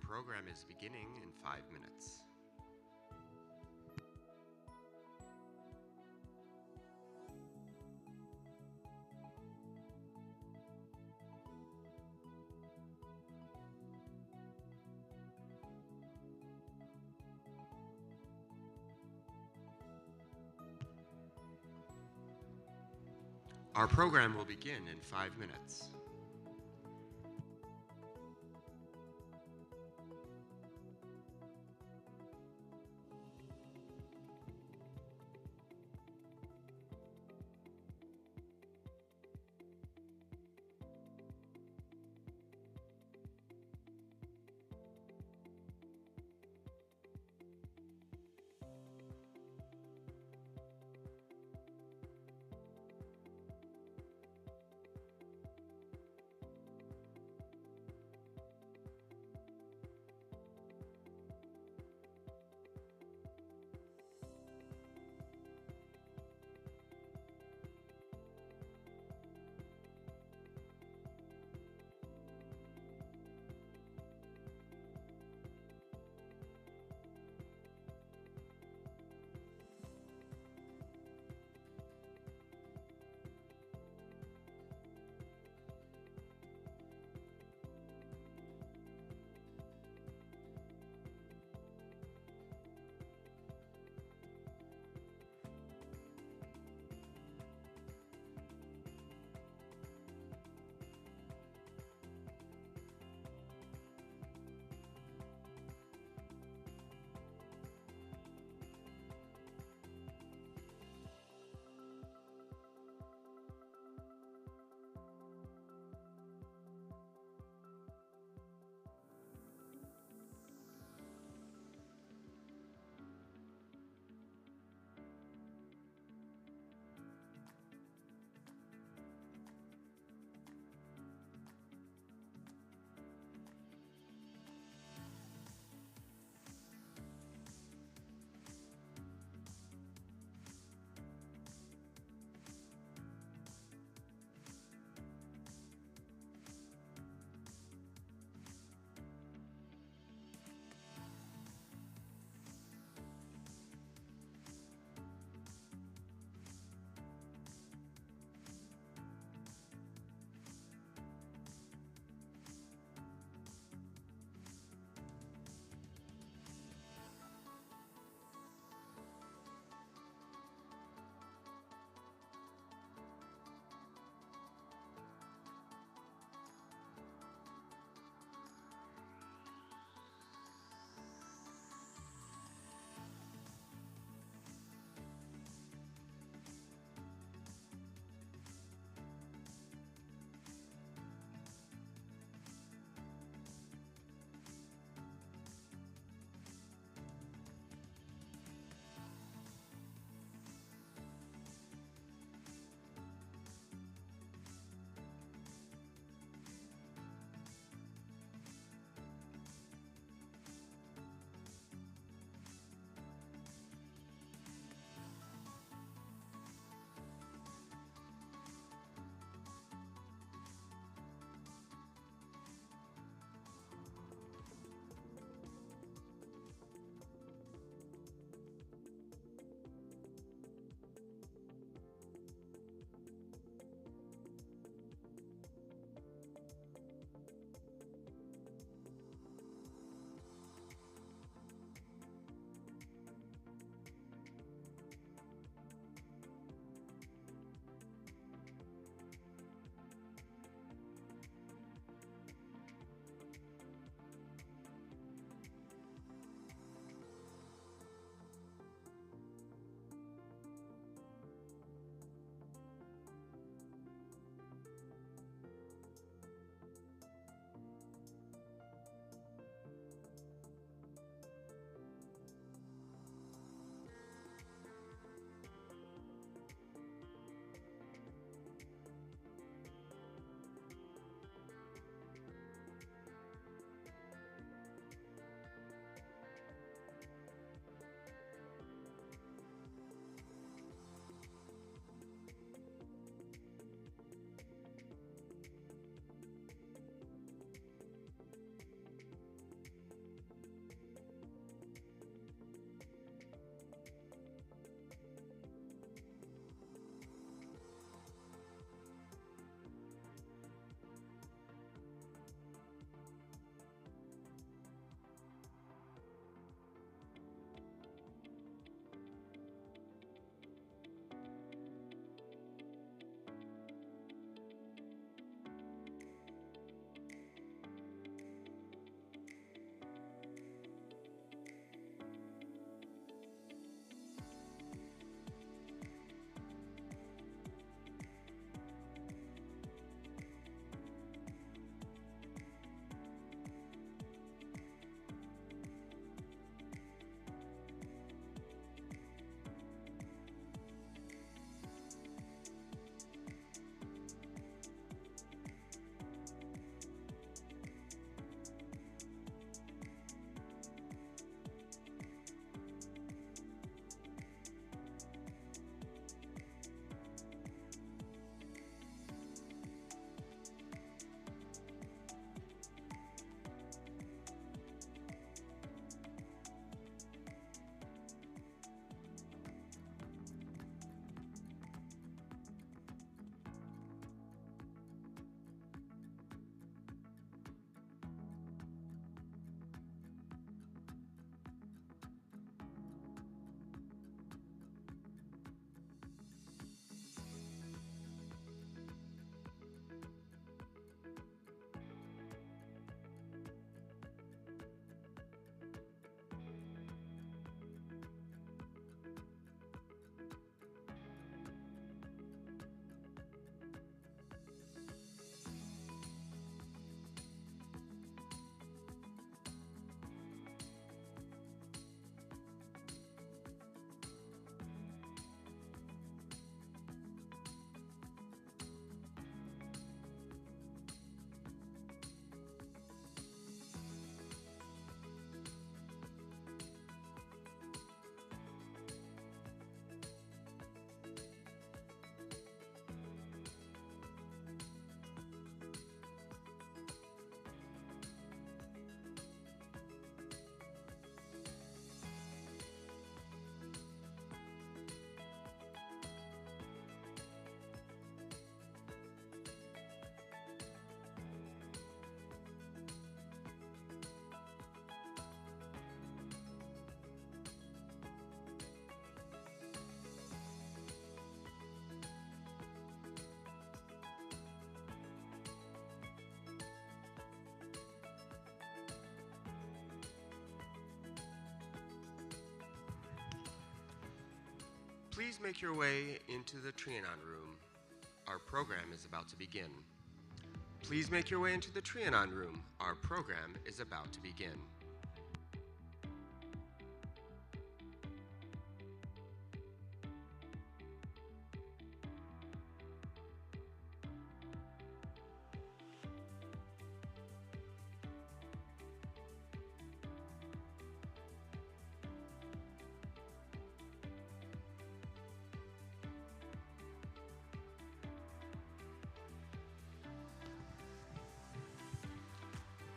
program is beginning in 5 minutes. Our program will begin in 5 minutes. Please make your way into the Trianon room. Our program is about to begin. Please make your way into the Trianon room. Our program is about to begin.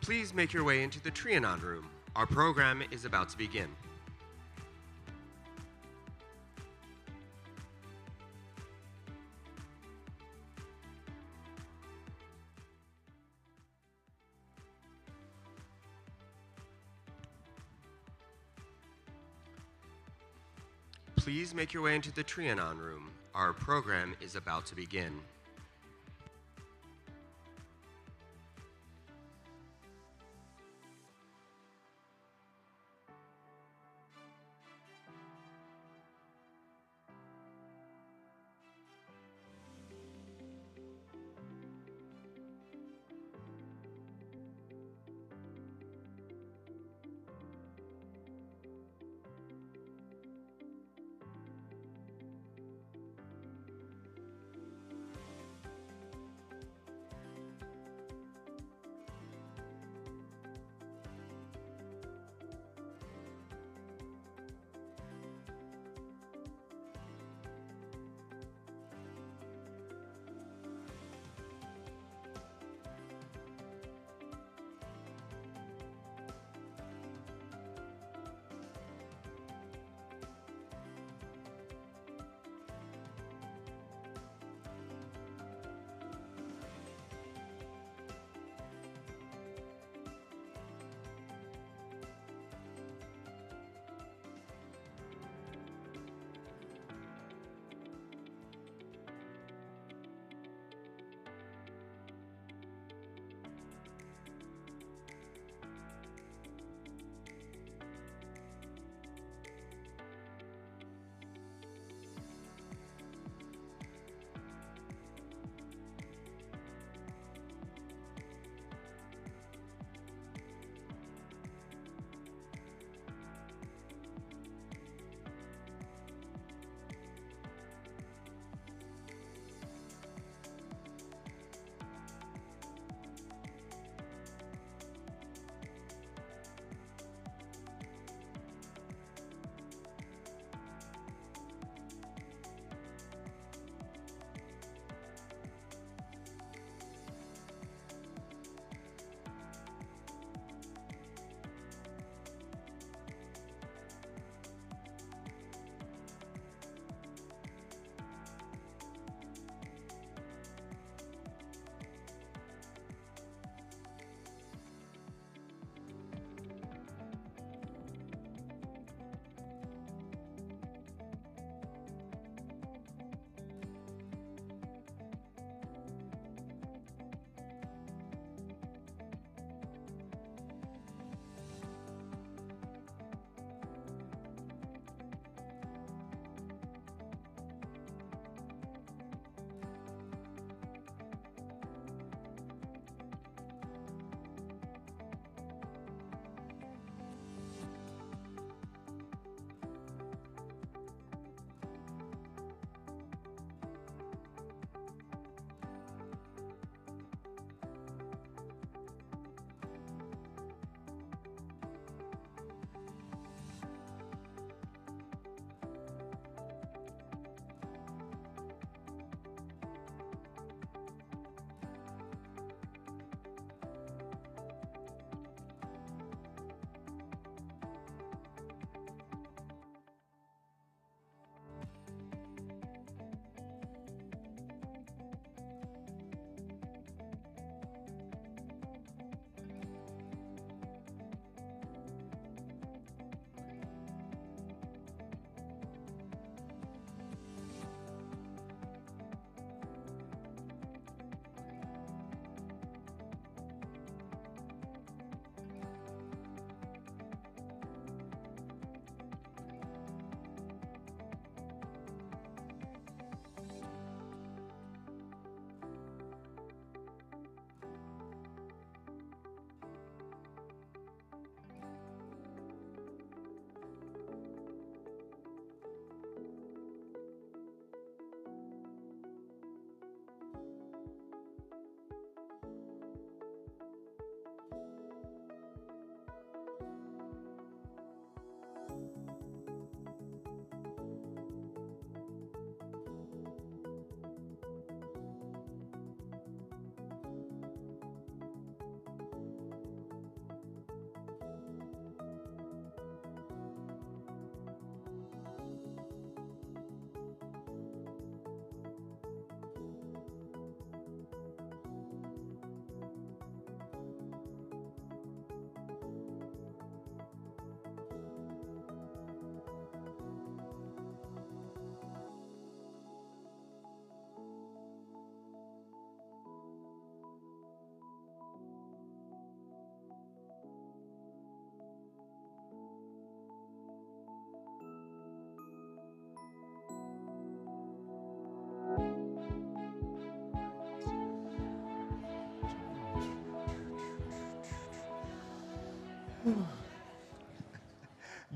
Please make your way into the Trianon room. Our program is about to begin. Please make your way into the Trianon room. Our program is about to begin.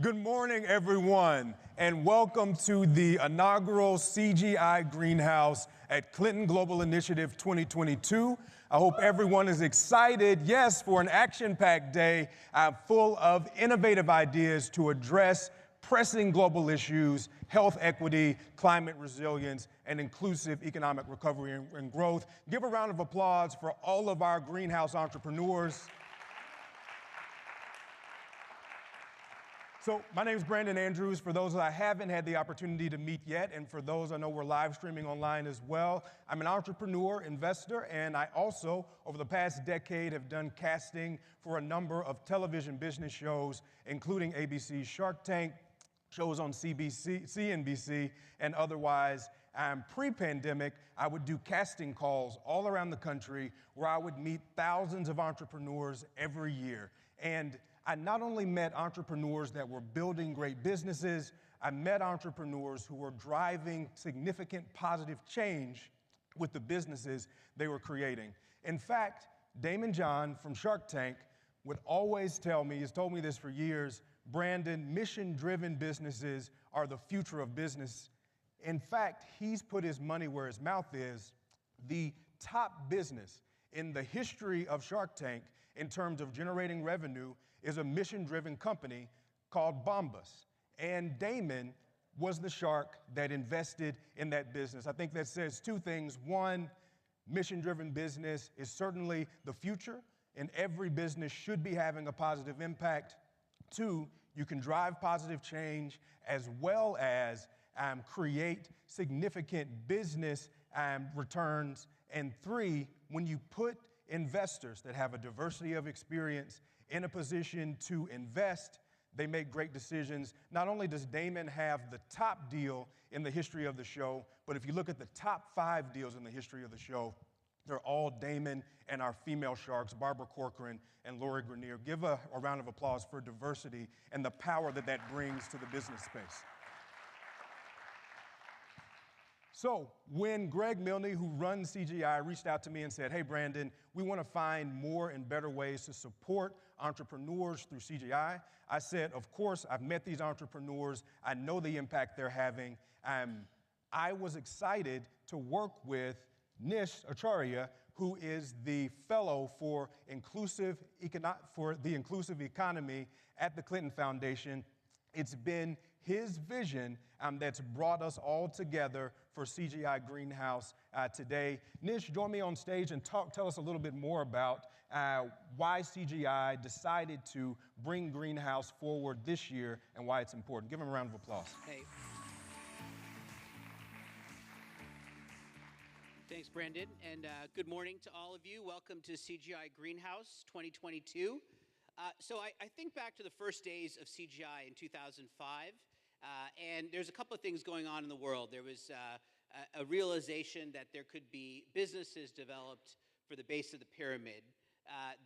Good morning, everyone, and welcome to the inaugural CGI Greenhouse at Clinton Global Initiative 2022. I hope everyone is excited, yes, for an action-packed day full of innovative ideas to address pressing global issues, health equity, climate resilience, and inclusive economic recovery and growth. Give a round of applause for all of our greenhouse entrepreneurs. So my name is Brandon Andrews. For those that I haven't had the opportunity to meet yet, and for those I know we're live streaming online as well, I'm an entrepreneur, investor, and I also, over the past decade, have done casting for a number of television business shows, including ABC's Shark Tank, shows on CNBC, and otherwise. Pre-pandemic, I would do casting calls all around the country where I would meet thousands of entrepreneurs every year. And I not only met entrepreneurs that were building great businesses, I met entrepreneurs who were driving significant positive change with the businesses they were creating. In fact, Damon John from Shark Tank would always tell me, he's told me this for years, Brandon, mission-driven businesses are the future of business. In fact, he's put his money where his mouth is. The top business in the history of Shark Tank in terms of generating revenue is a mission-driven company called Bombas. And Damon was the shark that invested in that business. I think that says two things. One, mission-driven business is certainly the future, and every business should be having a positive impact. Two, you can drive positive change as well as create significant business returns. And three, when you put investors that have a diversity of experience in a position to invest, they make great decisions. Not only does Damon have the top deal in the history of the show, but if you look at the top 5 deals in the history of the show, they're all Damon and our female sharks, Barbara Corcoran and Lori Grenier. Give a round of applause for diversity and the power that that brings to the business space. So when Greg Milne, who runs CGI, reached out to me and said, hey, Brandon, we want to find more and better ways to support entrepreneurs through CGI, I said, of course, I've met these entrepreneurs. I know the impact they're having. I was excited to work with Nish Acharya, who is the fellow for the inclusive economy at the Clinton Foundation. It's been his vision that's brought us all together for CGI Greenhouse today. Nish, join me on stage and tell us a little bit more about why CGI decided to bring Greenhouse forward this year and why it's important. Give him a round of applause. Hey. Thanks, Brandon, and good morning to all of you. Welcome to CGI Greenhouse 2022. So I think back to the first days of CGI in 2005, and there's a couple of things going on in the world. There was a realization that there could be businesses developed for the base of the pyramid.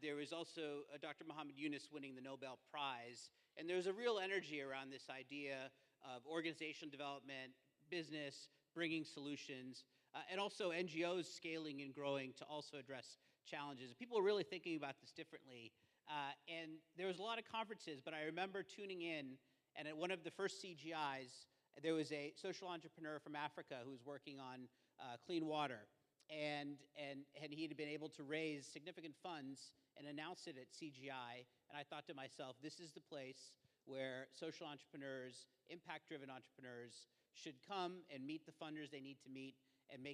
There was also Dr. Muhammad Yunus winning the Nobel Prize, and there was a real energy around this idea of organizational development, business, bringing solutions, and also NGOs scaling and growing to also address challenges. People were really thinking about this differently. And there was a lot of conferences, but I remember tuning in, and at one of the first CGIs, there was a social entrepreneur from Africa who was working on clean water. And he had been able to raise significant funds and announce it at CGI. And I thought to myself, this is the place where social entrepreneurs, impact-driven entrepreneurs, should come and meet the funders they need to meet and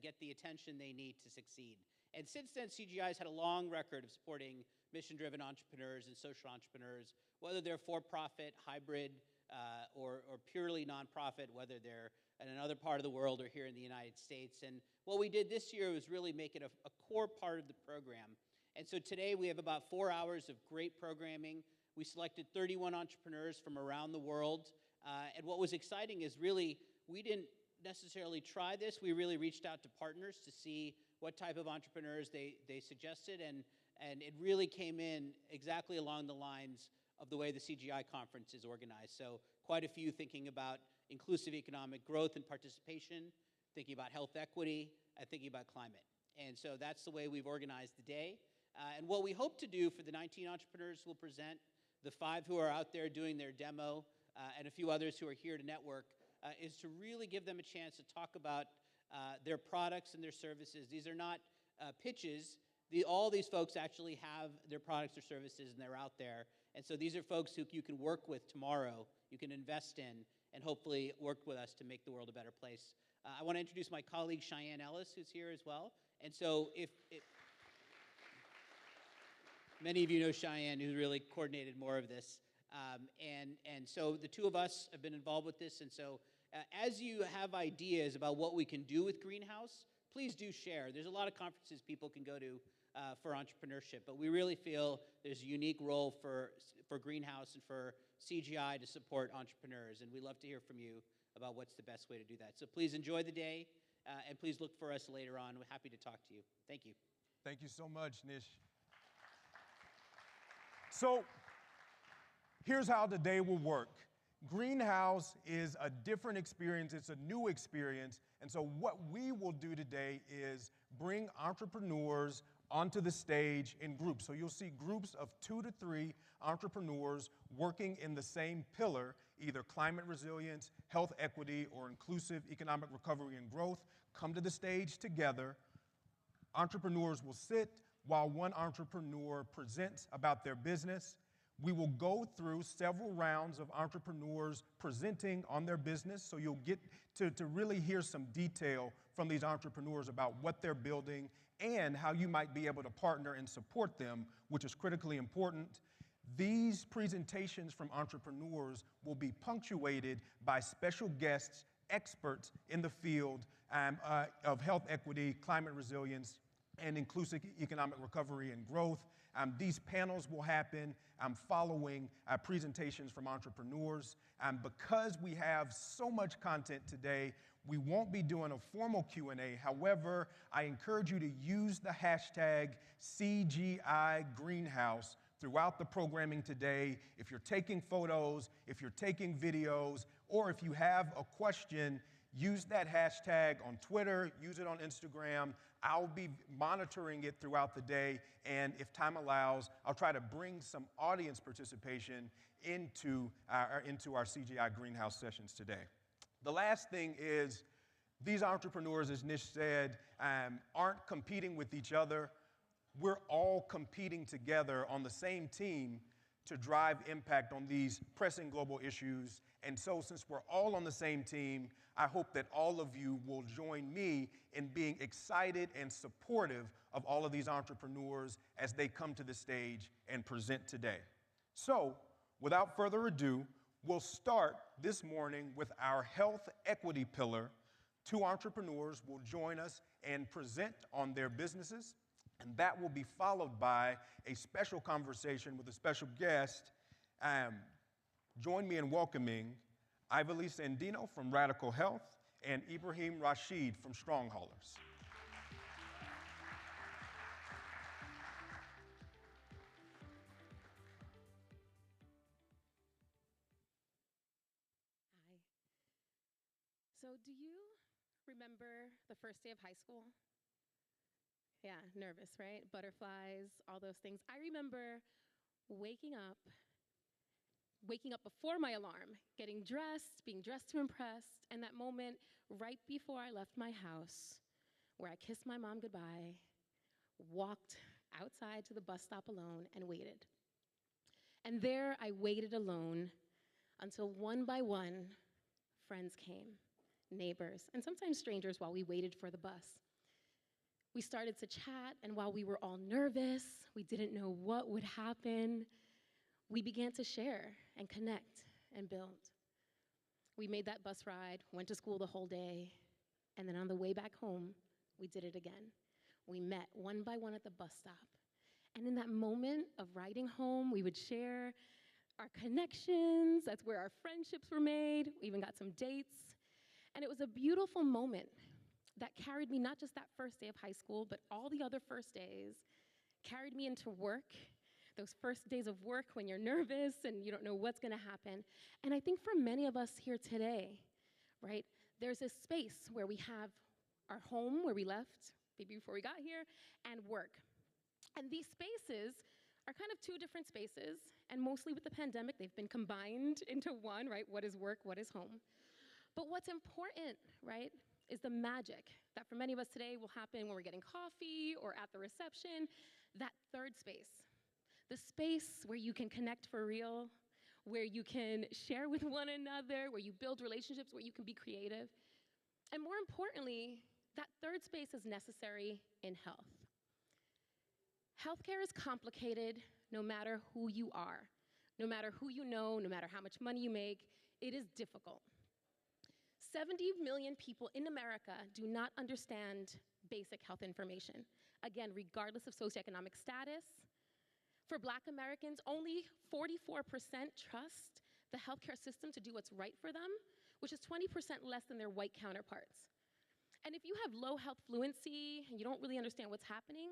get the attention they need to succeed. And since then, CGI has had a long record of supporting mission-driven entrepreneurs and social entrepreneurs, whether they're for-profit, hybrid, or purely nonprofit, whether they're in another part of the world or here in the United States. And what we did this year was really make it a core part of the program. And so today we have about 4 hours of great programming. We selected 31 entrepreneurs from around the world. And what was exciting is really we didn't necessarily try this. We really reached out to partners to see what type of entrepreneurs they suggested, and it really came in exactly along the lines of the way the CGI conference is organized. So quite a few thinking about inclusive economic growth and participation, thinking about health equity, and thinking about climate. And so that's the way we've organized the day. And what we hope to do for the 19 entrepreneurs who will present the 5 who are out there doing their demo, and a few others who are here to network, is to really give them a chance to talk about their products and their services. These are not pitches. All these folks actually have their products or services, and they're out there. And so these are folks who you can work with tomorrow, you can invest in, and hopefully work with us to make the world a better place. I want to introduce my colleague, Cheyenne Ellis, who's here as well. And so if many of you know Cheyenne, who really coordinated more of this. And so the two of us have been involved with this. And so as you have ideas about what we can do with Greenhouse, please do share. There's a lot of conferences people can go to for entrepreneurship, but we really feel there's a unique role for Greenhouse and for CGI to support entrepreneurs. And we'd love to hear from you about what's the best way to do that. So please enjoy the day, and please look for us later on. We're happy to talk to you. Thank you. Thank you so much, Nish. So here's how the day will work. Greenhouse is a different experience. It's a new experience. And so what we will do today is bring entrepreneurs onto the stage in groups. So you'll see groups of 2 to 3 entrepreneurs working in the same pillar, either climate resilience, health equity, or inclusive economic recovery and growth, come to the stage together. Entrepreneurs will sit while one entrepreneur presents about their business. We will go through several rounds of entrepreneurs presenting on their business, so you'll get to really hear some detail from these entrepreneurs about what they're building and how you might be able to partner and support them, which is critically important. These presentations from entrepreneurs will be punctuated by special guests, experts in the field of health equity, climate resilience, and inclusive economic recovery and growth. These panels will happen following presentations from entrepreneurs. Because we have so much content today, we won't be doing a formal Q&A. However, I encourage you to use the hashtag CGI Greenhouse throughout the programming today. If you're taking photos, if you're taking videos, or if you have a question, use that hashtag on Twitter, use it on Instagram. I'll be monitoring it throughout the day, and if time allows, I'll try to bring some audience participation into our CGI Greenhouse sessions today. The last thing is, these entrepreneurs, as Nish said, aren't competing with each other. We're all competing together on the same team to drive impact on these pressing global issues. And so since we're all on the same team, I hope that all of you will join me in being excited and supportive of all of these entrepreneurs as they come to the stage and present today. So, without further ado, we'll start this morning with our health equity pillar. 2 entrepreneurs will join us and present on their businesses, and that will be followed by a special conversation with a special guest. Join me in welcoming Ivaly Sandino from Radical Health and Ibrahim Rashid from Strongholders. Hi. So do you remember the first day of high school? Yeah, nervous, right? Butterflies, all those things. I remember waking up before my alarm, getting dressed, being dressed to impress, and that moment right before I left my house where I kissed my mom goodbye, walked outside to the bus stop alone and waited. And there I waited alone until one by one friends came, neighbors, and sometimes strangers while we waited for the bus. We started to chat, and while we were all nervous, we didn't know what would happen, we began to share and connect and build. We made that bus ride, went to school the whole day, and then on the way back home, we did it again. We met one by one at the bus stop. And in that moment of riding home, we would share our connections. That's where our friendships were made. We even got some dates. And it was a beautiful moment that carried me not just that first day of high school, but all the other first days, carried me into work, those first days of work when you're nervous and you don't know what's gonna happen. And I think for many of us here today, right, there's a space where we have our home where we left, maybe before we got here, and work. And these spaces are kind of 2 different spaces, And mostly with the pandemic, they've been combined into one, right? What is work, what is home? But what's important, right, is the magic that for many of us today will happen when we're getting coffee or at the reception, that third space. The space where you can connect for real, where you can share with one another, where you build relationships, where you can be creative. And more importantly, that third space is necessary in health. Healthcare is complicated no matter who you are, no matter who you know, no matter how much money you make, it is difficult. 70 million people in America do not understand basic health information. Again, regardless of socioeconomic status. For Black Americans, only 44% trust the healthcare system to do what's right for them, which is 20% less than their white counterparts. And if you have low health fluency and you don't really understand what's happening,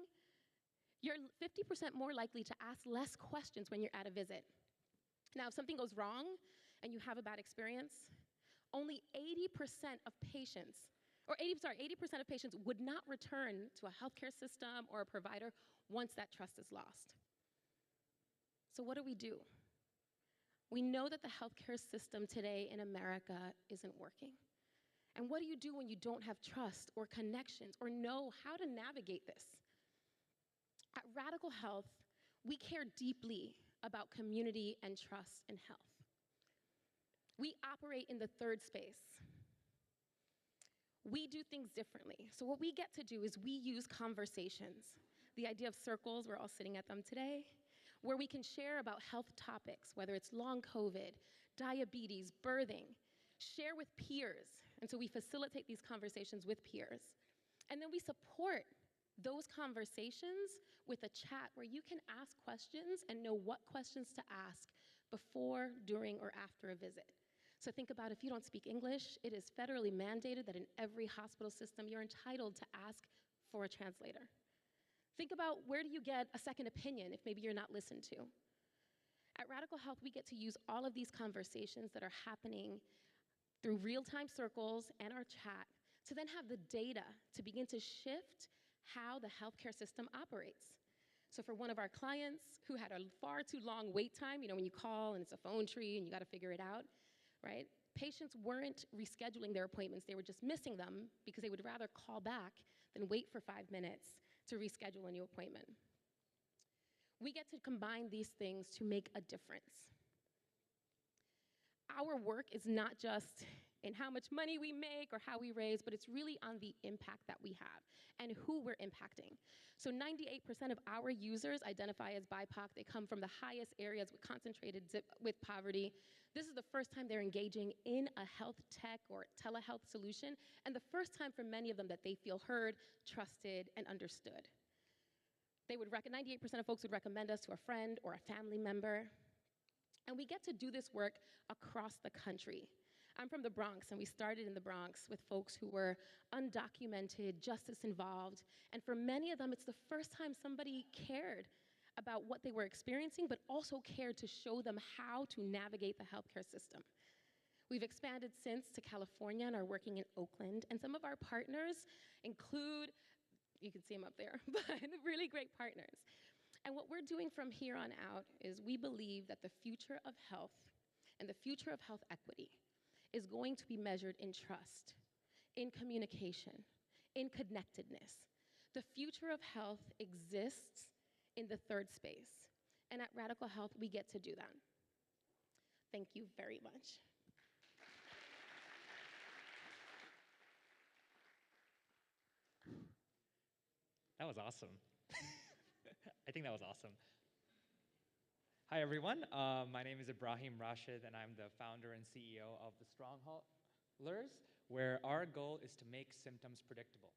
you're 50% more likely to ask less questions when you're at a visit. Now, if something goes wrong and you have a bad experience, only 80% of patients, 80% of patients would not return to a healthcare system or a provider once that trust is lost. So what do? We know that the healthcare system today in America isn't working. And what do you do when you don't have trust or connections or know how to navigate this? At Radical Health, we care deeply about community and trust in health. We operate in the third space. We do things differently. So what we get to do is we use conversations. The idea of circles, we're all sitting at them today, where we can share about health topics, whether it's long COVID, diabetes, birthing, share with peers. And so we facilitate these conversations with peers. And then we support those conversations with a chat where you can ask questions and know what questions to ask before, during, or after a visit. So think about if you don't speak English, it is federally mandated that in every hospital system you're entitled to ask for a translator. Think about where do you get a second opinion if maybe you're not listened to. At Radical Health, we get to use all of these conversations that are happening through real-time circles and our chat to then have the data to begin to shift how the healthcare system operates. So for one of our clients who had a far too long wait time, when you call and it's a phone tree and you got to figure it out, right? Patients weren't rescheduling their appointments, they were just missing them because they would rather call back than wait for 5 minutes to reschedule a new appointment. We get to combine these things to make a difference. Our work is not just in how much money we make or how we raise, but it's really on the impact that we have and who we're impacting. So 98% of our users identify as BIPOC. They come from the highest areas concentrated with poverty. This is the first time they're engaging in a health tech or telehealth solution, and the first time for many of them that they feel heard, trusted, and understood. 98% of folks would recommend us to a friend or a family member. And we get to do this work across the country. I'm from the Bronx, and we started in the Bronx with folks who were undocumented, justice involved, and for many of them, it's the first time somebody cared about what they were experiencing, but also cared to show them how to navigate the healthcare system. We've expanded since to California and are working in Oakland, and some of our partners include, you can see them up there, but really great partners. And what we're doing from here on out is we believe that the future of health and the future of health equity is going to be measured in trust, in communication, in connectedness. The future of health exists in the third space. And at Radical Health, we get to do that. Thank you very much. That was awesome. I think that was awesome. Hi, everyone. My name is Ibrahim Rashid, and I'm the founder and CEO of the Strongholders, where our goal is to make symptoms predictable.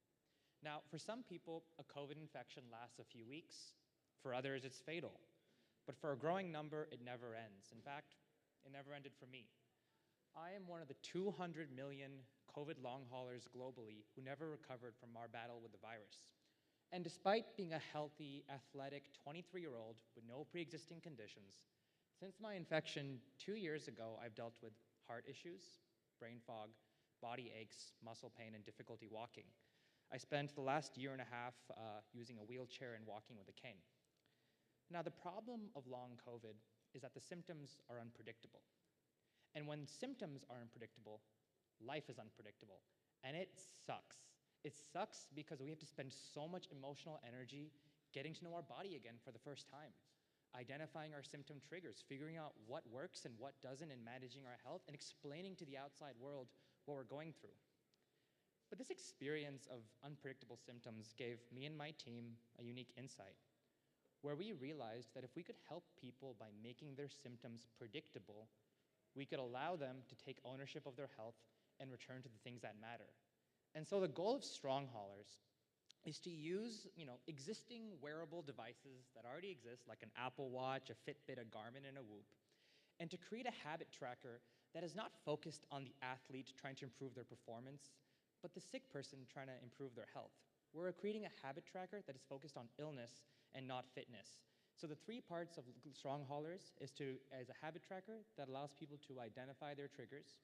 Now, for some people, a COVID infection lasts a few weeks. For others, it's fatal. But for a growing number, it never ends. In fact, it never ended for me. I am one of the 200 million COVID long haulers globally who never recovered from our battle with the virus. And despite being a healthy, athletic 23-year-old with no pre-existing conditions, since my infection 2 years ago, I've dealt with heart issues, brain fog, body aches, muscle pain, and difficulty walking. I spent the last year and a half using a wheelchair and walking with a cane. Now, the problem of long COVID is that the symptoms are unpredictable. And when symptoms are unpredictable, life is unpredictable. And it sucks. It sucks because we have to spend so much emotional energy getting to know our body again for the first time, identifying our symptom triggers, figuring out what works and what doesn't in managing our health, and explaining to the outside world what we're going through. But this experience of unpredictable symptoms gave me and my team a unique insight, where we realized that if we could help people by making their symptoms predictable, we could allow them to take ownership of their health and return to the things that matter. And so the goal of Strong Haulers is to use existing wearable devices that already exist, like an Apple Watch, a Fitbit, a Garmin, and a Whoop, and to create a habit tracker that is not focused on the athlete trying to improve their performance, but the sick person trying to improve their health. We're creating a habit tracker that is focused on illness and not fitness. So the 3 parts of Strong Haulers is a habit tracker that allows people to identify their triggers,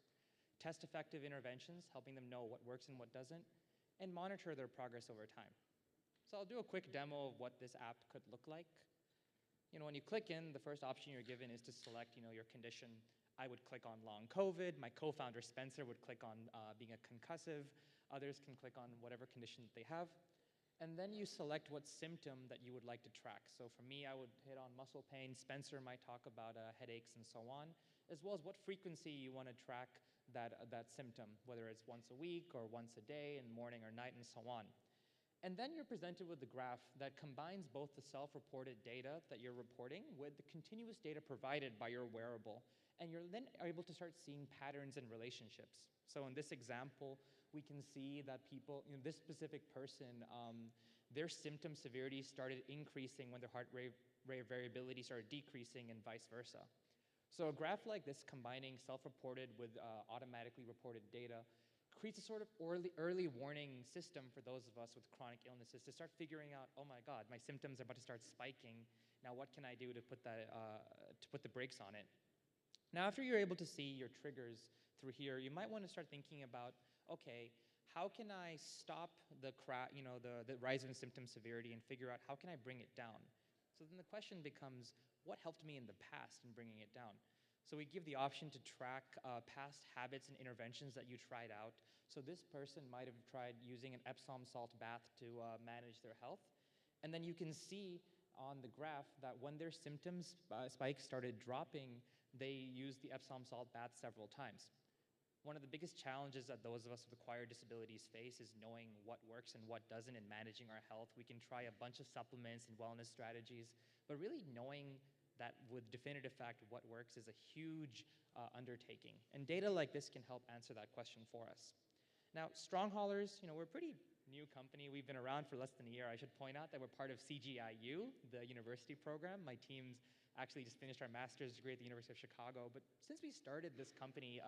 test effective interventions, helping them know what works and what doesn't, and monitor their progress over time. So I'll do a quick demo of what this app could look like. When you click in, the first option you're given is to select your condition. I would click on long COVID. My co-founder Spencer would click on being a concussive. Others can click on whatever condition that they have. And then you select what symptom that you would like to track. So for me, I would hit on muscle pain. Spencer might talk about headaches and so on, as well as what frequency you want to track that symptom, whether it's once a week or once a day, in morning or night, and so on. And then you're presented with the graph that combines both the self-reported data that you're reporting with the continuous data provided by your wearable. And you're then able to start seeing patterns and relationships. So in this example, we can see that people, this specific person, their symptom severity started increasing when their heart rate variability started decreasing, and vice versa. So a graph like this, combining self-reported with automatically reported data, creates a sort of early warning system for those of us with chronic illnesses to start figuring out, oh my God, my symptoms are about to start spiking. Now what can I do to put the brakes on it? Now after you're able to see your triggers through here, you might want to start thinking about, okay, how can I stop the rise in symptom severity and figure out how can I bring it down? So then the question becomes, what helped me in the past in bringing it down? So we give the option to track past habits and interventions that you tried out. So this person might have tried using an Epsom salt bath to manage their health. And then you can see on the graph that when their symptoms spikes started dropping, they used the Epsom salt bath several times. One of the biggest challenges that those of us with acquired disabilities face is knowing what works and what doesn't in managing our health. We can try a bunch of supplements and wellness strategies, but really knowing that with definitive fact what works is a huge undertaking. And data like this can help answer that question for us. Now, Strong Haulers, we're a pretty new company. We've been around for less than a year. I should point out that we're part of CGIU, the university program. My team's actually just finished our master's degree at the University of Chicago. But since we started this company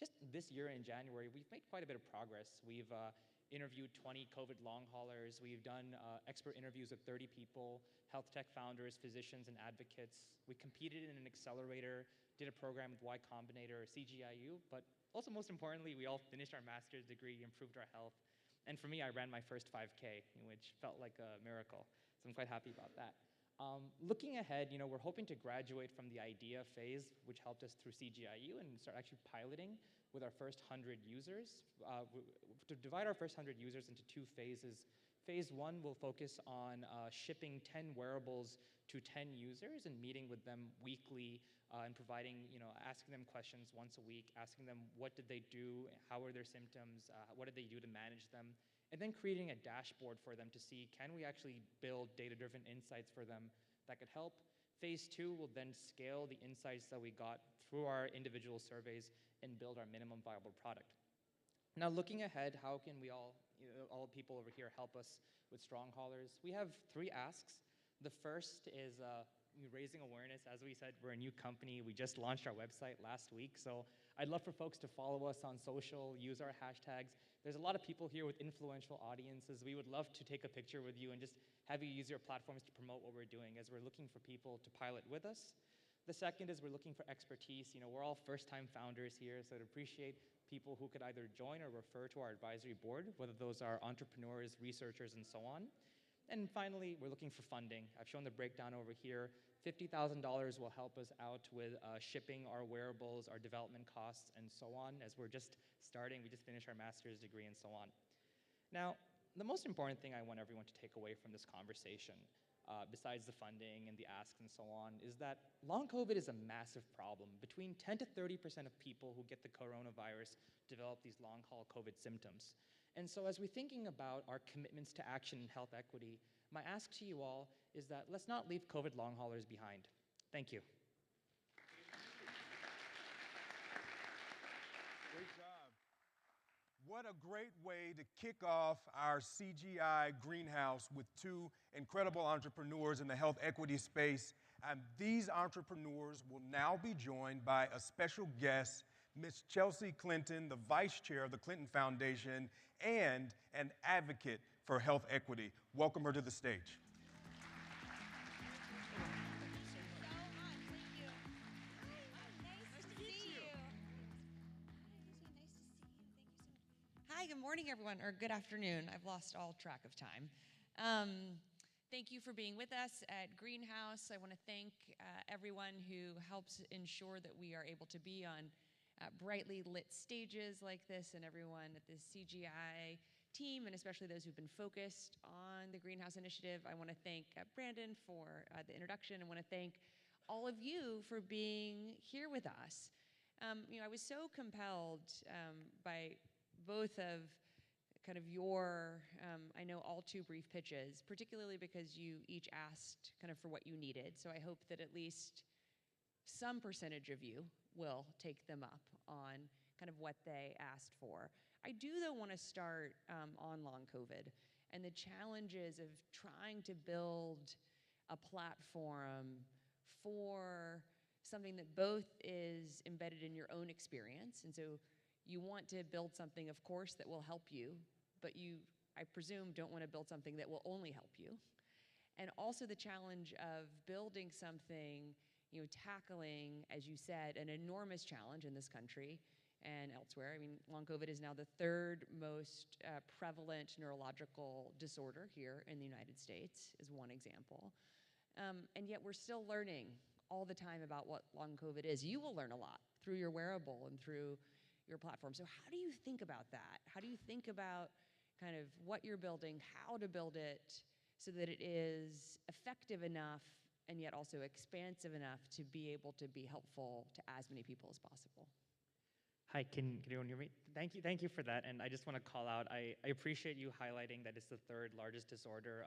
just this year in January, we've made quite a bit of progress. We've interviewed 20 COVID long haulers. We've done expert interviews with 30 people, health tech founders, physicians, and advocates. We competed in an accelerator, did a program with Y Combinator or CGIU, but also most importantly, we all finished our master's degree, improved our health. And for me, I ran my first 5K, which felt like a miracle. So I'm quite happy about that. Looking ahead, we're hoping to graduate from the idea phase, which helped us through CGIU, and start actually piloting with our first 100 users. To divide our first 100 users into 2 phases. Phase 1 will focus on shipping 10 wearables to 10 users and meeting with them weekly and providing, asking them questions once a week, asking them what did they do, how were their symptoms, what did they do to manage them, and then creating a dashboard for them to see, can we actually build data-driven insights for them that could help. Phase 2 will then scale the insights that we got through our individual surveys and build our minimum viable product. Now, looking ahead, how can we all people over here help us with Strong Haulers? We have 3 asks. The first is raising awareness. As we said, we're a new company. We just launched our website last week, so I'd love for folks to follow us on social, use our hashtags. There's a lot of people here with influential audiences. We would love to take a picture with you and just have you use your platforms to promote what we're doing, as we're looking for people to pilot with us. The second is we're looking for expertise. We're all first-time founders here, so I'd appreciate people who could either join or refer to our advisory board, whether those are entrepreneurs, researchers, and so on. And finally, we're looking for funding. I've shown the breakdown over here. $50,000 will help us out with shipping our wearables, our development costs, and so on, as we're just starting. We just finished our master's degree and so on. Now, the most important thing I want everyone to take away from this conversation, besides the funding and the asks and so on, is that long COVID is a massive problem. Between 10 to 30% of people who get the coronavirus develop these long-haul COVID symptoms. And so as we're thinking about our commitments to action in health equity, my ask to you all is that let's not leave COVID long haulers behind. Thank you. Great job. What a great way to kick off our CGI Greenhouse with two incredible entrepreneurs in the health equity space. And these entrepreneurs will now be joined by a special guest, Ms. Chelsea Clinton, the Vice Chair of the Clinton Foundation and an advocate for health equity. Welcome her to the stage. Hi, good morning, everyone, or good afternoon. I've lost all track of time. Thank you for being with us at Greenhouse. I want to thank everyone who helps ensure that we are able to be on brightly lit stages like this, and everyone at the CGI team, and especially those who've been focused on the Greenhouse Initiative. I want to thank Brandon for the introduction. I want to thank all of you for being here with us. I was so compelled by both of kind of your, I know all too brief pitches, particularly because you each asked kind of for what you needed. So I hope that at least some percentage of you will take them up on kind of what they asked for. I do, though, want to start on long COVID and the challenges of trying to build a platform for something that both is embedded in your own experience. And so you want to build something, of course, that will help you, but you, I presume, don't want to build something that will only help you. And also the challenge of building something, tackling, as you said, an enormous challenge in this country and elsewhere. I mean, long COVID is now the third most prevalent neurological disorder here in the United States, is one example. And yet we're still learning all the time about what long COVID is. You will learn a lot through your wearable and through your platform. So how do you think about that? How do you think about kind of what you're building, how to build it so that it is effective enough and yet also expansive enough to be able to be helpful to as many people as possible? Hi, can everyone hear me? Thank you for that. And I just want to call out, I appreciate you highlighting that it's the third largest disorder.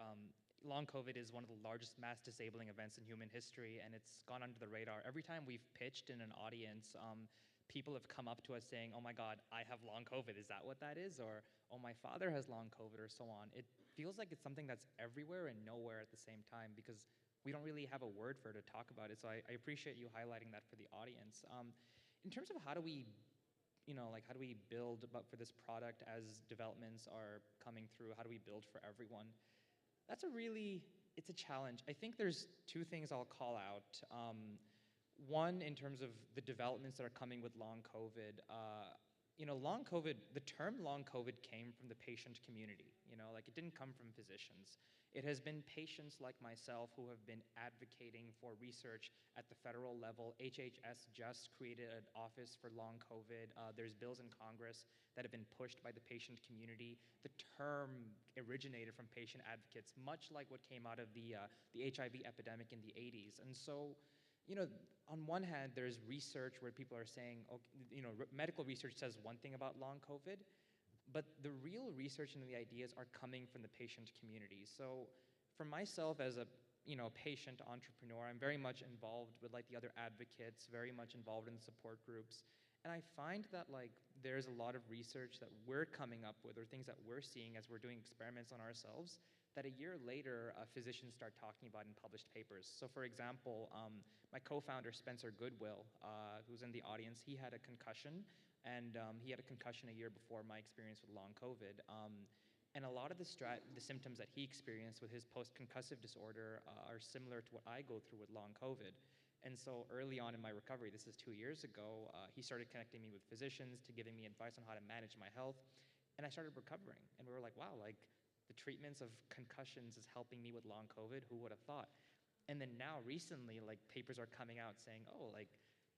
Long COVID is one of the largest mass disabling events in human history, and it's gone under the radar. Every time we've pitched in an audience, people have come up to us saying, oh my God, I have long COVID, is that what that is? Or, oh, my father has long COVID, or so on. It feels like it's something that's everywhere and nowhere at the same time, because we don't really have a word for it to talk about it. So I appreciate you highlighting that for the audience. In terms of how do we build for this product as developments are coming through? How do we build for everyone? It's a challenge. I think there's two things I'll call out. One, in terms of the developments that are coming with long COVID. Long COVID, the term long COVID came from the patient community. It didn't come from physicians. It has been patients like myself who have been advocating for research at the federal level. HHS just created an office for long COVID. There's bills in Congress that have been pushed by the patient community. The term originated from patient advocates, much like what came out of the HIV epidemic in the 80s. And so, on one hand, there's research where people are saying, medical research says one thing about long COVID, but the real research and the ideas are coming from the patient community. So for myself as a patient entrepreneur, I'm very much involved with the other advocates, very much involved in the support groups. And I find that there's a lot of research that we're coming up with, or things that we're seeing as we're doing experiments on ourselves, that a year later, physicians start talking about in published papers. So for example, my co-founder, Spencer Goodwill, who's in the audience, he had a concussion, and he had a concussion a year before my experience with long COVID. And a lot of the symptoms that he experienced with his post-concussive disorder are similar to what I go through with long COVID. And so early on in my recovery, this is 2 years ago, he started connecting me with physicians to giving me advice on how to manage my health. And I started recovering. And we were like, wow, the treatments of concussions is helping me with long COVID. Who would have thought? And then now recently, like papers are coming out saying, oh, like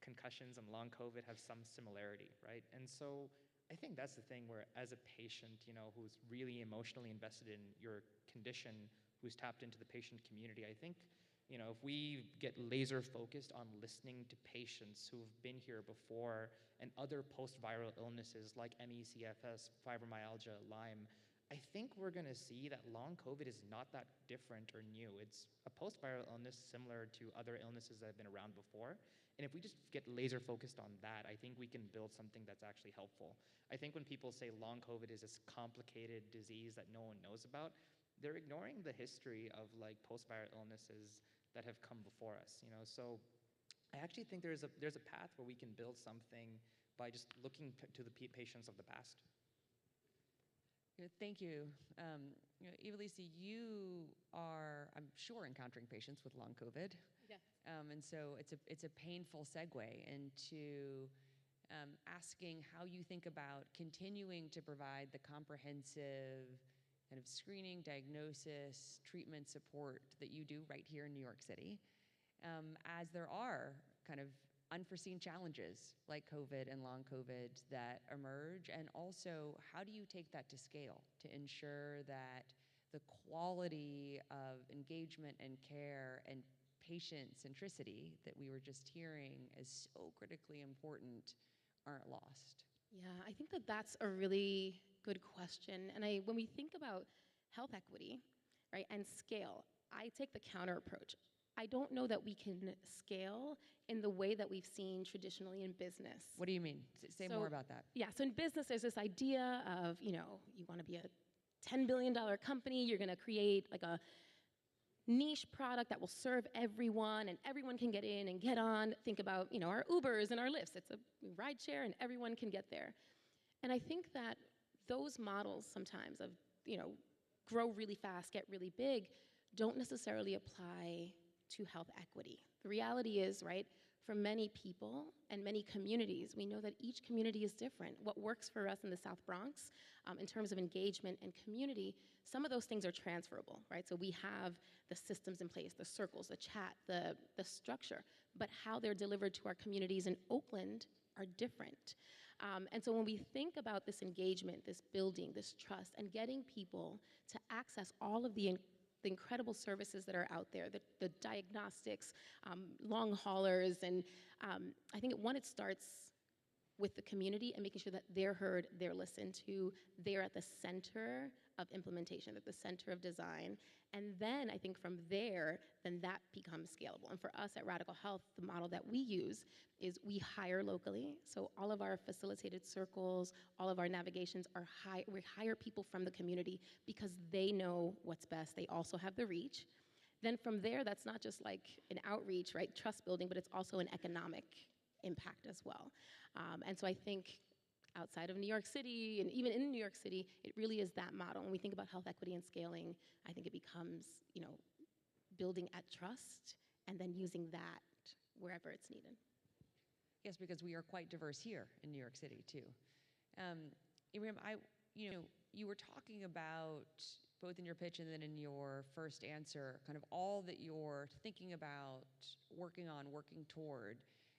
concussions and long COVID have some similarity, right? And so I think that's the thing where as a patient, who's really emotionally invested in your condition, who's tapped into the patient community, I think, if we get laser focused on listening to patients who've been here before and other post-viral illnesses like ME/CFS, fibromyalgia, Lyme, I think we're going to see that long COVID is not that different or new. It's a post-viral illness similar to other illnesses that have been around before. And if we just get laser focused on that, I think we can build something that's actually helpful. I think when people say long COVID is this complicated disease that no one knows about, they're ignoring the history of like post-viral illnesses that have come before us. So I actually think there's a path where we can build something by just looking to the patients of the past. Thank you. Evelise, you are, I'm sure, encountering patients with long COVID. Yes. And so it's a painful segue into asking how you think about continuing to provide the comprehensive kind of screening, diagnosis, treatment support that you do right here in New York City, as there are kind of unforeseen challenges like COVID and long COVID that emerge, and also how do you take that to scale to ensure that the quality of engagement and care and patient centricity that we were just hearing is so critically important aren't lost? Yeah, I think that that's a really good question. And when we think about health equity, right, and scale, I take the counter approach. I don't know that we can scale in the way that we've seen traditionally in business. What do you mean? Say more about that. Yeah, so in business, there's this idea of, you want to be a $10 billion company, you're going to create like a niche product that will serve everyone, and everyone can get in and get on. Think about, our Ubers and our Lyfts. It's a ride share, and everyone can get there. And I think that those models sometimes of, grow really fast, get really big, don't necessarily apply to health equity. The reality is, right, for many people and many communities, we know that each community is different. What works for us in the South Bronx in terms of engagement and community, some of those things are transferable, right? So we have the systems in place, the circles, the chat, the structure, but how they're delivered to our communities in Oakland are different. And so when we think about this engagement, this building, this trust, and getting people to access all of the incredible services that are out there, the diagnostics, long haulers, and I think it starts with the community and making sure that they're heard, they're listened to, they're at the center of implementation, at the center of design. And then I think from there, then that becomes scalable. And for us at Radical Health, the model that we use is we hire locally. So all of our facilitated circles, all of our navigations we hire people from the community because they know what's best. They also have the reach. Then from there, that's not just like an outreach, right, trust building, but it's also an economic impact as well. And so I think outside of New York City, and even in New York City, it really is that model. When we think about health equity and scaling, I think it becomes, building at trust and then using that wherever it's needed. Yes, because we are quite diverse here in New York City too. Ibrahim, you were talking about, both in your pitch and then in your first answer, kind of all that you're thinking about, working on, working toward.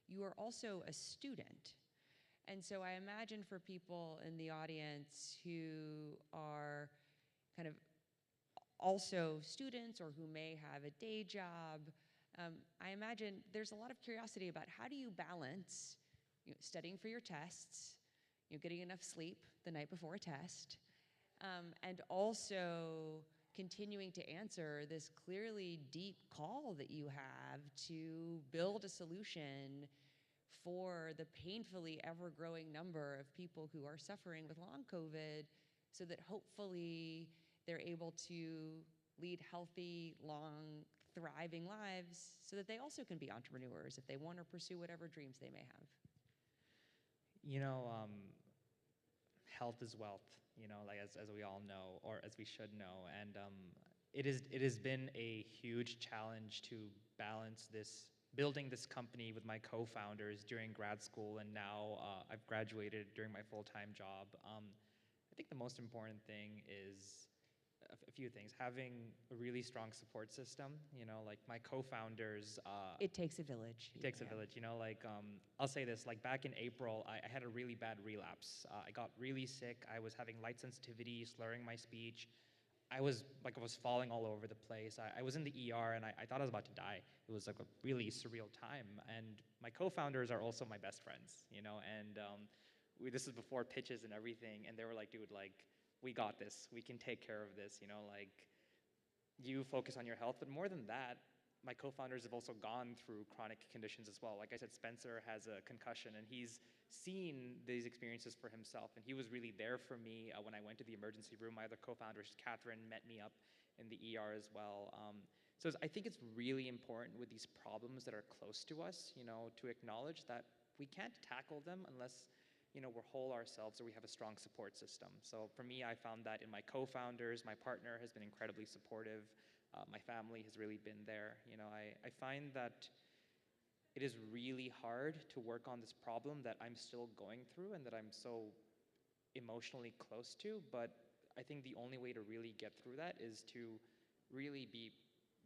You are also a student. And so I imagine for people in the audience who are kind of also students or who may have a day job, I imagine there's a lot of curiosity about how do you balance studying for your tests, getting enough sleep the night before a test, and also continuing to answer this clearly deep call that you have to build a solution for the painfully ever-growing number of people who are suffering with long COVID, so that hopefully they're able to lead healthy, long, thriving lives so that they also can be entrepreneurs if they want to pursue whatever dreams they may have. Health is wealth, like as we all know, or as we should know. And it has been a huge challenge to balance building this company with my co-founders during grad school, and now I've graduated during my full-time job. I think the most important thing is a few things. Having a really strong support system, like my co-founders. It takes a village. It takes a village, I'll say this, like back in April, I had a really bad relapse. I got really sick. I was having light sensitivity, slurring my speech. I was falling all over the place. I was in the ER and I thought I was about to die. It was like a really surreal time. And my co-founders are also my best friends, and this is before pitches and everything. And they were like, dude, like, we got this. We can take care of this, like, you focus on your health. But more than that, my co-founders have also gone through chronic conditions as well. Like I said, Spencer has a concussion and he's seen these experiences for himself. And he was really there for me when I went to the emergency room. My other co-founders, Catherine, met me up in the ER as well. So I think it's really important with these problems that are close to us, to acknowledge that we can't tackle them unless we're whole ourselves or we have a strong support system. So for me, I found that in my co-founders. My partner has been incredibly supportive. My family has really been there. I find that it is really hard to work on this problem that I'm still going through and that I'm so emotionally close to, but I think the only way to really get through that is to really be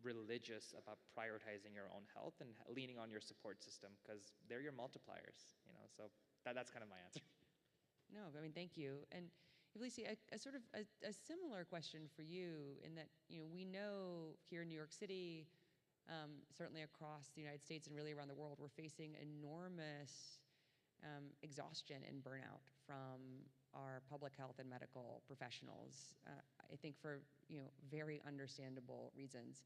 religious about prioritizing your own health and leaning on your support system, because they're your multipliers, so that's kind of my answer. No, I mean, thank you. And Iblisi, a sort of a similar question for you in that, we know here in New York City, certainly across the United States and really around the world, we're facing enormous exhaustion and burnout from our public health and medical professionals. I think for very understandable reasons.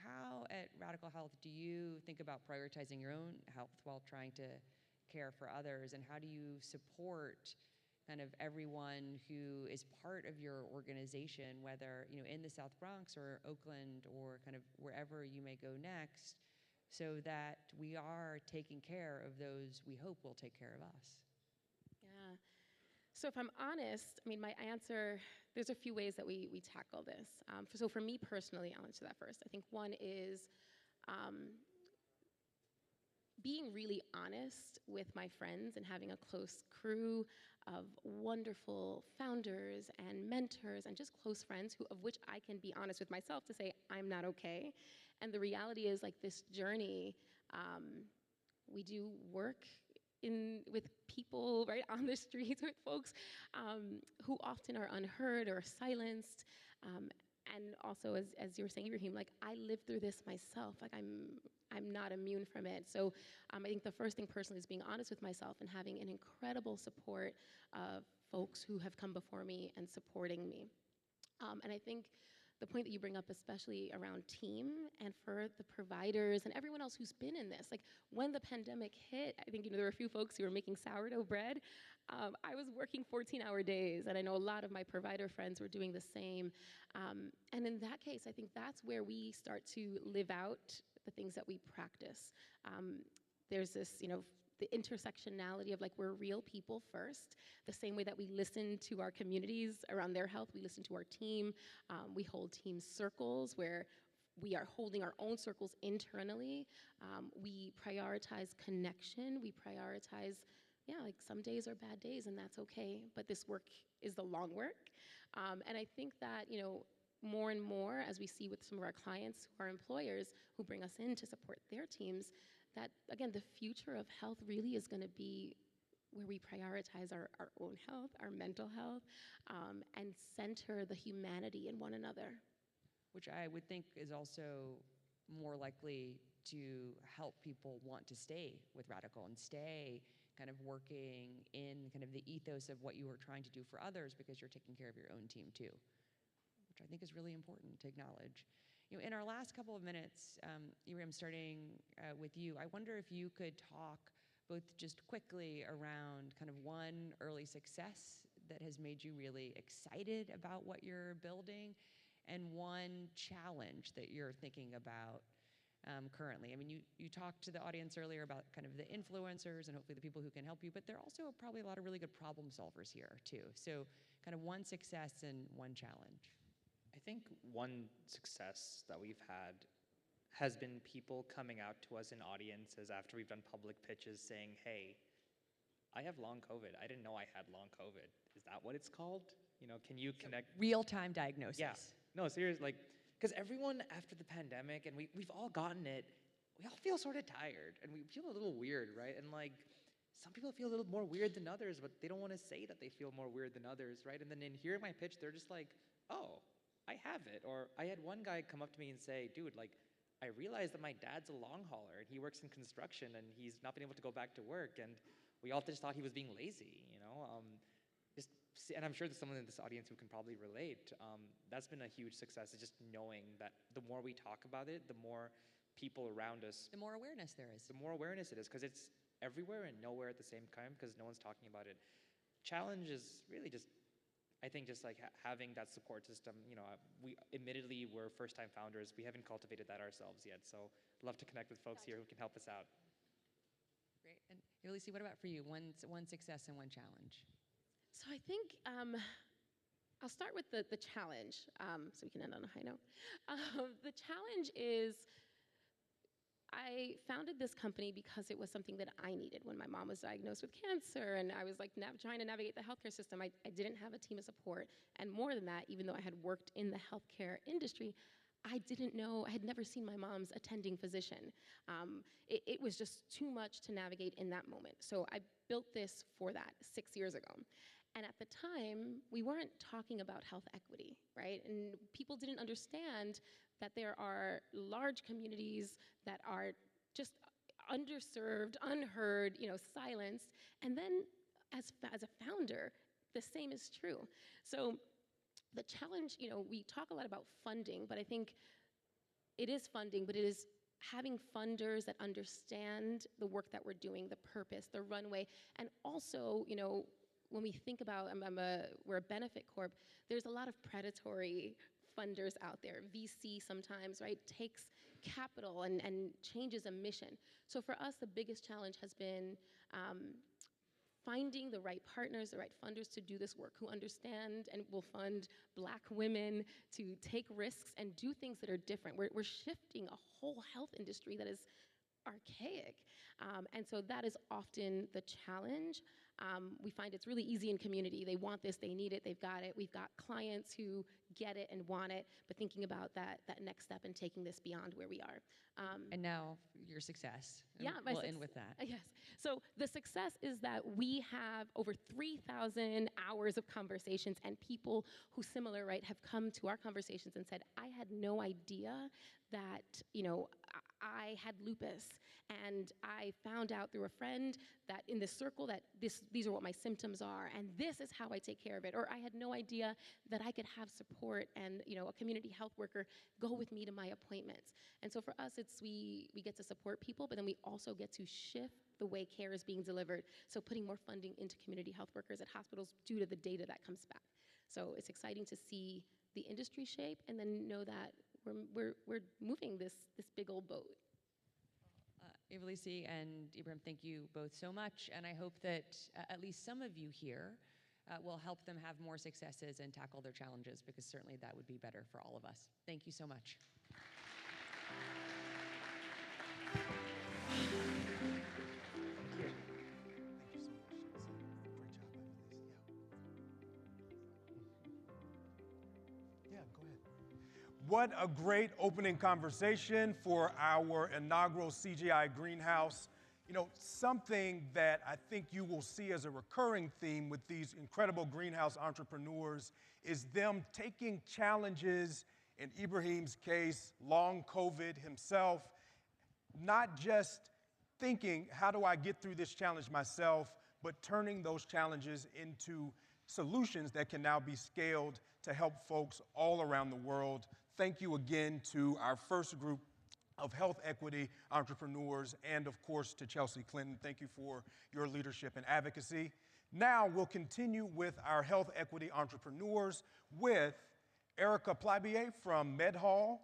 How at Radical Health do you think about prioritizing your own health while trying to care for others, and how do you support kind of everyone who is part of your organization, whether in the South Bronx or Oakland or kind of wherever you may go next, so that we are taking care of those we hope will take care of us? Yeah. So if I'm honest, I mean, my answer, there's a few ways that we tackle this. So for me personally, I'll answer that first. I think one is being really honest with my friends and having a close crew of wonderful founders and mentors and just close friends of which I can be honest with myself to say, I'm not okay. And the reality is, like, this journey, we do work with people, right, on the streets with folks who often are unheard or silenced. And also, as you were saying, Ibrahim, like, I lived through this myself. Like, I'm not immune from it. So I think the first thing personally is being honest with myself and having an incredible support of folks who have come before me and supporting me. And I think the point that you bring up, especially around team and for the providers and everyone else who's been in this, like when the pandemic hit, I think there were a few folks who were making sourdough bread. I was working 14-hour days, and I know a lot of my provider friends were doing the same. And in that case, I think that's where we start to live out the things that we practice. There's this, the intersectionality of, like, we're real people first. The same way that we listen to our communities around their health, we listen to our team. We hold team circles where we are holding our own circles internally. We prioritize connection. We prioritize, like, some days are bad days, and that's okay. But this work is the long work. And I think that, more and more, as we see with some of our clients who are employers who bring us in to support their teams, that, again, the future of health really is going to be where we prioritize our own health, our mental health, and center the humanity in one another. Which I would think is also more likely to help people want to stay with Radical and stay kind of working in kind of the ethos of what you are trying to do for others, because you're taking care of your own team too, which I think is really important to acknowledge. In our last couple of minutes, Ibrahim, starting with you, I wonder if you could talk both just quickly around kind of one early success that has made you really excited about what you're building, and one challenge that you're thinking about currently. I mean, you talked to the audience earlier about kind of the influencers and hopefully the people who can help you, but there are also probably a lot of really good problem solvers here too. So kind of one success and one challenge. I think one success that we've had has been people coming out to us in audiences after we've done public pitches saying, hey, I have long COVID. I didn't know I had long COVID. Is that what it's called? Can you connect? Real-time diagnosis. Yeah. No, seriously, like, because everyone after the pandemic, and we've all gotten it, we all feel sort of tired, and we feel a little weird, right? And like, some people feel a little more weird than others, but they don't want to say that they feel more weird than others, right? And then in hearing my pitch, they're just like, oh, I have it. Or I had one guy come up to me and say, dude, like, I realized that my dad's a long hauler, and he works in construction, and he's not been able to go back to work, and we all just thought he was being lazy, you know? And I'm sure there's someone in this audience who can probably relate. That's been a huge success, is just knowing that the more we talk about it, the more people around us, The more awareness there is. the more awareness it is, because it's everywhere and nowhere at the same time, because no one's talking about it. Challenge is really just, I think, just like having that support system. You know, we admittedly, we're first-time founders. We haven't cultivated that ourselves yet, so I'd love to connect with folks here who can help us out. Great. And Ulysses, what about for you? One success and one challenge. So I think I'll start with the challenge, so we can end on a high note. The challenge is I founded this company because it was something that I needed when my mom was diagnosed with cancer, and I was like trying to navigate the healthcare system. I didn't have a team of support, and more than that, even though I had worked in the healthcare industry, I didn't know, I had never seen my mom's attending physician. It was just too much to navigate in that moment. So I built this for that 6 years ago. And at the time, we weren't talking about health equity, right? And people didn't understand that there are large communities that are just underserved, unheard, silenced. And then as a founder, the same is true. So the challenge, we talk a lot about funding, but I think it is funding, but it is having funders that understand the work that we're doing, the purpose, the runway, and also, when we think about, we're a benefit corp, there's a lot of predatory funders out there. VC sometimes, right, takes capital and changes a mission. So for us, the biggest challenge has been finding the right partners, the right funders to do this work, who understand and will fund Black women to take risks and do things that are different. We're shifting a whole health industry that is archaic. And so that is often the challenge. We find it's really easy in community. They want this, they need it, they've got it. We've got clients who get it and want it, but thinking about that next step and taking this beyond where we are. And now your success. Yeah, we'll end with that. Yes. So the success is that we have over 3,000 hours of conversations, and people who similar, right, have come to our conversations and said, I had no idea that, I had lupus, and I found out through a friend that in this circle that these are what my symptoms are, and this is how I take care of it. Or I had no idea that I could have support and a community health worker go with me to my appointments. And so for us, it's we get to support people, but then we also get to shift the way care is being delivered. So putting more funding into community health workers at hospitals due to the data that comes back. So it's exciting to see the industry shape and then know that we're moving this big old boat. Ivelisi and Ibrahim, thank you both so much, and I hope that at least some of you here will help them have more successes and tackle their challenges, because certainly that would be better for all of us. Thank you so much. What a great opening conversation for our inaugural CGI Greenhouse. Something that I think you will see as a recurring theme with these incredible greenhouse entrepreneurs is them taking challenges, in Ibrahim's case, long COVID himself, not just thinking, how do I get through this challenge myself, but turning those challenges into solutions that can now be scaled to help folks all around the world. Thank you again to our first group of health equity entrepreneurs, and of course to Chelsea Clinton. Thank you for your leadership and advocacy. Now we'll continue with our health equity entrepreneurs with Erica Plabier from MedHall,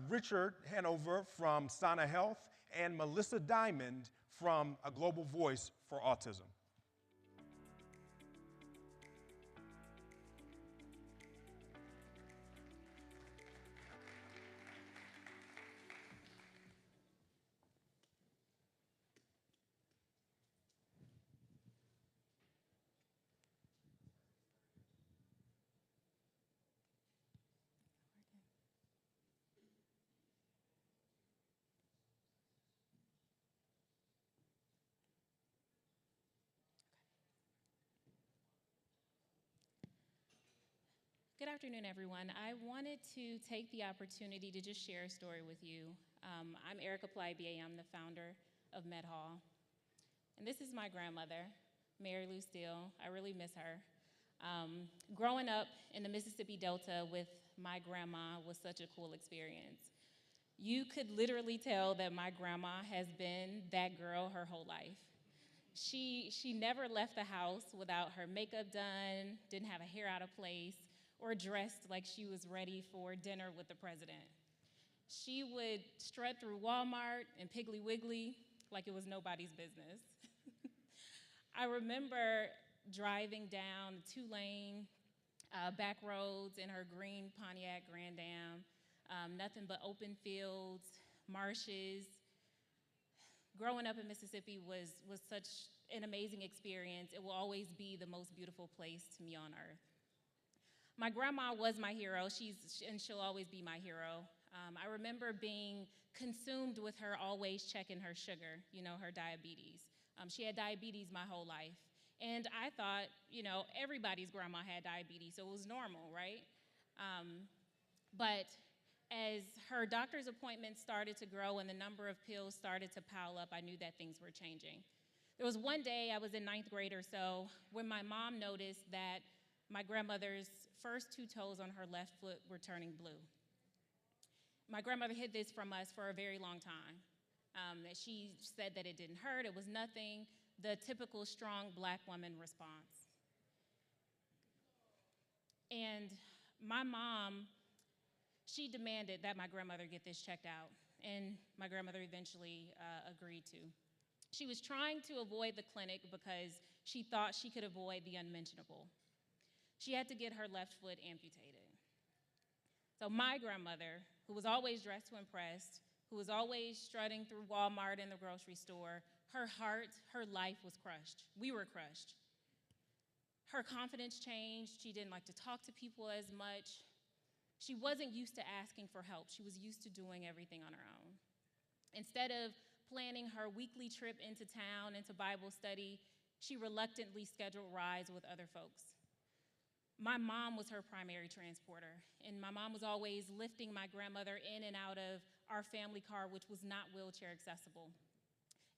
Richard Hanover from Sana Health, and Melissa Diamond from A Global Voice for Autism. Good afternoon, everyone. I wanted to take the opportunity to just share a story with you. I'm Erica Plybier. I'm the founder of Med Hall. And this is my grandmother, Mary Lou Steele. I really miss her. Growing up in the Mississippi Delta with my grandma was such a cool experience. You could literally tell that my grandma has been that girl her whole life. She never left the house without her makeup done, didn't have a hair out of place, or dressed like she was ready for dinner with the president. She would strut through Walmart and Piggly Wiggly like it was nobody's business. I remember driving down the two-lane back roads in her green Pontiac Grand Am, nothing but open fields, marshes. Growing up in Mississippi was such an amazing experience. It will always be the most beautiful place to me on earth. My grandma was my hero, and she'll always be my hero. I remember being consumed with her always checking her sugar, her diabetes. She had diabetes my whole life. And I thought, everybody's grandma had diabetes, so it was normal, right? But as her doctor's appointments started to grow and the number of pills started to pile up, I knew that things were changing. There was one day, I was in 9th grade or so, when my mom noticed that my grandmother's first 2 toes on her left foot were turning blue. My grandmother hid this from us for a very long time. That she said that it didn't hurt, it was nothing, the typical strong Black woman response. And my mom, she demanded that my grandmother get this checked out, and my grandmother eventually agreed to. She was trying to avoid the clinic because she thought she could avoid the unmentionable. She had to get her left foot amputated. So my grandmother, who was always dressed to impress, who was always strutting through Walmart and the grocery store, her heart, her life was crushed. We were crushed. Her confidence changed. She didn't like to talk to people as much. She wasn't used to asking for help. She was used to doing everything on her own. Instead of planning her weekly trip into town, into Bible study, she reluctantly scheduled rides with other folks. My mom was her primary transporter, and my mom was always lifting my grandmother in and out of our family car, which was not wheelchair accessible.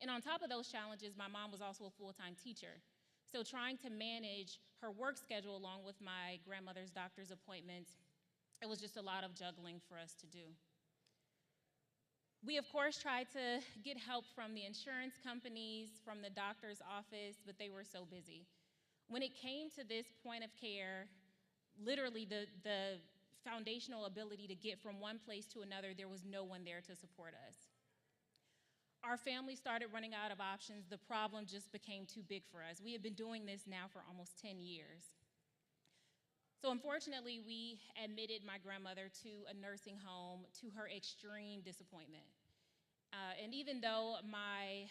And on top of those challenges, my mom was also a full-time teacher. So trying to manage her work schedule along with my grandmother's doctor's appointments, it was just a lot of juggling for us to do. We, of course, tried to get help from the insurance companies, from the doctor's office, but they were so busy. When it came to this point of care, literally the foundational ability to get from one place to another, there was no one there to support us. Our family started running out of options. The problem just became too big for us. We had been doing this now for almost 10 years. So unfortunately, we admitted my grandmother to a nursing home to her extreme disappointment. And even though my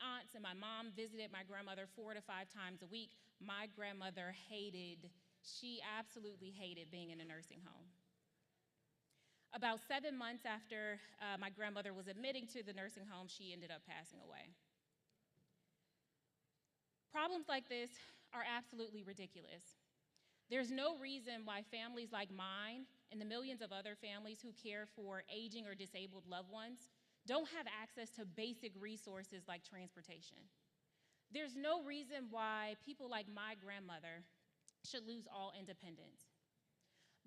aunts and my mom visited my grandmother 4 to 5 times a week, my grandmother she absolutely hated being in a nursing home. About 7 months after my grandmother was admitting to the nursing home, she ended up passing away. Problems like this are absolutely ridiculous. There's no reason why families like mine and the millions of other families who care for aging or disabled loved ones don't have access to basic resources like transportation. There's no reason why people like my grandmother should lose all independence.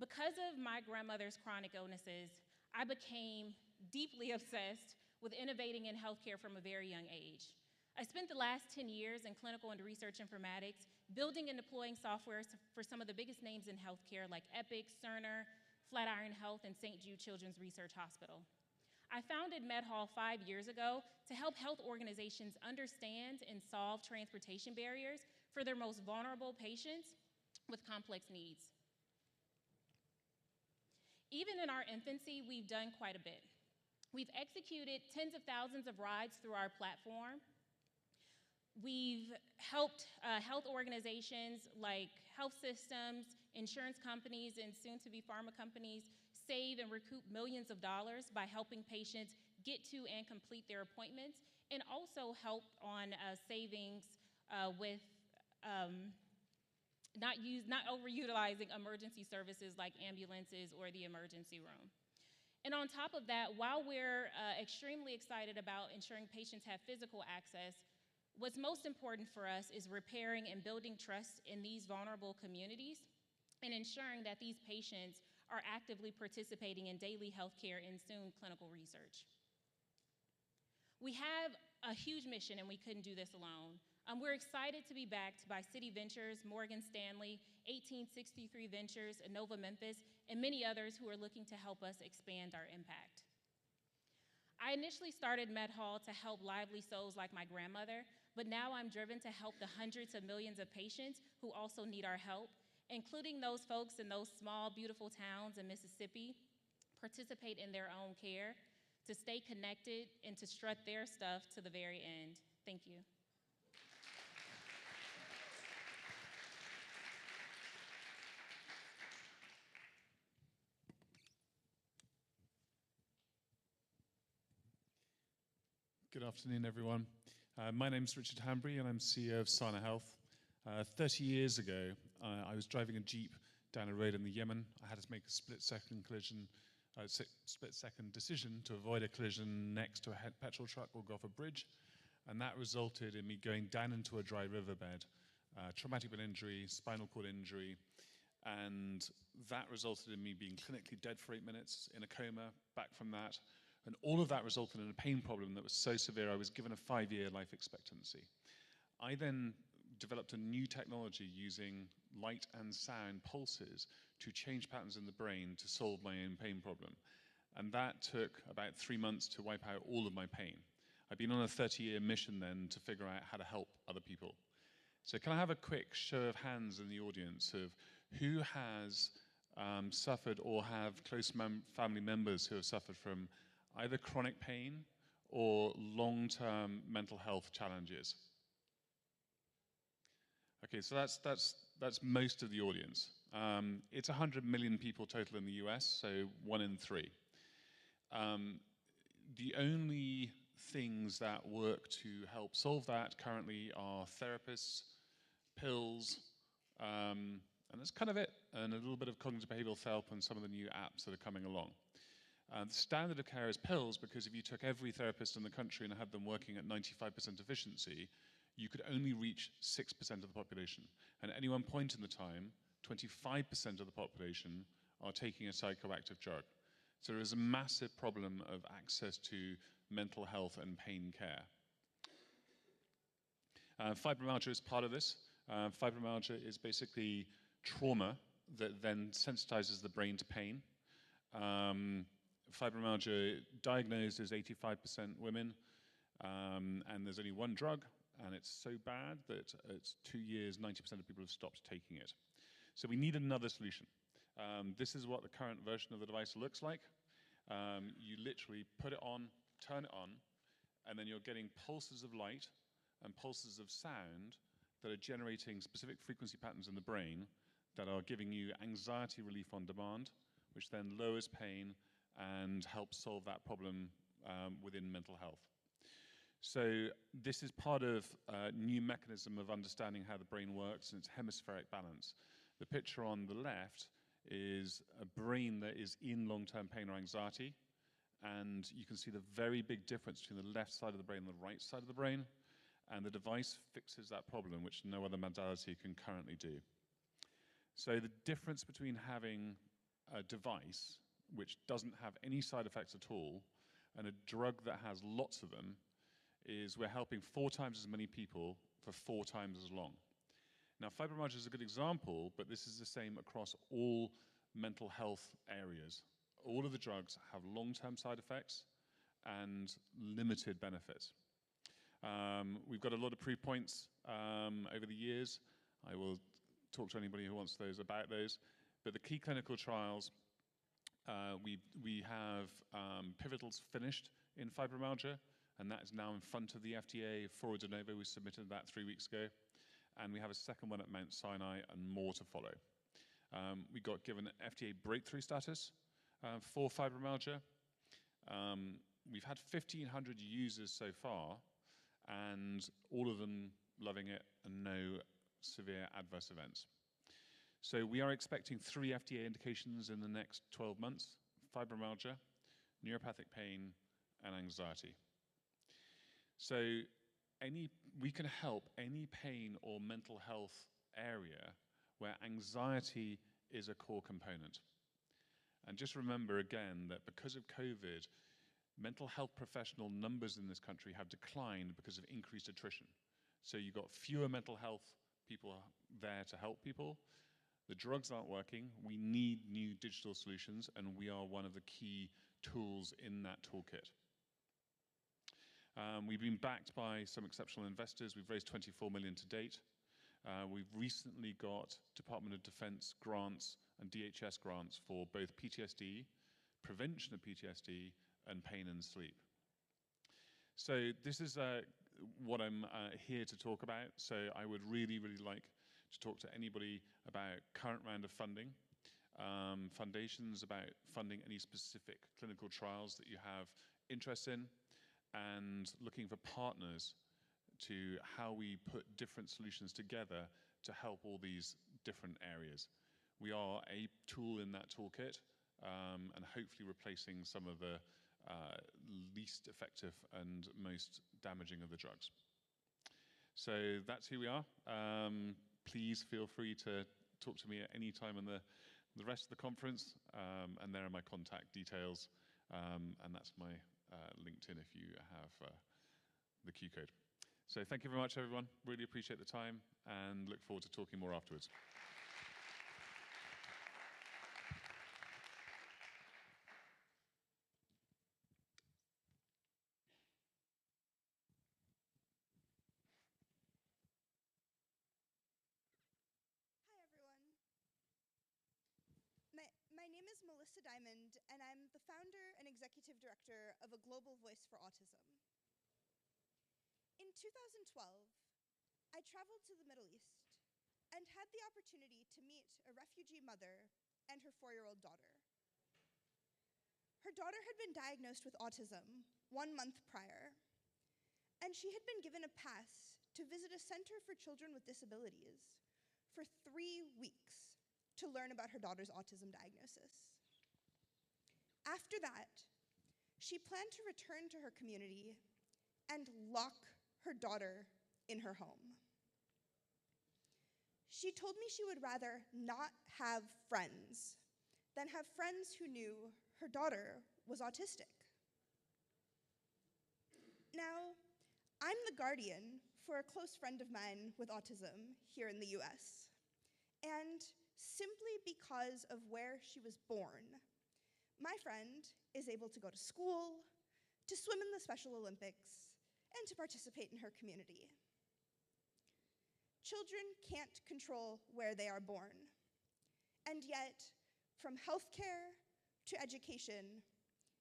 Because of my grandmother's chronic illnesses, I became deeply obsessed with innovating in healthcare from a very young age. I spent the last 10 years in clinical and research informatics, building and deploying software for some of the biggest names in healthcare like Epic, Cerner, Flatiron Health, and St. Jude Children's Research Hospital. I founded Med Hall 5 years ago to help health organizations understand and solve transportation barriers for their most vulnerable patients with complex needs. Even in our infancy, we've done quite a bit. We've executed tens of thousands of rides through our platform. We've helped health organizations like health systems, insurance companies, and soon-to-be pharma companies save and recoup millions of dollars by helping patients get to and complete their appointments, and also help on savings with not overutilizing emergency services like ambulances or the emergency room. And on top of that, while we're extremely excited about ensuring patients have physical access, what's most important for us is repairing and building trust in these vulnerable communities and ensuring that these patients are actively participating in daily healthcare and soon clinical research. We have a huge mission and we couldn't do this alone. We're excited to be backed by Citi Ventures, Morgan Stanley, 1863 Ventures, Innova Memphis, and many others who are looking to help us expand our impact. I initially started MedHall to help lively souls like my grandmother, but now I'm driven to help the hundreds of millions of patients who also need our help, including those folks in those small, beautiful towns in Mississippi, participate in their own care, to stay connected, and to strut their stuff to the very end. Thank you. Good afternoon, everyone. My name's Richard Hanbury, and I'm CEO of Sana Health. 30 years ago, I was driving a Jeep down a road in the Yemen. I had to make a split-second decision to avoid a collision next to a petrol truck or go off a bridge, and that resulted in me going down into a dry riverbed, traumatic brain injury, spinal cord injury, and that resulted in me being clinically dead for 8 minutes, in a coma, back from that. And all of that resulted in a pain problem that was so severe I was given a 5-year life expectancy. I then developed a new technology using light and sound pulses to change patterns in the brain to solve my own pain problem. And that took about 3 months to wipe out all of my pain. I've been on a 30-year mission then to figure out how to help other people. So can I have a quick show of hands in the audience of who has suffered or have close family members who have suffered from either chronic pain or long-term mental health challenges? Okay, so that's most of the audience. It's 100 million people total in the US, so 1 in 3. The only things that work to help solve that currently are therapists, pills, and that's kind of it, and a little bit of cognitive behavioral help and some of the new apps that are coming along. The standard of care is pills, because if you took every therapist in the country and had them working at 95% efficiency, you could only reach 6% of the population. And at any one point in the time, 25% of the population are taking a psychoactive drug. So there is a massive problem of access to mental health and pain care. Fibromyalgia is part of this. Fibromyalgia is basically trauma that then sensitizes the brain to pain. Fibromyalgia diagnosed as 85% women, and there's only one drug, and it's so bad that it's 2 years, 90% of people have stopped taking it. So we need another solution. This is what the current version of the device looks like. You literally put it on, turn it on, and then you're getting pulses of light and pulses of sound that are generating specific frequency patterns in the brain that are giving you anxiety relief on demand, which then lowers pain and helps solve that problem within mental health. So this is part of a new mechanism of understanding how the brain works, and its hemispheric balance. The picture on the left is a brain that is in long-term pain or anxiety, and you can see the very big difference between the left side of the brain and the right side of the brain, and the device fixes that problem, which no other modality can currently do. So the difference between having a device which doesn't have any side effects at all and a drug that has lots of them is we're helping 4 times as many people for 4 times as long. Now, fibromyalgia is a good example, but this is the same across all mental health areas. All of the drugs have long-term side effects and limited benefits. We've got a lot of proof points over the years. I will talk to anybody who wants those about those. But the key clinical trials, we have pivotals finished in fibromyalgia, and that is now in front of the FDA for de novo. We submitted that 3 weeks ago. And we have a second one at Mount Sinai and more to follow. We got given FDA breakthrough status for fibromyalgia. We've had 1,500 users so far, and all of them loving it and no severe adverse events. So we are expecting 3 FDA indications in the next 12 months: fibromyalgia, neuropathic pain, and anxiety. So we can help any pain or mental health area where anxiety is a core component. And just remember again that because of COVID, mental health professional numbers in this country have declined because of increased attrition. So you've got fewer mental health people there to help people. The drugs aren't working. We need new digital solutions, and we are one of the key tools in that toolkit. We've been backed by some exceptional investors. We've raised 24 million to date. We've recently got Department of Defense grants and DHS grants for both PTSD, prevention of PTSD, and pain and sleep. So this is what I'm here to talk about. So I would really, really like to talk to anybody about current round of funding, foundations about funding any specific clinical trials that you have interest in, and looking for partners to how we put different solutions together to help all these different areas. We are a tool in that toolkit, and hopefully replacing some of the least effective and most damaging of the drugs. So that's who we are. Please feel free to talk to me at any time in the rest of the conference, and there are my contact details, and that's my LinkedIn if you have the Q code. So thank you very much, everyone. Really appreciate the time, and look forward to talking more afterwards. My name is Melissa Diamond, and I'm the founder and executive director of A Global Voice for Autism. In 2012, I traveled to the Middle East and had the opportunity to meet a refugee mother and her 4-year-old daughter. Her daughter had been diagnosed with autism 1 month prior, and she had been given a pass to visit a center for children with disabilities for 3 weeks to learn about her daughter's autism diagnosis. After that, she planned to return to her community and lock her daughter in her home. She told me she would rather not have friends than have friends who knew her daughter was autistic. Now, I'm the guardian for a close friend of mine with autism here in the US, and simply because of where she was born, my friend is able to go to school, to swim in the Special Olympics, and to participate in her community. Children can't control where they are born, and yet, from healthcare to education,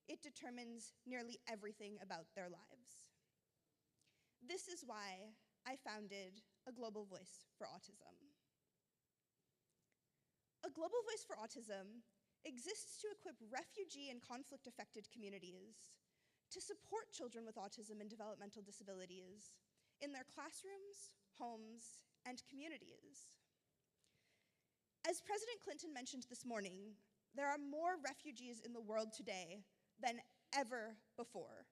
it determines nearly everything about their lives. This is why I founded A Global Voice for Autism. A Global Voice for Autism exists to equip refugee and conflict-affected communities to support children with autism and developmental disabilities in their classrooms, homes, and communities. As President Clinton mentioned this morning, there are more refugees in the world today than ever before.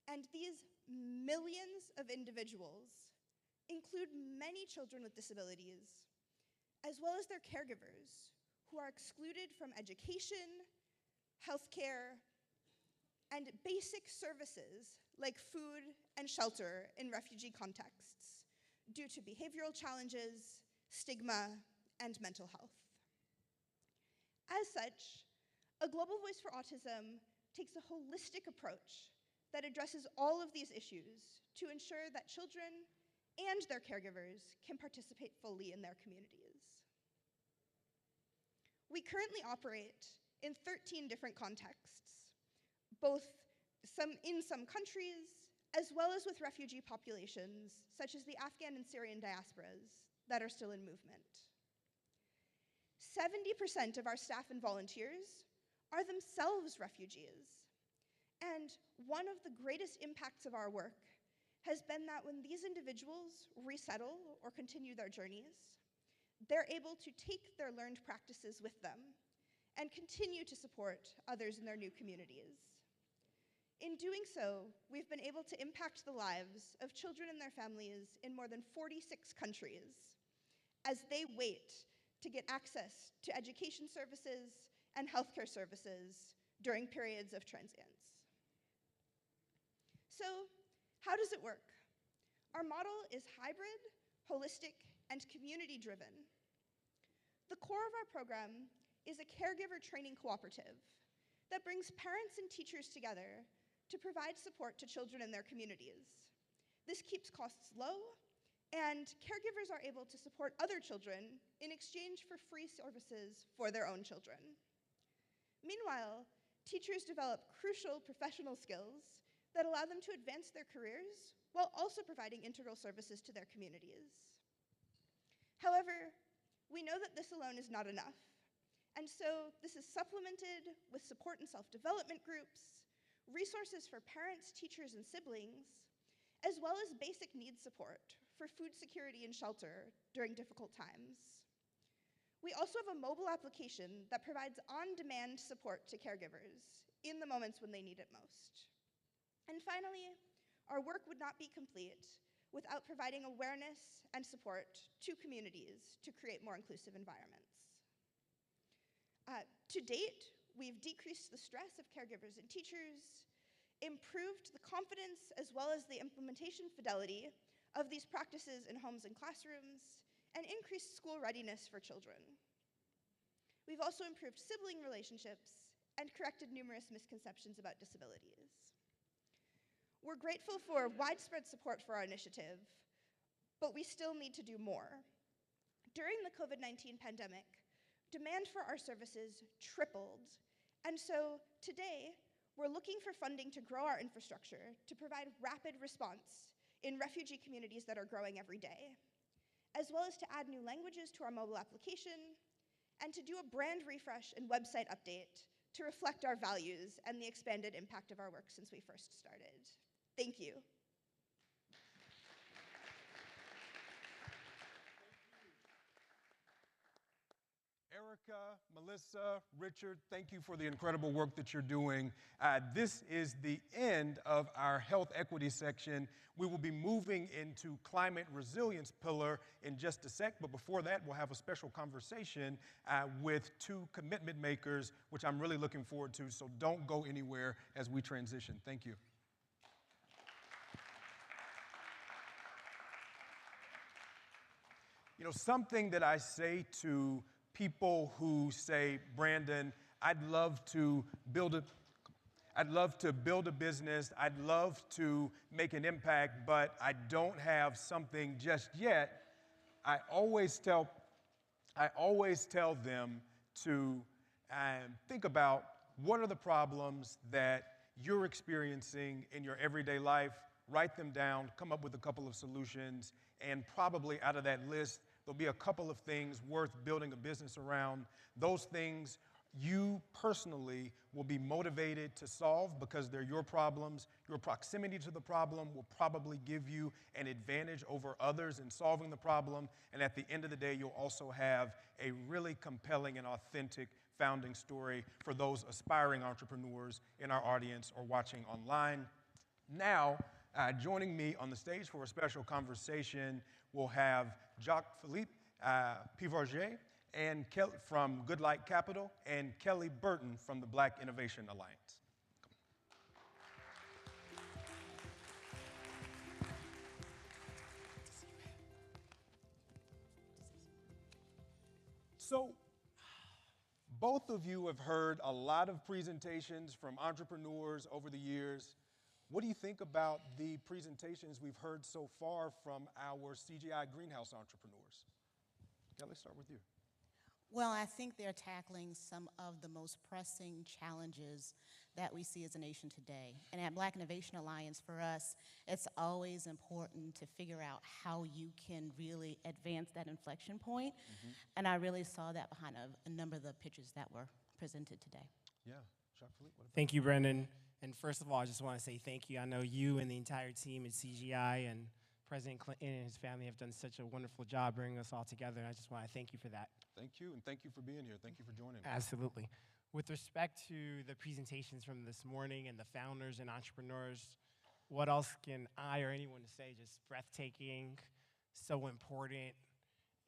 And these millions of individuals include many children with disabilities, as well as their caregivers, who are excluded from education, healthcare, and basic services like food and shelter in refugee contexts due to behavioral challenges, stigma, and mental health. As such, A Global Voice for Autism takes a holistic approach that addresses all of these issues to ensure that children and their caregivers can participate fully in their communities. We currently operate in 13 different contexts, both in some countries, as well as with refugee populations, such as the Afghan and Syrian diasporas that are still in movement. 70% of our staff and volunteers are themselves refugees. And one of the greatest impacts of our work has been that when these individuals resettle or continue their journeys, they're able to take their learned practices with them and continue to support others in their new communities. In doing so, we've been able to impact the lives of children and their families in more than 46 countries as they wait to get access to education services and healthcare services during periods of transience. So, how does it work? Our model is hybrid, holistic, and community-driven. The core of our program is a caregiver training cooperative that brings parents and teachers together to provide support to children in their communities. This keeps costs low, and caregivers are able to support other children in exchange for free services for their own children. Meanwhile, teachers develop crucial professional skills that allow them to advance their careers while also providing integral services to their communities. However, we know that this alone is not enough, and so this is supplemented with support and self-development groups, resources for parents, teachers, and siblings, as well as basic needs support for food security and shelter during difficult times. We also have a mobile application that provides on-demand support to caregivers in the moments when they need it most. And finally, our work would not be complete without providing awareness and support to communities to create more inclusive environments. To date, we've decreased the stress of caregivers and teachers, improved the confidence as well as the implementation fidelity of these practices in homes and classrooms, and increased school readiness for children. We've also improved sibling relationships and corrected numerous misconceptions about disabilities. We're grateful for widespread support for our initiative, but we still need to do more. During the COVID-19 pandemic, demand for our services tripled, and so today, we're looking for funding to grow our infrastructure to provide rapid response in refugee communities that are growing every day, as well as to add new languages to our mobile application, and to do a brand refresh and website update to reflect our values and the expanded impact of our work since we first started. Thank you. Erica, Melissa, Richard, thank you for the incredible work that you're doing. This is the end of our health equity section. We will be moving into climate resilience pillar in just a sec, but before that, we'll have a special conversation with two commitment makers, which I'm really looking forward to, so don't go anywhere as we transition. Thank you. You know, something that I say to people who say, Brandon, I'd love to build a business, I'd love to make an impact, but I don't have something just yet. I always tell them to think about what are the problems that you're experiencing in your everyday life, write them down, come up with a couple of solutions, and probably out of that list, there'll be a couple of things worth building a business around. Those things you personally will be motivated to solve because they're your problems. Your proximity to the problem will probably give you an advantage over others in solving the problem. And at the end of the day, you'll also have a really compelling and authentic founding story for those aspiring entrepreneurs in our audience or watching online. Now, joining me on the stage for a special conversation, we'll have Jacques-Philippe Pivarget and from Good Light Capital and Kelly Burton from the Black Innovation Alliance. So, both of you have heard a lot of presentations from entrepreneurs over the years. What do you think about the presentations we've heard so far from our CGI Greenhouse entrepreneurs? Yeah, let's start with you. Well, I think they're tackling some of the most pressing challenges that we see as a nation today. And at Black Innovation Alliance, for us, it's always important to figure out how you can really advance that inflection point. And I really saw that behind a number of the pitches that were presented today. Yeah, Jacques-Philippe, what about Thank you, Brendan. And first of all, I just want to say thank you. I know you and the entire team at CGI and President Clinton and his family have done such a wonderful job bringing us all together, and I just want to thank you for that. Thank you, and thank you for being here. Thank you for joining us. Absolutely. With respect to the presentations from this morning and the founders and entrepreneurs, what else can I or anyone say? Just breathtaking, so important,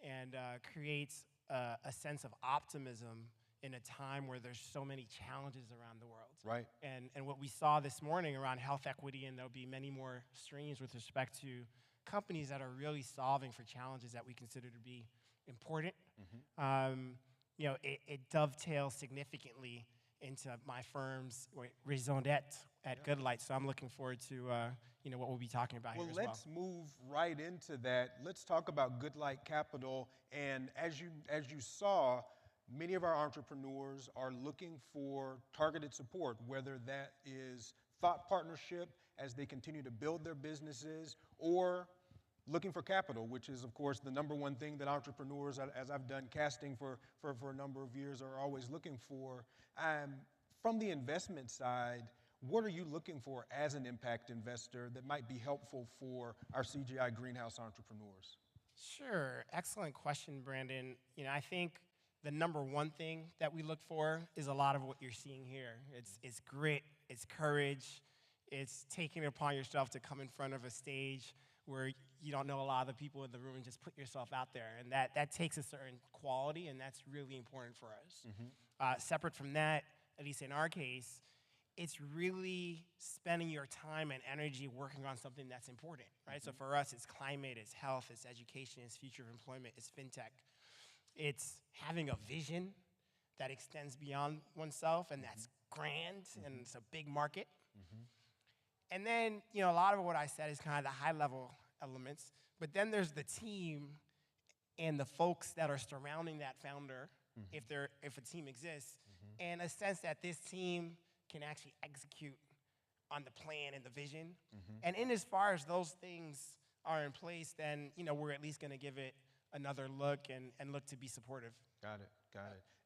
and creates a sense of optimism in a time where there's so many challenges around the world. Right. And what we saw this morning around health equity, and there'll be many more streams with respect to companies that are really solving for challenges that we consider to be important. It dovetails significantly into my firm's raison d'etre at Goodlight. So I'm looking forward to what we'll be talking about here as well. Well, let's move right into that. Let's talk about Goodlight Capital. And as you saw, many of our entrepreneurs are looking for targeted support, whether that is thought partnership as they continue to build their businesses, or looking for capital, which is, of course, the number one thing that entrepreneurs, as I've done casting for a number of years, are always looking for. From the investment side, what are you looking for as an impact investor that might be helpful for our CGI Greenhouse entrepreneurs? Sure. Excellent question, Brandon. I think the number one thing that we look for is a lot of what you're seeing here. It's grit, it's courage, it's taking it upon yourself to come in front of a stage where you don't know a lot of the people in the room and just put yourself out there. And that takes a certain quality, and that's really important for us. Separate from that, at least in our case, it's really spending your time and energy working on something that's important, right? So for us, it's climate, it's health, it's education, it's future of employment, it's fintech. It's having a vision that extends beyond oneself, and that's grand, and it's a big market. And then, a lot of what I said is kind of the high-level elements, but then there's the team and the folks that are surrounding that founder, if a team exists, and a sense that this team can actually execute on the plan and the vision. And in as far as those things are in place, then, we're at least going to give it another look and look to be supportive. Got it.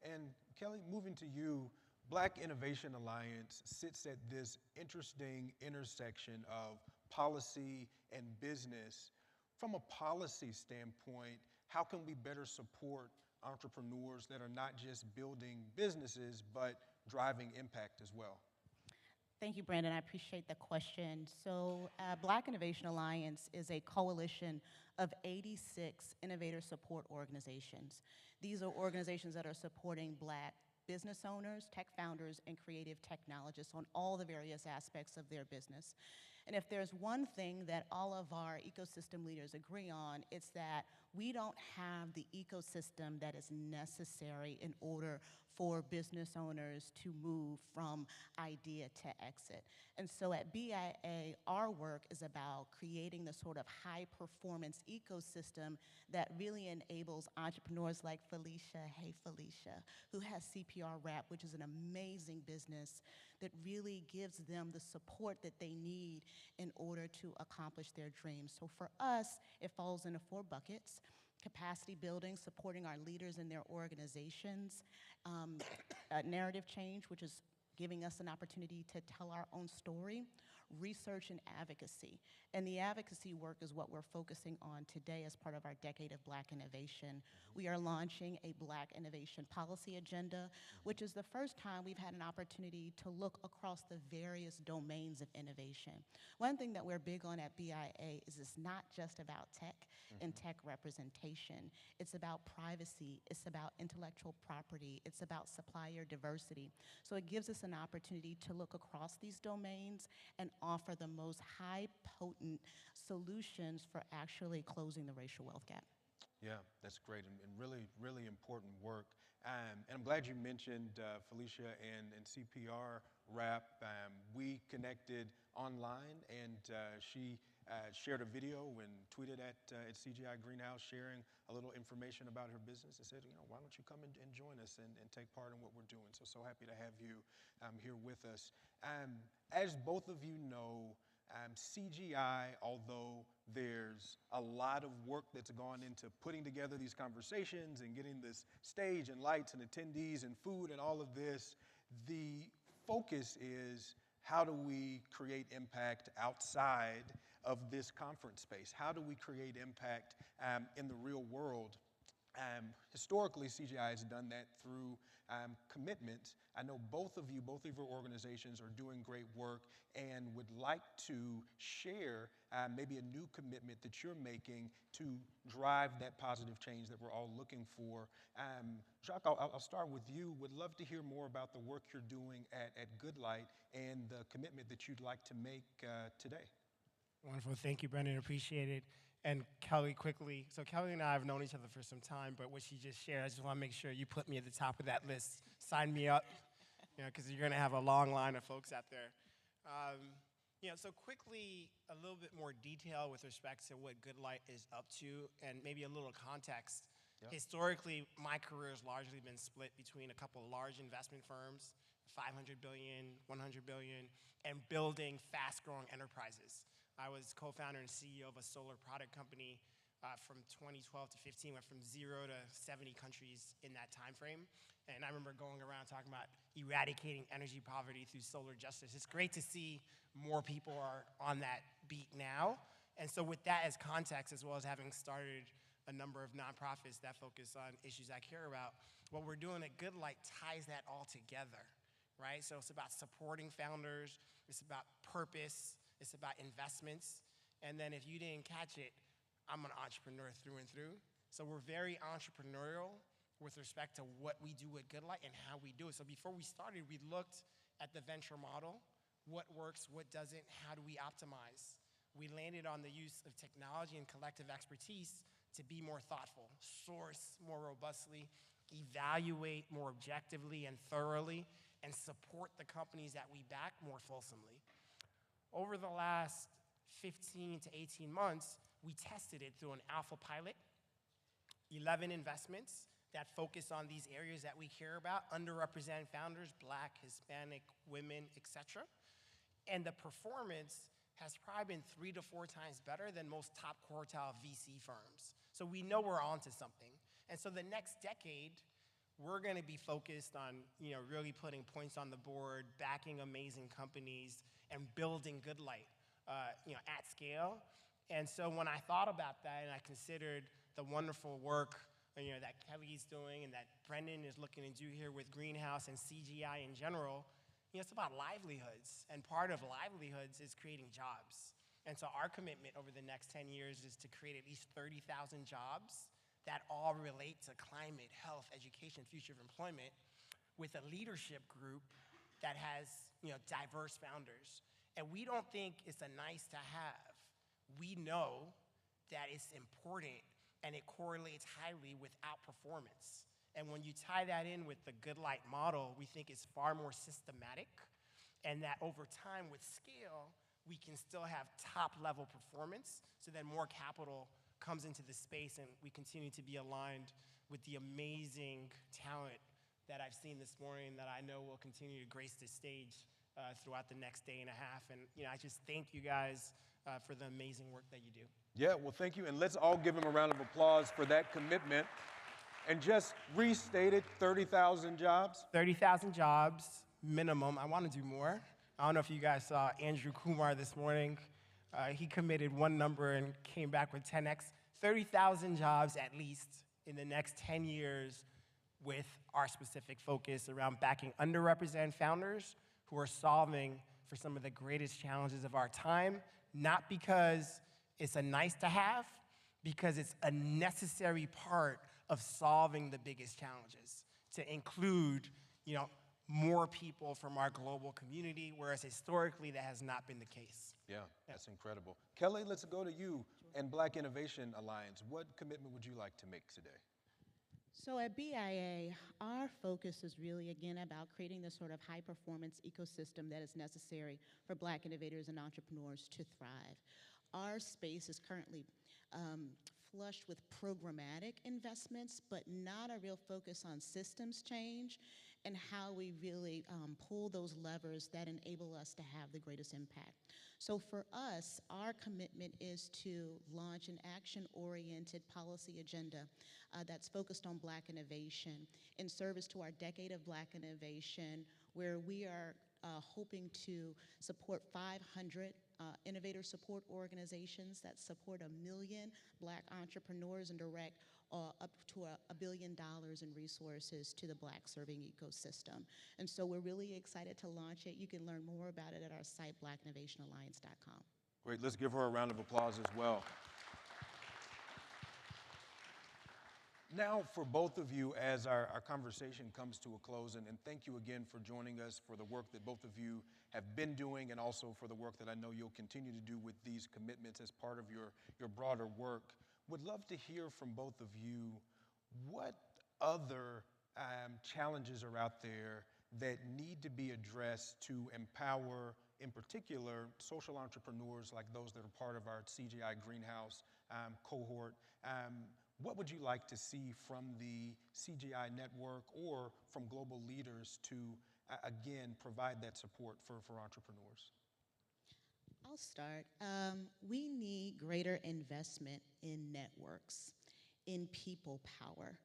And Kelly, moving to you, Black Innovation Alliance sits at this interesting intersection of policy and business. From a policy standpoint, how can we better support entrepreneurs that are not just building businesses, but driving impact as well? Thank you, Brandon. I appreciate the question. So Black Innovation Alliance is a coalition of 86 innovator support organizations. These are organizations that are supporting Black business owners, tech founders, and creative technologists on all the various aspects of their business. And if there's one thing that all of our ecosystem leaders agree on, it's that we don't have the ecosystem that is necessary in order for business owners to move from idea to exit. And so at BIA, our work is about creating the sort of high-performance ecosystem that really enables entrepreneurs like Felicia, hey Felicia, who has CPR Wrap, which is an amazing business that really gives them the support that they need in order to accomplish their dreams. So for us, it falls into 4 buckets: capacity building, supporting our leaders in their organizations, narrative change, which is giving us an opportunity to tell our own story, research and advocacy. And the advocacy work is what we're focusing on today as part of our Decade of Black Innovation. We are launching a Black Innovation Policy Agenda, which is the first time we've had an opportunity to look across the various domains of innovation. One thing that we're big on at BIA is it's not just about tech and tech representation. It's about privacy, it's about intellectual property, it's about supplier diversity. So it gives us an opportunity to look across these domains and offer the most high potent solutions for actually closing the racial wealth gap. Yeah, that's great, and really, really important work. And I'm glad you mentioned Felicia and CPR Wrap. We connected online, and she shared a video and tweeted at CGI Greenhouse, sharing a little information about her business, and said, why don't you come and join us and take part in what we're doing. So happy to have you here with us. As both of you know, CGI, although there's a lot of work that's gone into putting together these conversations and getting this stage and lights and attendees and food and all of this, the focus is how do we create impact outside of this conference space. How do we create impact in the real world? Historically, CGI has done that through commitments. I know both of your organizations are doing great work and would like to share maybe a new commitment that you're making to drive that positive change that we're all looking for. Jacques, I'll start with you. Would love to hear more about the work you're doing at Goodlight and the commitment that you'd like to make today. Wonderful. Thank you, Brendan. Appreciate it. And Kelly, quickly. So Kelly and I have known each other for some time, but what she just shared, I just want to make sure you put me at the top of that list. Sign me up, because you're going to have a long line of folks out there. So quickly, a little bit more detail with respect to what Goodlight is up to, and maybe a little context. Yep. Historically, my career has largely been split between a couple of large investment firms, 500 billion, 100 billion, and building fast-growing enterprises. I was co-founder and CEO of a solar product company from 2012 to 15, went from 0 to 70 countries in that time frame. And I remember going around talking about eradicating energy poverty through solar justice. It's great to see more people are on that beat now. And so with that as context, as well as having started a number of nonprofits that focus on issues I care about, what we're doing at Goodlight ties that all together, right? So it's about supporting founders, it's about purpose, it's about investments. And then if you didn't catch it, I'm an entrepreneur through and through. So we're very entrepreneurial with respect to what we do at Goodlight and how we do it. So before we started, we looked at the venture model. What works, what doesn't, how do we optimize? We landed on the use of technology and collective expertise to be more thoughtful, source more robustly, evaluate more objectively and thoroughly, and support the companies that we back more fulsomely. Over the last 15 to 18 months, we tested it through an alpha pilot, 11 investments that focus on these areas that we care about, underrepresented founders, Black, Hispanic, women, etc. And the performance has probably been 3 to 4 times better than most top quartile VC firms. So we know we're onto something. And so the next decade, we're going to be focused on really putting points on the board, backing amazing companies, and building Goodlight at scale. And so when I thought about that and I considered the wonderful work that Kelly's doing and that Brendan is looking to do here with Greenhouse and CGI in general, it's about livelihoods. And part of livelihoods is creating jobs. And so our commitment over the next 10 years is to create at least 30,000 jobs that all relate to climate, health, education, future of employment, with a leadership group that has diverse founders. And we don't think it's a nice to have. We know that it's important and it correlates highly with outperformance. And when you tie that in with the Goodlight model, we think it's far more systematic, and that over time with scale, we can still have top-level performance, so then more capital comes into the space and we continue to be aligned with the amazing talent that I've seen this morning that I know will continue to grace the stage throughout the next day and a half. And I just thank you guys for the amazing work that you do. Yeah, well, thank you. And let's all give him a round of applause for that commitment. And just restate it, 30,000 jobs? 30,000 jobs, minimum. I want to do more. I don't know if you guys saw Andrew Kumar this morning. He committed one number and came back with 10x. 30,000 jobs at least in the next 10 years with our specific focus around backing underrepresented founders who are solving for some of the greatest challenges of our time, not because it's a nice to have, because it's a necessary part of solving the biggest challenges, to include, more people from our global community, whereas historically that has not been the case. Yeah, that's incredible. Kelly, let's go to you and Black Innovation Alliance. What commitment would you like to make today? So at BIA, our focus is really, again, about creating the sort of high-performance ecosystem that is necessary for Black innovators and entrepreneurs to thrive. Our space is currently flushed with programmatic investments, but not a real focus on systems change and how we really pull those levers that enable us to have the greatest impact. So for us, our commitment is to launch an action-oriented policy agenda that's focused on Black innovation in service to our decade of Black innovation, where we are hoping to support 500 innovator support organizations that support 1 million Black entrepreneurs and direct up to $1 billion in resources to the Black serving ecosystem. And so we're really excited to launch it. You can learn more about it at our site, blackinnovationalliance.com. Great, let's give her a round of applause as well. Now, for both of you, as our conversation comes to a close, and thank you again for joining us, for the work that both of you have been doing, and also for the work that I know you'll continue to do with these commitments as part of your broader work. Would love to hear from both of you what other challenges are out there that need to be addressed to empower, in particular, social entrepreneurs like those that are part of our CGI Greenhouse cohort. What would you like to see from the CGI network or from global leaders to, again, provide that support for entrepreneurs? I'll start. We need greater investment in networks, in people power.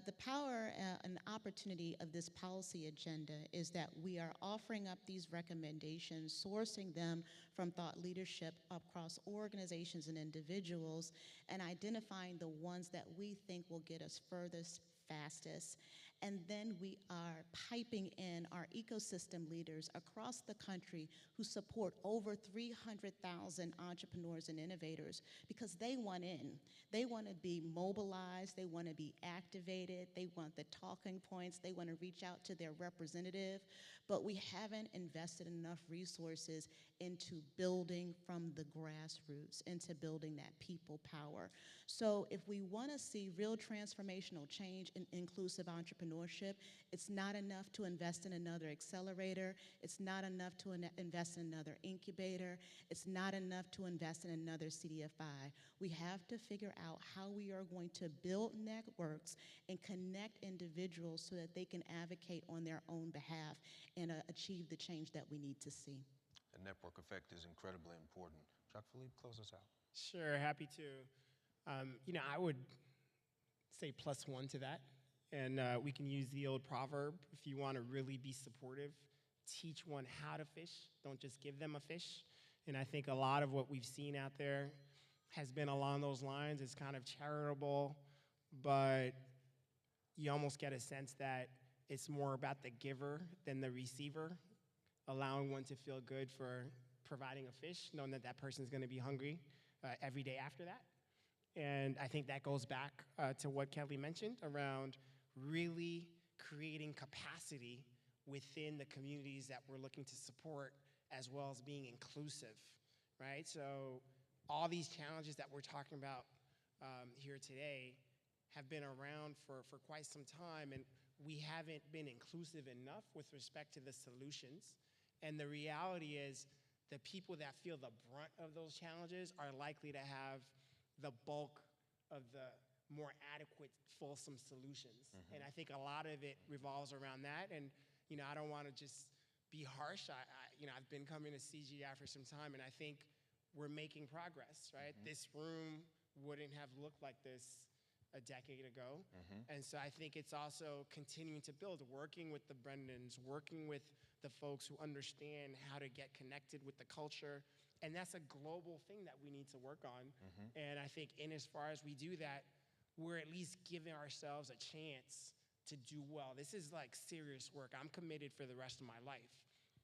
The power and opportunity of this policy agenda is that we are offering up these recommendations, sourcing them from thought leadership across organizations and individuals, and identifying the ones that we think will get us furthest, fastest. And then we are piping in our ecosystem leaders across the country who support over 300,000 entrepreneurs and innovators because they want in. They want to be mobilized, they want to be activated, they want the talking points, they want to reach out to their representative, but we haven't invested enough resources into building from the grassroots, into building that people power. So if we want to see real transformational change in inclusive entrepreneurship, it's not enough to invest in another accelerator, it's not enough to invest in another incubator, it's not enough to invest in another CDFI. We have to figure out how we are going to build networks and connect individuals so that they can advocate on their own behalf and achieve the change that we need to see. The network effect is incredibly important. Jacques-Philippe, close us out. Sure, happy to. I would say +1 to that. And we can use the old proverb, if you want to really be supportive, teach one how to fish, don't just give them a fish. And I think a lot of what we've seen out there has been along those lines. It's kind of charitable, but you almost get a sense that it's more about the giver than the receiver, allowing one to feel good for providing a fish, knowing that that person's going to be hungry every day after that. And I think that goes back to what Kelly mentioned around really creating capacity within the communities that we're looking to support, as well as being inclusive, right? So all these challenges that we're talking about here today have been around for quite some time, and we haven't been inclusive enough with respect to the solutions. And the reality is the people that feel the brunt of those challenges are likely to have the bulk of the more adequate, fulsome solutions. And I think a lot of it revolves around that. And, I don't want to just be harsh. I've been coming to CGI for some time, and I think we're making progress, right? This room wouldn't have looked like this a decade ago. And so I think it's also continuing to build, working with the Brendans, working with the folks who understand how to get connected with the culture. And that's a global thing that we need to work on. And I think in as far as we do that, we're at least giving ourselves a chance to do well. This is like serious work. I'm committed for the rest of my life.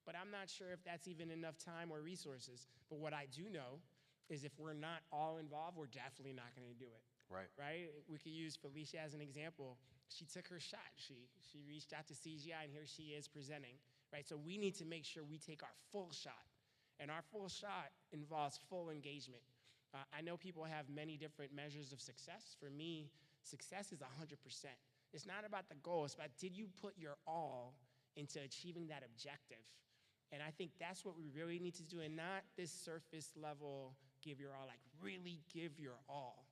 But I'm not sure if that's even enough time or resources. But what I do know is if we're not all involved, we're definitely not going to do it. Right? We could use Felicia as an example. She took her shot. She reached out to CGI, and here she is presenting. Right? So we need to make sure we take our full shot. And our full shot involves full engagement. I know people have many different measures of success. For me, success is 100%. It's not about the goal. It's about, did you put your all into achieving that objective? And I think that's what we really need to do, and not this surface level, give your all, like really give your all.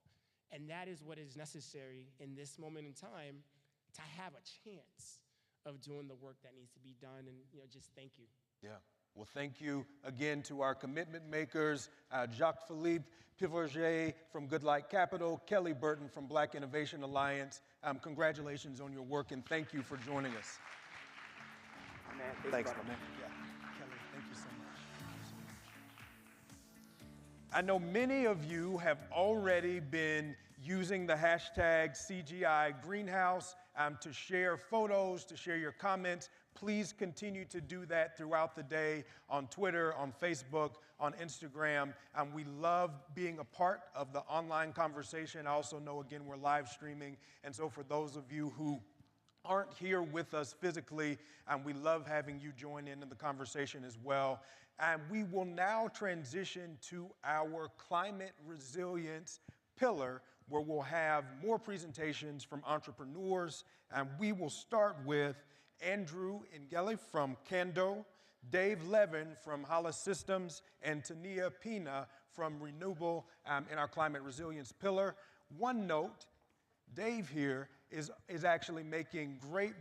And that is what is necessary in this moment in time to have a chance of doing the work that needs to be done. And just thank you. Yeah. Well, thank you again to our commitment makers, Jacques-Philippe Piverget from Good Light Capital, Kelly Burton from Black Innovation Alliance. Congratulations on your work, and thank you for joining us. Man, Thanks, brother. man. Yeah, Kelly, thank you so much. I know many of you have already been using the hashtag CGI Greenhouse to share photos, to share your comments. Please continue to do that throughout the day on Twitter, on Facebook, on Instagram. We love being a part of the online conversation. I also know, again, we're live streaming. And so for those of you who aren't here with us physically, we love having you join in the conversation as well. And we will now transition to our climate resilience pillar, where we'll have more presentations from entrepreneurs. And we will start with Andrew Ngeli from Kando, Dave Levin from Hala Systems, and Tania Pina from Renewable in our climate resilience pillar. One note, Dave here is actually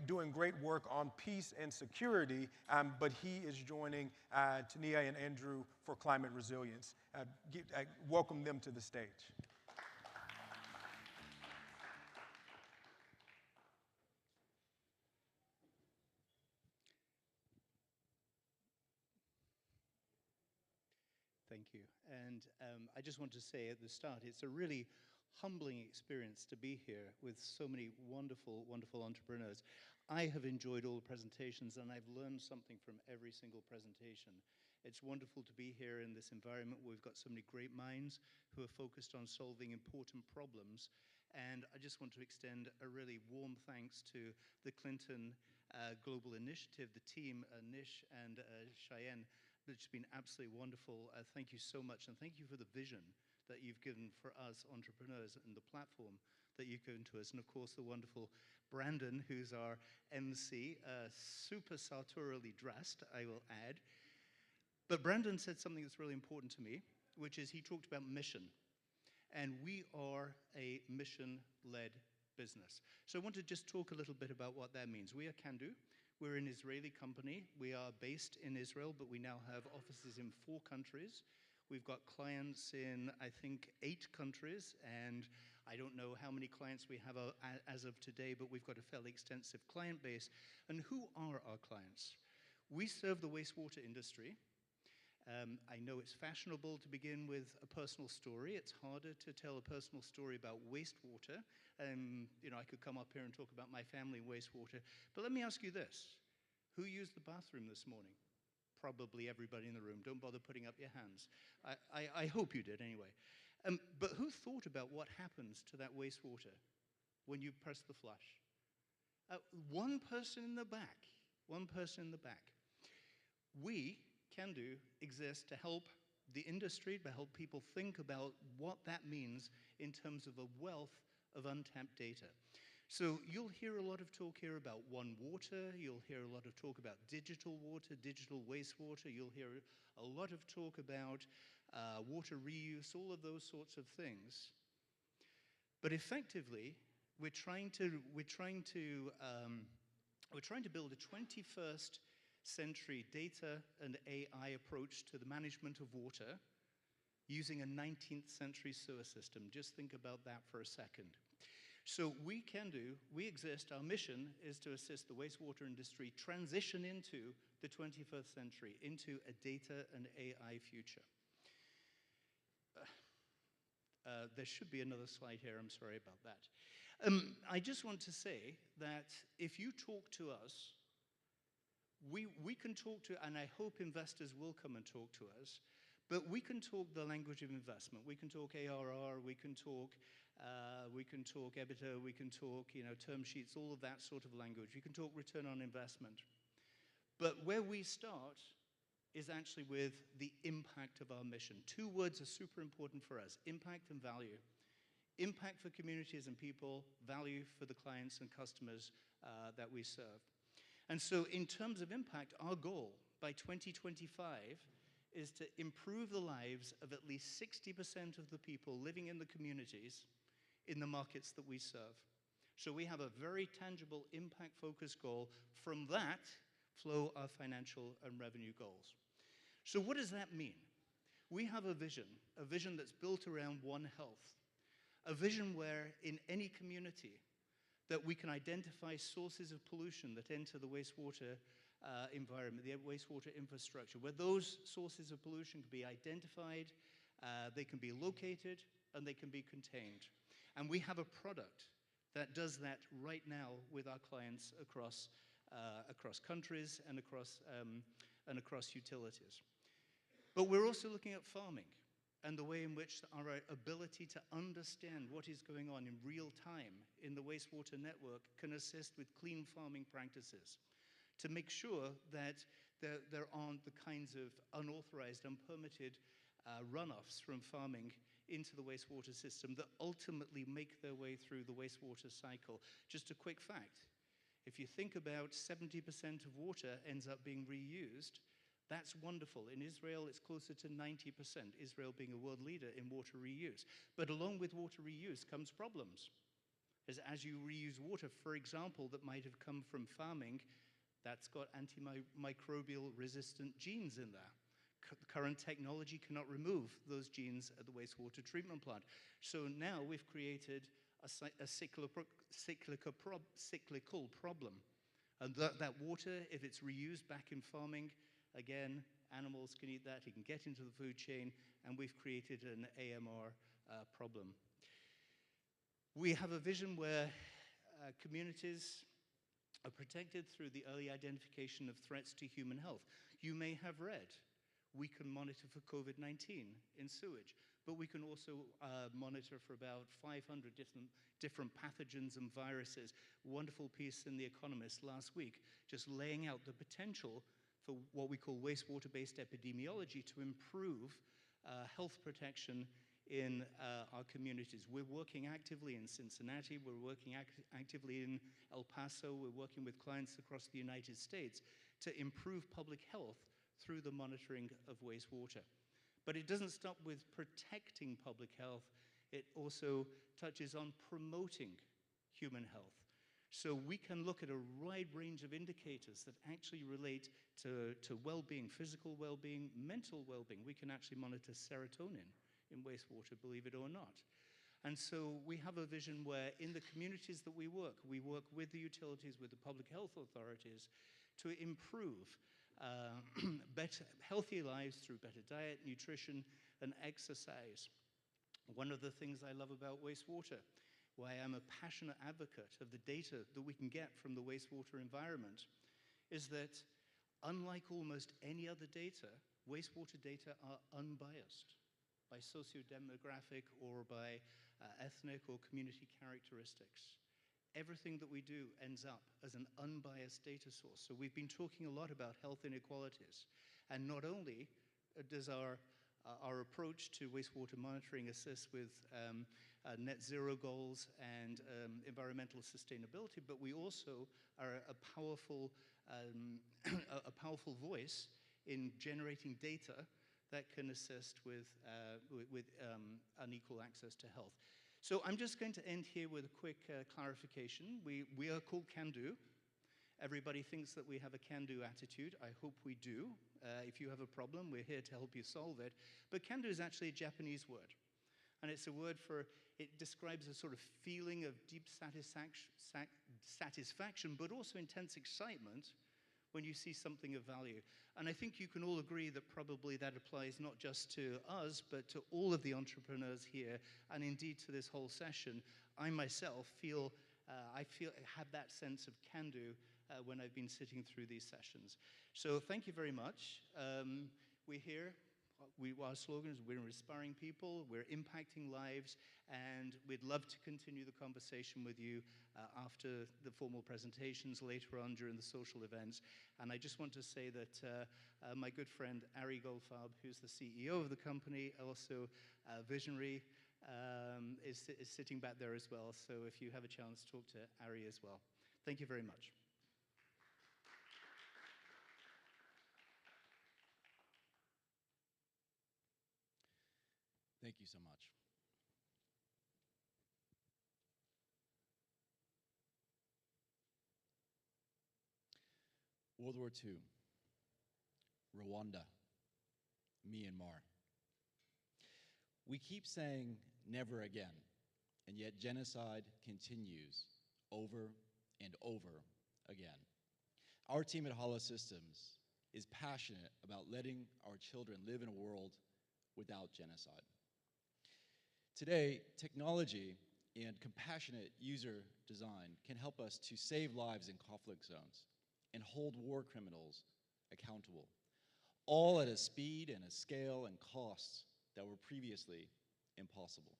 doing great work on peace and security, but he is joining Tania and Andrew for climate resilience. Welcome them to the stage. Thank you. And I just want to say at the start, it's a really humbling experience to be here with so many wonderful, wonderful entrepreneurs. I have enjoyed all the presentations, and I've learned something from every single presentation. It's wonderful to be here in this environment where we've got so many great minds who are focused on solving important problems. And I just want to extend a really warm thanks to the Clinton Global Initiative, the team, Nish and Cheyenne. It's been absolutely wonderful. Thank you so much, and thank you for the vision that you've given for us entrepreneurs and the platform that you've given to us. And of course, the wonderful Brandon, who's our MC, super sartorially dressed, I will add. But Brandon said something that's really important to me, which is he talked about mission. And we are a mission-led business. So I want to just talk a little bit about what that means. We are Kando. We're an Israeli company. We are based in Israel, but we now have offices in 4 countries. We've got clients in, I think, 8 countries, and I don't know how many clients we have as of today, but we've got a fairly extensive client base. And who are our clients? We serve the wastewater industry. I know it's fashionable to begin with a personal story. It's harder to tell a personal story about wastewater. I could come up here and talk about my family and wastewater. But let me ask you this. Who used the bathroom this morning? Probably everybody in the room. Don't bother putting up your hands. I hope you did anyway. But who thought about what happens to that wastewater when you press the flush? One person in the back. One person in the back. We Kando exist to help the industry, to help people think about what that means in terms of a wealth of untapped data. So you'll hear a lot of talk here about One Water. You'll hear a lot of talk about digital water, digital wastewater. You'll hear a lot of talk about water reuse, all of those sorts of things. But effectively, we're trying to build a 21st century data and AI approach to the management of water using a 19th century sewer system. Just think about that for a second. So we exist, our mission is to assist the wastewater industry transition into the 21st century, into a data and AI future. There should be another slide here, I'm sorry about that. I just want to say that if you talk to us, we can talk to, and I hope investors will come and talk to us, but we can talk the language of investment. We can talk ARR, we can talk EBITDA, we can talk term sheets, all of that sort of language. We can talk return on investment. But where we start is actually with the impact of our mission. 2 words are super important for us, impact and value. Impact for communities and people, value for the clients and customers that we serve. And so in terms of impact, our goal by 2025 is to improve the lives of at least 60% of the people living in the communities in the markets that we serve. So we have a very tangible impact-focused goal. From that flow our financial and revenue goals. So what does that mean? We have a vision that's built around One Health, a vision where in any community, that we can identify sources of pollution that enter the wastewater environment, the wastewater infrastructure, where those sources of pollution can be identified, they can be located, and they can be contained. And we have a product that does that right now with our clients across countries and across utilities. But we're also looking at farming and the way in which our ability to understand what is going on in real time in the wastewater network can assist with clean farming practices to make sure that there aren't the kinds of unauthorized, unpermitted runoffs from farming into the wastewater system that ultimately make their way through the wastewater cycle. Just a quick fact, if you think about 70% of water ends up being reused, that's wonderful. In Israel, it's closer to 90%, Israel being a world leader in water reuse. But along with water reuse comes problems. As you reuse water, for example, that might have come from farming, that's got antimicrobial resistant genes in there. Current technology cannot remove those genes at the wastewater treatment plant. So now we've created a cyclical problem. And that water, if it's reused back in farming, again, animals can eat that, it can get into the food chain, and we've created an AMR problem. We have a vision where communities are protected through the early identification of threats to human health. You may have read, we can monitor for COVID-19 in sewage, but we can also monitor for about 500 different pathogens and viruses. Wonderful piece in The Economist last week, just laying out the potential for what we call wastewater-based epidemiology to improve health protection in our communities. We're working actively in Cincinnati, we're working actively in El Paso, we're working with clients across the United States to improve public health through the monitoring of wastewater. But it doesn't stop with protecting public health, it also touches on promoting human health. So we can look at a wide range of indicators that actually relate to well-being, physical well-being, mental well-being. We can actually monitor serotonin in wastewater, believe it or not. And so we have a vision where in the communities that we work with the utilities, with the public health authorities to improve healthier lives through better diet, nutrition, and exercise. One of the things I love about wastewater, why I'm a passionate advocate of the data that we can get from the wastewater environment, is that unlike almost any other data, wastewater data are unbiased by socio-demographic or by ethnic or community characteristics. Everything that we do ends up as an unbiased data source. So we've been talking a lot about health inequalities. And not only does our approach to wastewater monitoring assist with net zero goals and environmental sustainability, but we also are a powerful voice in generating data that can assist with unequal access to health. So I'm just going to end here with a quick clarification. We are called Can-Do. Everybody thinks that we have a can-do attitude. I hope we do. If you have a problem, we're here to help you solve it. But can-do is actually a Japanese word. And it's a word it describes a sort of feeling of deep satisfaction, but also intense excitement when you see something of value. And I think you can all agree that probably that applies not just to us, but to all of the entrepreneurs here, and indeed to this whole session. I myself have that sense of can-do when I've been sitting through these sessions. So thank you very much. We're here. Our slogan is we're inspiring people, we're impacting lives, and we'd love to continue the conversation with you after the formal presentations, later on during the social events. And I just want to say that my good friend Ari Goldfarb, who's the CEO of the company, also visionary, is sitting back there as well. So if you have a chance, talk to Ari as well. Thank you very much. Thank you so much. World War II, Rwanda, Myanmar. We keep saying never again, and yet genocide continues over and over again. Our team at Hollow Systems is passionate about letting our children live in a world without genocide. Today, technology and compassionate user design can help us to save lives in conflict zones and hold war criminals accountable, all at a speed and a scale and costs that were previously impossible.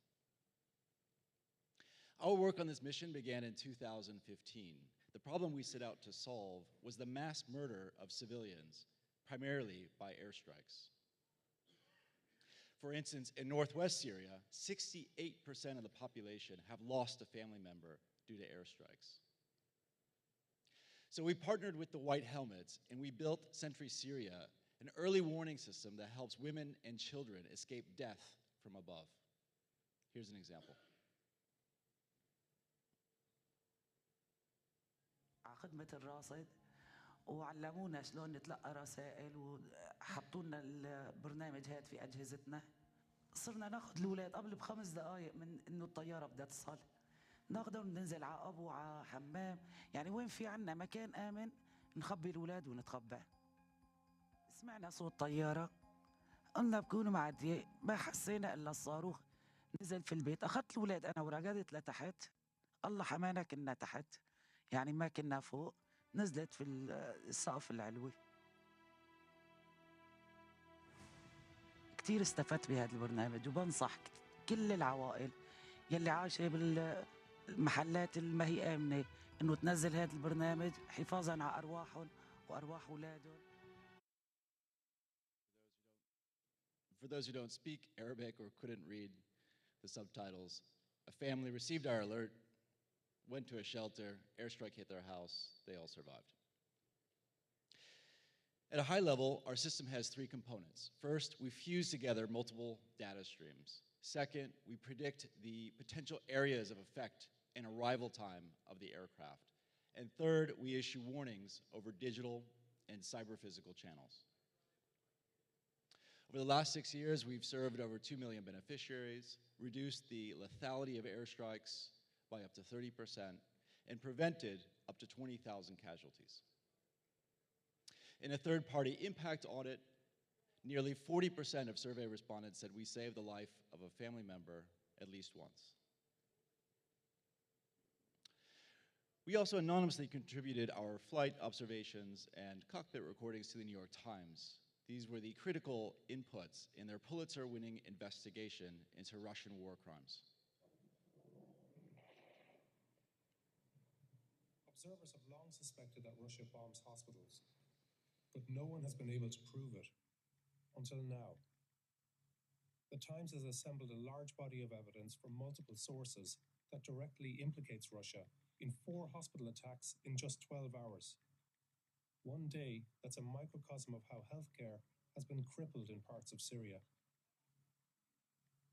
Our work on this mission began in 2015. The problem we set out to solve was the mass murder of civilians, primarily by airstrikes. For instance, in northwest Syria, 68% of the population have lost a family member due to airstrikes. So we partnered with the White Helmets and we built Sentry Syria, an early warning system that helps women and children escape death from above. Here's an example. خدمة الراصد وعلمونا شلون نتلقى رسائل وحطوا لنا البرنامج هاد في أجهزتنا. صرنا ناخذ الأولاد قبل ب5 دقائق من إنه الطيارة بدها تصل. ناخذهم ننزل على أبو على حمام، يعني وين في عنا مكان آمن نخبي الأولاد ونتخبى. سمعنا صوت طيارة، قلنا بكونوا معديين، ما حسينا إلا الصاروخ نزل في البيت. أخذت الأولاد أنا ورقدت لتحت، الله حمانا كنا تحت. يعني ما كنا فوق، نزلت في السقف العلوي. كتير استفدت بهذا البرنامج وبنصح كل العوائل يلي عايشة بالمحلات اللي ما هي آمنة إنه تنزل هذا البرنامج حفاظاً على أرواحهم وأرواح أولادهم. For those who don't speak Arabic or couldn't read the subtitles, a family received our alert, went to a shelter, airstrike hit their house, they all survived. At a high level, our system has 3 components. First, we fuse together multiple data streams. Second, we predict the potential areas of effect and arrival time of the aircraft. And third, we issue warnings over digital and cyber-physical channels. Over the last 6 years, we've served over 2 million beneficiaries, reduced the lethality of airstrikes by up to 30%, and prevented up to 20,000 casualties. In a third-party impact audit, nearly 40% of survey respondents said we saved the life of a family member at least once. We also anonymously contributed our flight observations and cockpit recordings to the New York Times. These were the critical inputs in their Pulitzer-winning investigation into Russian war crimes. Observers have long suspected that Russia bombs hospitals, but no one has been able to prove it until now. The Times has assembled a large body of evidence from multiple sources that directly implicates Russia in 4 hospital attacks in just 12 hours. One day, that's a microcosm of how healthcare has been crippled in parts of Syria.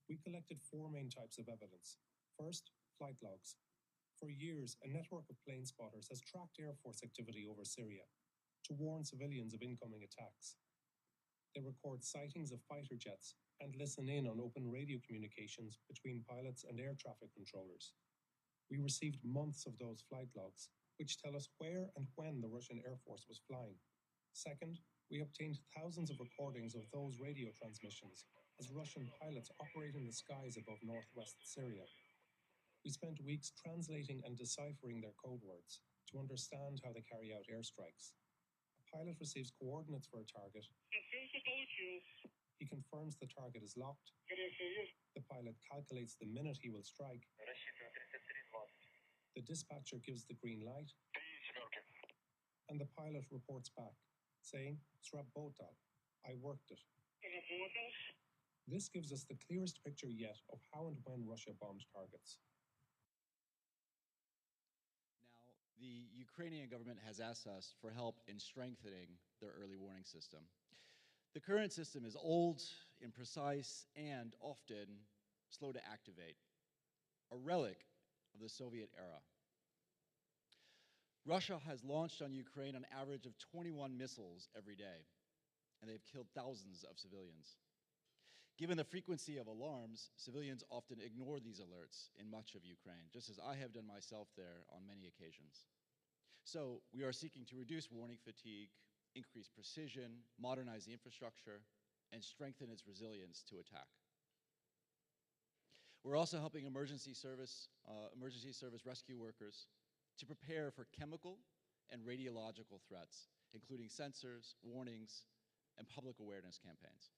We collected 4 main types of evidence. First, flight logs. For years, a network of plane spotters has tracked Air Force activity over Syria to warn civilians of incoming attacks. They record sightings of fighter jets and listen in on open radio communications between pilots and air traffic controllers. We received months of those flight logs, which tell us where and when the Russian Air Force was flying. Second, we obtained thousands of recordings of those radio transmissions as Russian pilots operate in the skies above northwest Syria. We spent weeks translating and deciphering their code words to understand how they carry out airstrikes. A pilot receives coordinates for a target. He confirms the target is locked. The pilot calculates the minute he will strike. The dispatcher gives the green light. And the pilot reports back, saying, "Srabotal, I worked it." This gives us the clearest picture yet of how and when Russia bombed targets. The Ukrainian government has asked us for help in strengthening their early warning system. The current system is old, imprecise, and often slow to activate, a relic of the Soviet era. Russia has launched on Ukraine an average of 21 missiles every day, and they've killed thousands of civilians. Given the frequency of alarms, civilians often ignore these alerts in much of Ukraine, just as I have done myself there on many occasions. So we are seeking to reduce warning fatigue, increase precision, modernize the infrastructure, and strengthen its resilience to attack. We're also helping emergency service rescue workers to prepare for chemical and radiological threats, including sensors, warnings, and public awareness campaigns.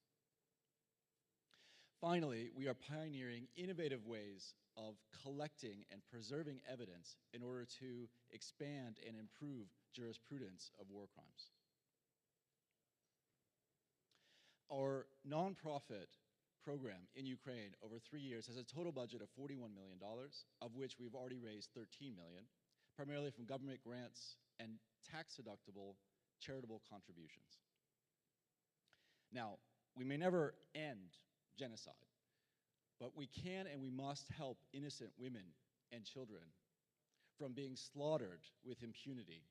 Finally, we are pioneering innovative ways of collecting and preserving evidence in order to expand and improve jurisprudence of war crimes. Our nonprofit program in Ukraine over 3 years has a total budget of $41 million, of which we've already raised $13 million, primarily from government grants and tax-deductible charitable contributions. Now, we may never end genocide, but we can and we must help innocent women and children from being slaughtered with impunity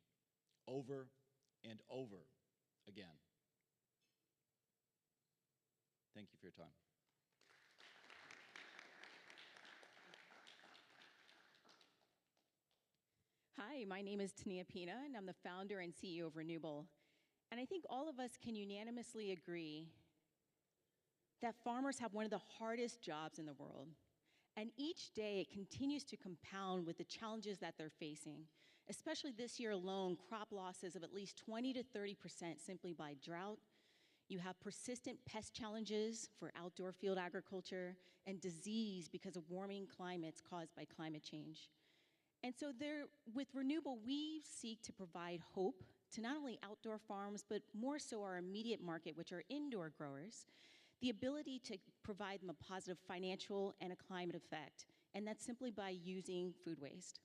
over and over again. Thank you for your time. Hi, my name is Tania Pina, and I'm the founder and CEO of Renewable. And I think all of us can unanimously agree that farmers have one of the hardest jobs in the world. And each day it continues to compound with the challenges that they're facing. Especially this year alone, crop losses of at least 20 to 30% simply by drought. You have persistent pest challenges for outdoor field agriculture and disease because of warming climates caused by climate change. And so with Renewable, we seek to provide hope to not only outdoor farms, but more so our immediate market, which are indoor growers, the ability to provide them a positive financial and a climate effect, and that's simply by using food waste.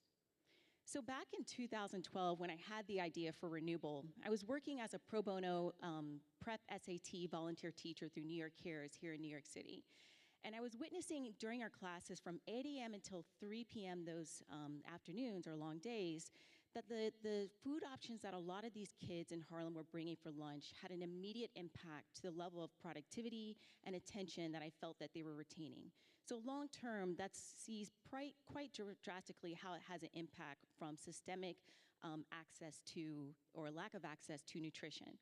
So back in 2012, when I had the idea for Renewable, I was working as a pro bono prep SAT volunteer teacher through New York Cares here in New York City. And I was witnessing during our classes from 8 a.m. until 3 p.m. those afternoons or long days, that the food options that a lot of these kids in Harlem were bringing for lunch had an immediate impact to the level of productivity and attention that I felt that they were retaining. So long term, that sees quite drastically how it has an impact from systemic access to, or lack of access to nutrition.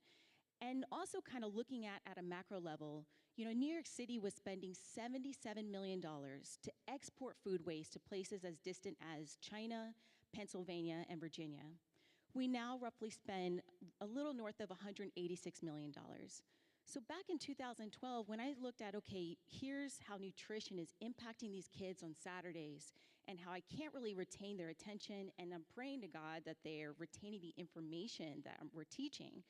And also kind of looking at a macro level, you know, New York City was spending $77 million to export food waste to places as distant as China, Pennsylvania, and Virginia. We now roughly spend a little north of $186 million. So back in 2012, when I looked at, okay, here's how nutrition is impacting these kids on Saturdays and how I can't really retain their attention, and I'm praying to God that they're retaining the information that we're teaching.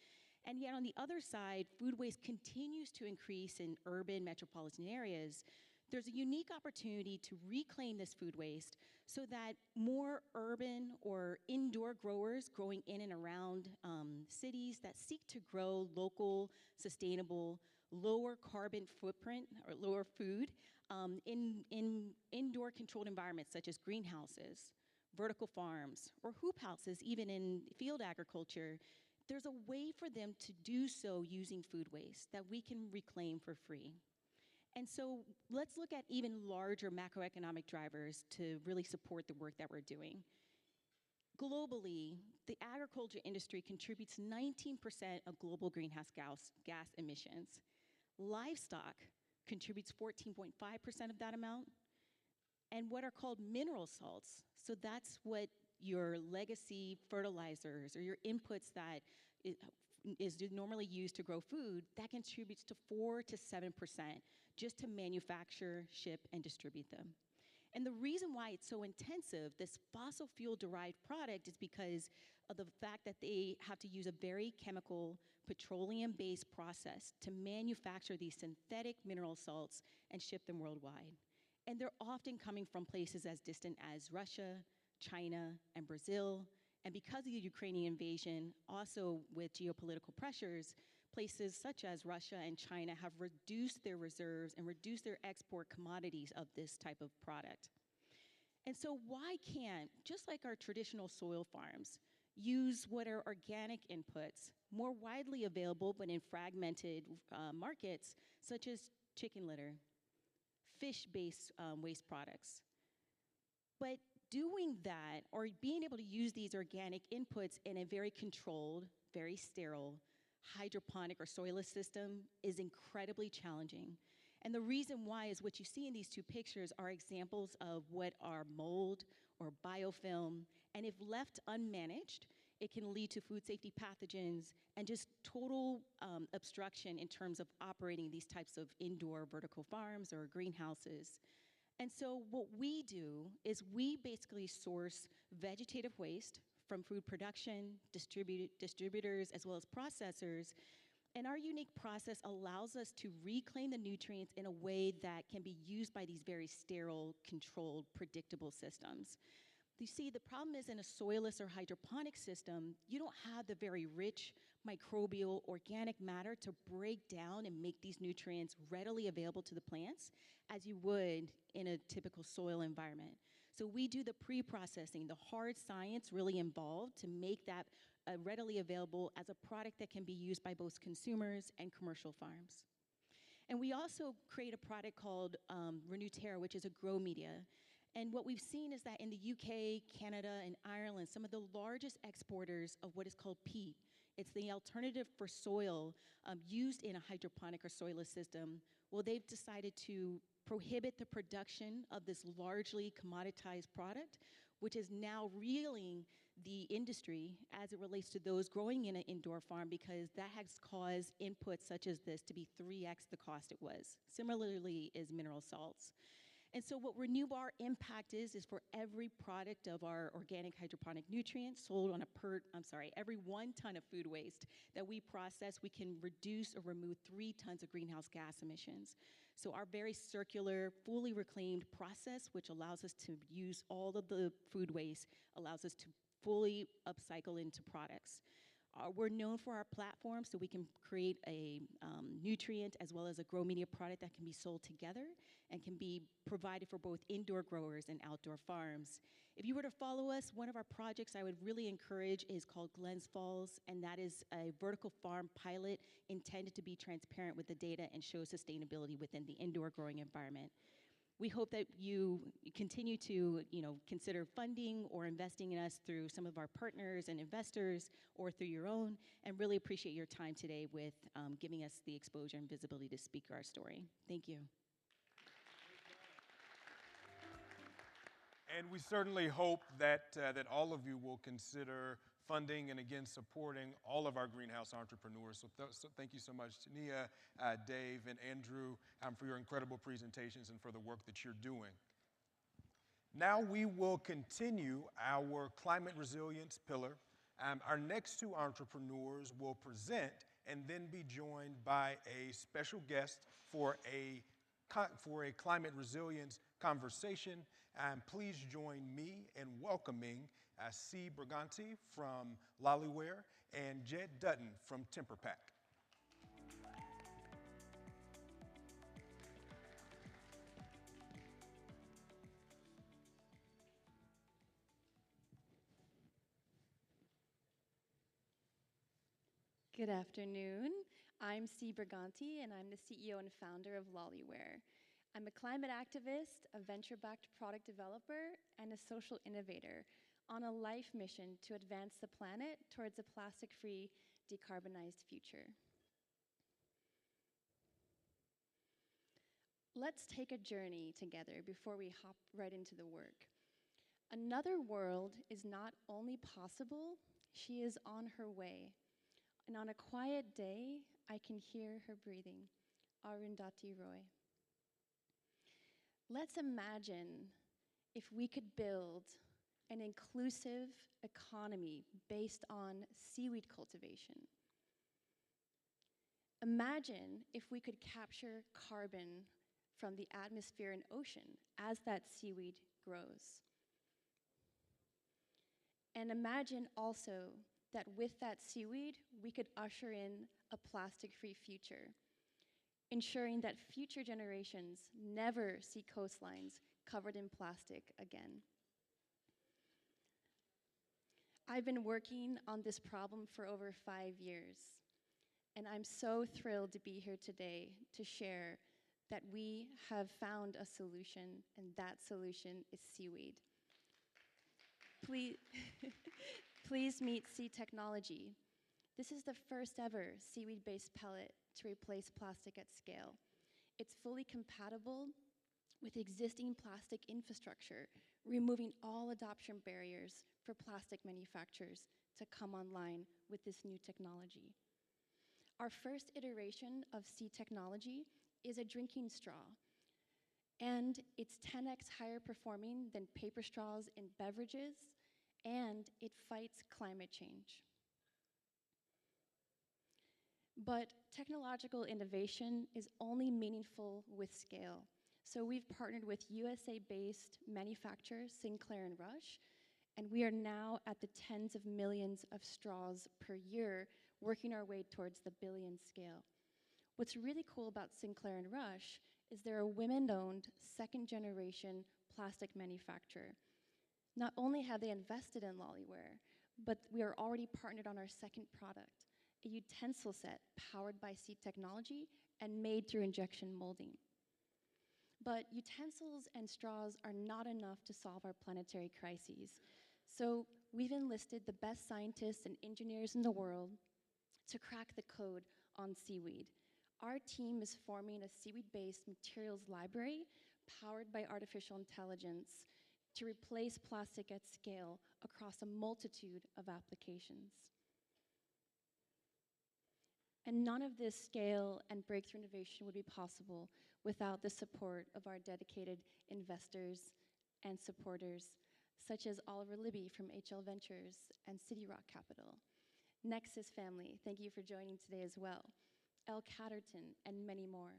And yet on the other side, food waste continues to increase in urban metropolitan areas. There's a unique opportunity to reclaim this food waste so that more urban or indoor growers growing in and around cities that seek to grow local, sustainable, lower carbon footprint or lower food in indoor controlled environments such as greenhouses, vertical farms, or hoop houses, even in field agriculture. There's a way for them to do so using food waste that we can reclaim for free. And so let's look at even larger macroeconomic drivers to really support the work that we're doing. Globally, the agriculture industry contributes 19% of global greenhouse gas emissions. Livestock contributes 14.5% of that amount. And what are called mineral salts, so that's what your legacy fertilizers or your inputs that is normally used to grow food, that contributes to 4 to 7% just to manufacture, ship, and distribute them. And the reason why it's so intensive, this fossil fuel derived product, is because of the fact that they have to use a very chemical, petroleum-based process to manufacture these synthetic mineral salts and ship them worldwide. And they're often coming from places as distant as Russia, China, and Brazil. And because of the Ukrainian invasion, also with geopolitical pressures, places such as Russia and China have reduced their reserves and reduced their export commodities of this type of product. And so why can't, just like our traditional soil farms, use what are organic inputs, more widely available but in fragmented markets, such as chicken litter, fish-based waste products. But doing that, or being able to use these organic inputs in a very controlled, very sterile, hydroponic or soilless system is incredibly challenging. And the reason why is what you see in these two pictures are examples of what are mold or biofilm, and if left unmanaged, it can lead to food safety pathogens and just total obstruction in terms of operating these types of indoor vertical farms or greenhouses. And so what we do is we basically source vegetative waste from food production, distributors, as well as processors. And our unique process allows us to reclaim the nutrients in a way that can be used by these very sterile, controlled, predictable systems. You see, the problem is in a soilless or hydroponic system, you don't have the very rich microbial organic matter to break down and make these nutrients readily available to the plants as you would in a typical soil environment. So we do the pre-processing, the hard science really involved to make that readily available as a product that can be used by both consumers and commercial farms. And we also create a product called Renew Terra, which is a grow media. And what we've seen is that in the UK, Canada, and Ireland, some of the largest exporters of what is called peat, it's the alternative for soil used in a hydroponic or soilless system, well, they've decided to prohibit the production of this largely commoditized product, which is now reeling the industry as it relates to those growing in an indoor farm, because that has caused inputs such as this to be 3x the cost it was. Similarly is mineral salts. And so what Renewbar Impact is for every product of our organic hydroponic nutrients sold on every 1 ton of food waste that we process, we can reduce or remove 3 tons of greenhouse gas emissions. So our very circular, fully reclaimed process, which allows us to use all of the food waste, allows us to fully upcycle into products. We're known for our platform, so we can create a nutrient as well as a grow media product that can be sold together and can be provided for both indoor growers and outdoor farms. If you were to follow us, one of our projects I would really encourage is called Glens Falls, and that is a vertical farm pilot intended to be transparent with the data and show sustainability within the indoor growing environment. We hope that you continue to consider funding or investing in us through some of our partners and investors or through your own, and really appreciate your time today with giving us the exposure and visibility to speak our story. Thank you. And we certainly hope that, that all of you will consider funding and, again, supporting all of our greenhouse entrepreneurs. So thank you so much, Tania, Dave, and Andrew, for your incredible presentations and for the work that you're doing. Now we will continue our climate resilience pillar. Our next 2 entrepreneurs will present and then be joined by a special guest for a climate resilience conversation. Please join me in welcoming C. Briganti from Lollyware and Jed Dutton from Temper Pack. Good afternoon. I'm C. Briganti, and I'm the CEO and founder of Lollyware. I'm a climate activist, a venture-backed product developer, and a social innovator on a life mission to advance the planet towards a plastic-free, decarbonized future. Let's take a journey together before we hop right into the work. Another world is not only possible, she is on her way. And on a quiet day, I can hear her breathing. Arundhati Roy. Let's imagine if we could build an inclusive economy based on seaweed cultivation. Imagine if we could capture carbon from the atmosphere and ocean as that seaweed grows. And imagine also that with that seaweed, we could usher in a plastic-free future, ensuring that future generations never see coastlines covered in plastic again. I've been working on this problem for over 5 years, and I'm so thrilled to be here today to share that we have found a solution, and that solution is seaweed. Please, please meet Sea Technology. This is the first ever seaweed-based pellet to replace plastic at scale. It's fully compatible with existing plastic infrastructure, removing all adoption barriers for plastic manufacturers to come online with this new technology. Our first iteration of Sea Technology is a drinking straw, and it's 10x higher performing than paper straws in beverages, and it fights climate change. But technological innovation is only meaningful with scale. So we've partnered with USA-based manufacturer Sinclair and Rush, and we are now at the tens of millions of straws per year, working our way towards the billion scale. What's really cool about Sinclair and Rush is they're a women-owned, second-generation plastic manufacturer. Not only have they invested in Lollyware, but we are already partnered on our second product, a utensil set powered by Sea Technology and made through injection molding. But utensils and straws are not enough to solve our planetary crises. So we've enlisted the best scientists and engineers in the world to crack the code on seaweed. Our team is forming a seaweed-based materials library powered by artificial intelligence to replace plastic at scale across a multitude of applications. And none of this scale and breakthrough innovation would be possible without the support of our dedicated investors and supporters, such as Oliver Libby from HL Ventures and City Rock Capital. Nexus family, thank you for joining today as well. L. Catterton, and many more.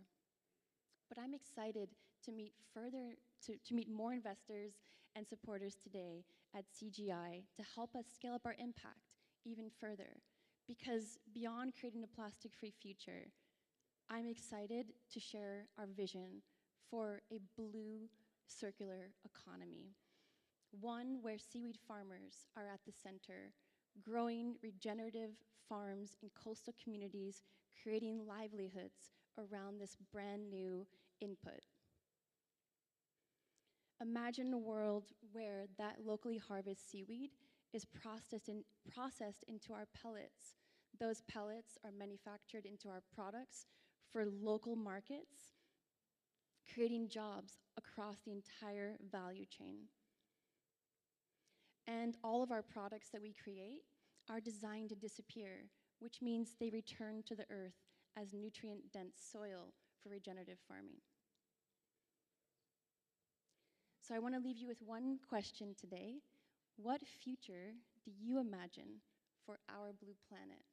But I'm excited to meet more investors and supporters today at CGI to help us scale up our impact even further. Because beyond creating a plastic-free future, I'm excited to share our vision for a blue circular economy. One where seaweed farmers are at the center, growing regenerative farms in coastal communities, creating livelihoods around this brand new input. Imagine a world where that locally harvested seaweed is processed into our pellets. Those pellets are manufactured into our products for local markets, creating jobs across the entire value chain. And all of our products that we create are designed to disappear, which means they return to the earth as nutrient-dense soil for regenerative farming. So I want to leave you with one question today. What future do you imagine for our blue planet?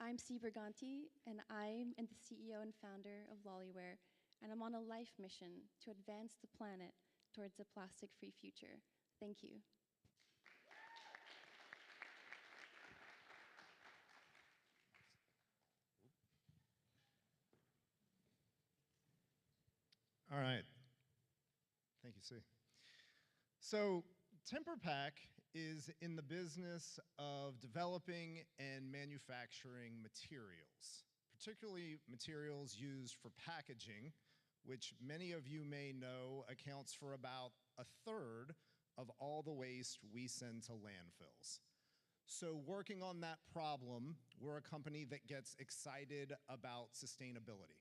I'm C. Briganti, and I'm the CEO and founder of Lollyware, and I'm on a life mission to advance the planet towards a plastic-free future. Thank you. All right. Thank you, C. So TimberPack is in the business of developing and manufacturing materials, particularly materials used for packaging, which many of you may know accounts for about 1/3 of all the waste we send to landfills. So working on that problem, we're a company that gets excited about sustainability.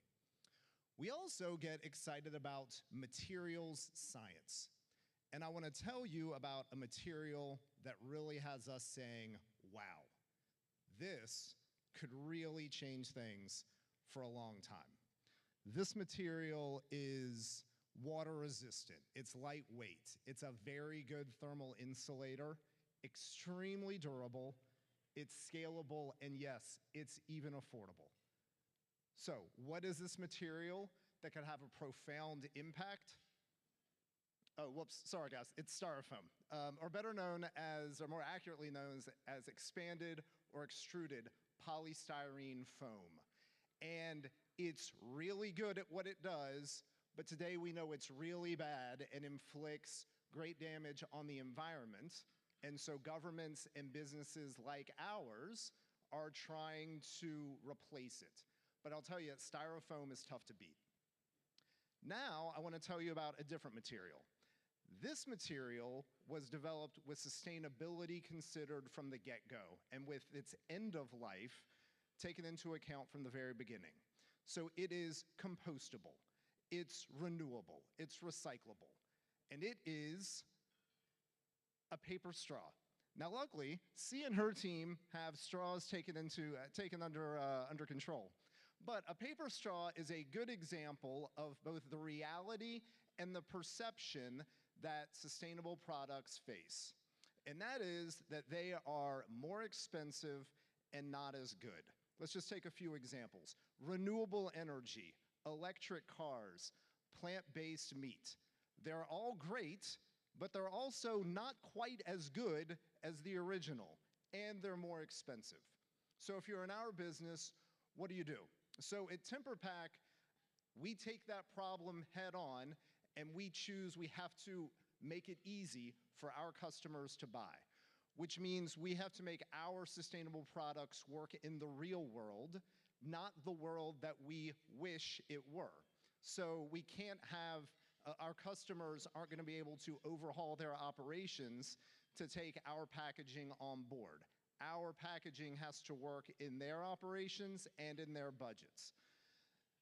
We also get excited about materials science. And I want to tell you about a material that really has us saying, wow, this could really change things for a long time. This material is water resistant, it's lightweight, it's a very good thermal insulator, extremely durable, it's scalable, and yes, it's even affordable. So, what is this material that could have a profound impact? Oh, whoops, sorry guys, it's styrofoam, or better known as, or more accurately known as expanded or extruded polystyrene foam. And it's really good at what it does, but today we know it's really bad and inflicts great damage on the environment. And so governments and businesses like ours are trying to replace it. But I'll tell you, styrofoam is tough to beat. Now, I want to tell you about a different material. This material was developed with sustainability considered from the get-go, and with its end of life taken into account from the very beginning. So it is compostable, it's renewable, it's recyclable, and it is a paper straw. Now, luckily, C and her team have straws taken under control. But a paper straw is a good example of both the reality and the perception that sustainable products face. And that is that they are more expensive and not as good. Let's just take a few examples. Renewable energy, electric cars, plant-based meat. They're all great, but they're also not quite as good as the original, and they're more expensive. So if you're in our business, what do? So at TimberPack, we take that problem head on, and we have to make it easy for our customers to buy, which means we have to make our sustainable products work in the real world, not the world that we wish it were. So we can't have, our customers aren't going to be able to overhaul their operations to take our packaging on board. Our packaging has to work in their operations and in their budgets.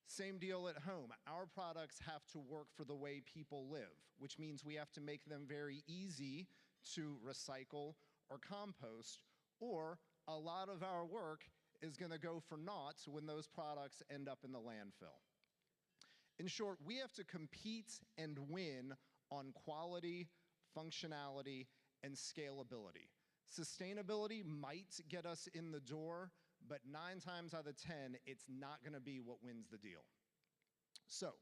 Same deal at home. Our products have to work for the way people live, which means we have to make them very easy to recycle or compost, or a lot of our work is going to go for naught when those products end up in the landfill. In short, we have to compete and win on quality, functionality, and scalability. Sustainability might get us in the door, but 9 times out of 10, it's not going to be what wins the deal. So,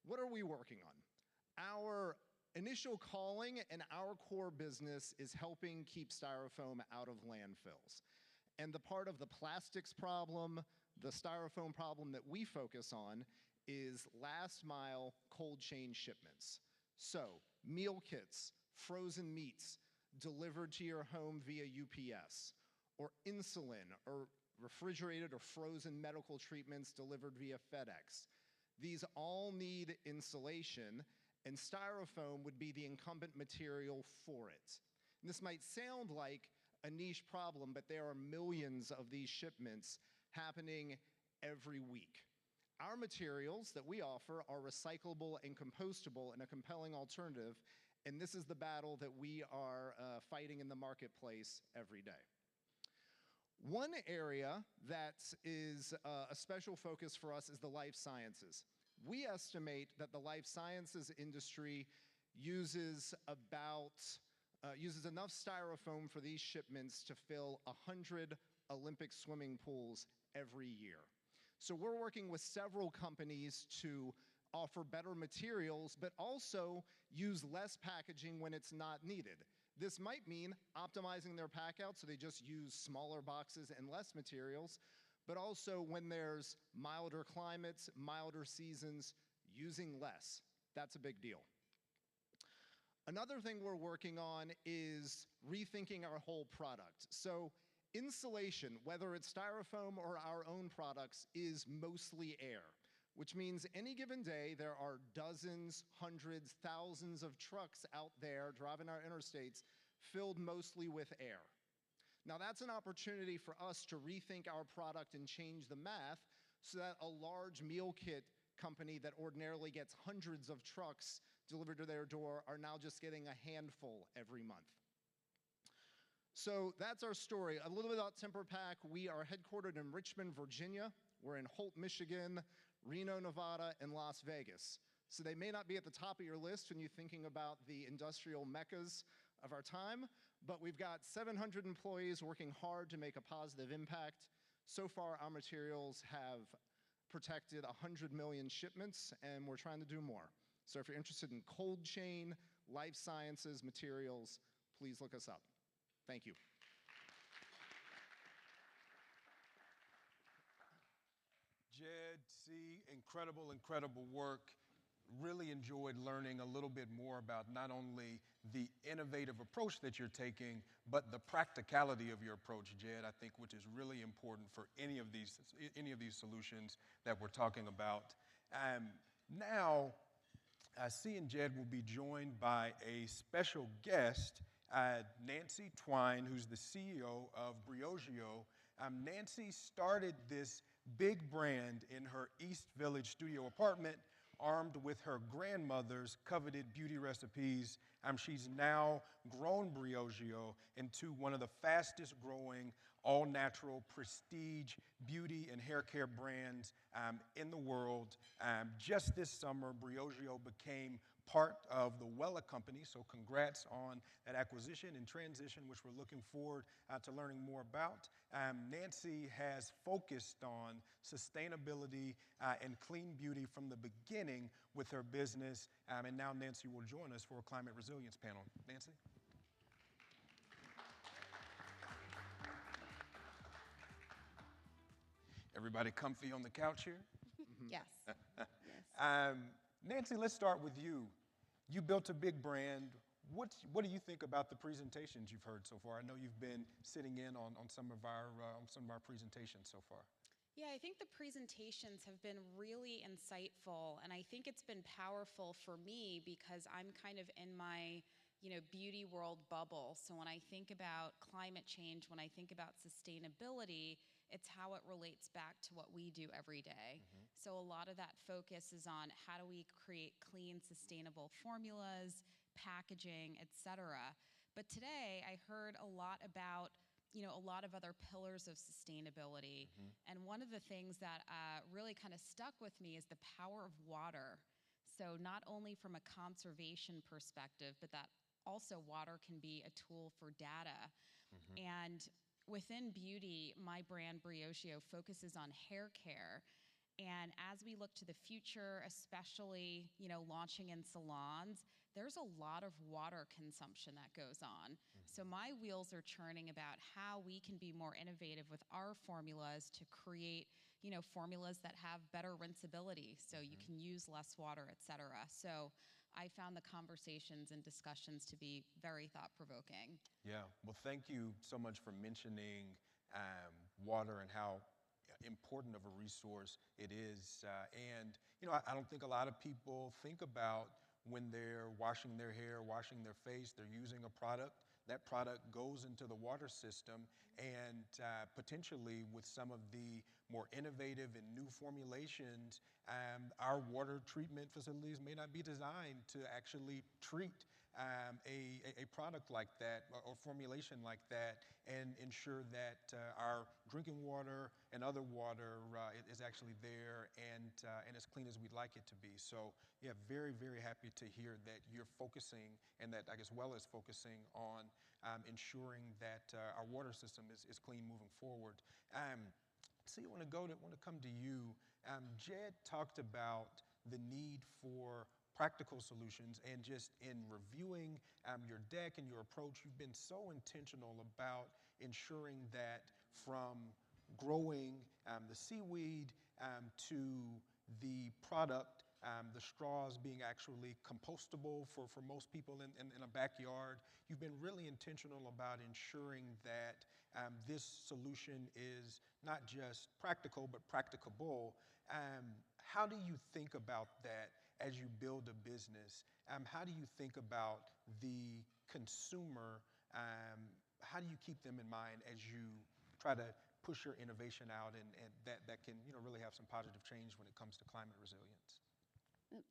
what are we working on? Our initial calling and our core business is helping keep styrofoam out of landfills. And the part of the plastics problem, the styrofoam problem that we focus on is last mile cold chain shipments. So, meal kits, frozen meats delivered to your home via UPS, or insulin, or refrigerated or frozen medical treatments delivered via FedEx. These all need insulation, and styrofoam would be the incumbent material for it. And this might sound like a niche problem, but there are millions of these shipments happening every week. Our materials that we offer are recyclable and compostable and a compelling alternative, and this is the battle that we are fighting in the marketplace every day. One area that is a special focus for us is the life sciences. We estimate that the life sciences industry uses enough styrofoam for these shipments to fill 100 Olympic swimming pools every year. So we're working with several companies to offer better materials, but also use less packaging when it's not needed. This might mean optimizing their pack out so they just use smaller boxes and less materials, but also when there's milder climates, milder seasons, using less. That's a big deal. Another thing we're working on is rethinking our whole product. So insulation, whether it's styrofoam or our own products, is mostly air, which means any given day there are dozens, hundreds, thousands of trucks out there driving our interstates filled mostly with air. Now that's an opportunity for us to rethink our product and change the math so that a large meal kit company that ordinarily gets hundreds of trucks delivered to their door are now just getting a handful every month. So that's our story. A little bit about TimberPack. We are headquartered in Richmond, Virginia. We're in Holt, Michigan, Reno, Nevada, and Las Vegas. So they may not be at the top of your list when you're thinking about the industrial meccas of our time, but we've got 700 employees working hard to make a positive impact. So far, our materials have protected 100 million shipments, and we're trying to do more. So if you're interested in cold chain, life sciences, materials, please look us up. Thank you. Jed, C, incredible, incredible work. really enjoyed learning a little bit more about not only the innovative approach that you're taking, but the practicality of your approach, Jed, I think, which is really important for any of these solutions that we're talking about. Now, C and Jed will be joined by a special guest, Nancy Twine, who's the CEO of Briogeo. Nancy started this big brand in her East Village studio apartment, armed with her grandmother's coveted beauty recipes. She's now grown Briogeo into one of the fastest growing all-natural prestige beauty and hair care brands in the world. Just this summer, Briogeo became part of the Wella Company, so congrats on that acquisition and transition, which we're looking forward to learning more about. Nancy has focused on sustainability and clean beauty from the beginning with her business, and now Nancy will join us for a climate resilience panel. Nancy? Everybody comfy on the couch here? Yes. Nancy, let's start with you. You built a big brand. What do you think about the presentations you've heard so far? I know you've been sitting in on some of our presentations so far. Yeah, I think the presentations have been really insightful, and I think it's been powerful for me because I'm kind of in my, beauty world bubble. So when I think about climate change, when I think about sustainability, it's how it relates back to what we do every day. So a lot of that focus is on how do we create clean, sustainable formulas, packaging, etc. But today I heard a lot about a lot of other pillars of sustainability. And one of the things that really kind of stuck with me is the power of water. So not only from a conservation perspective, but that also water can be a tool for data. And within beauty, my brand Briogeo focuses on hair care. And as we look to the future, especially, launching in salons, there's a lot of water consumption that goes on. So my wheels are churning about how we can be more innovative with our formulas to create, formulas that have better rinsability, so you can use less water, et cetera. So I found the conversations and discussions to be very thought-provoking. Yeah, well, thank you so much for mentioning water and how important of a resource it is. And, I don't think a lot of people think about when they're washing their hair, washing their face, they're using a product. That product goes into the water system, and potentially with some of the more innovative and new formulations, our water treatment facilities may not be designed to actually treat a product like that or formulation like that and ensure that our drinking water and other water is actually there and as clean as we'd like it to be. So yeah, very, very happy to hear that you're focusing and that I guess Well is focusing on ensuring that our water system is clean moving forward. So I want to come to you. Jed talked about the need for practical solutions, and just in reviewing your deck and your approach, you've been so intentional about ensuring that from growing the seaweed to the product, the straws being actually compostable for most people in a backyard. You've been really intentional about ensuring that this solution is not just practical, but practicable. How do you think about that as you build a business? How do you think about the consumer? How do you keep them in mind as you try to push your innovation out and that can really have some positive change when it comes to climate resilience?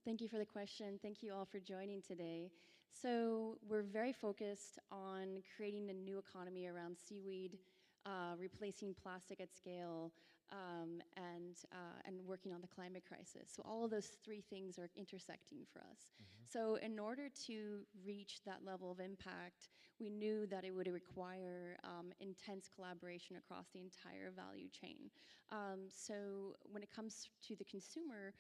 Thank you for the question. Thank you all for joining today. So we're very focused on creating a new economy around seaweed, replacing plastic at scale, and working on the climate crisis. So all of those three things are intersecting for us. So in order to reach that level of impact, we knew that it would require intense collaboration across the entire value chain. So when it comes to the consumer,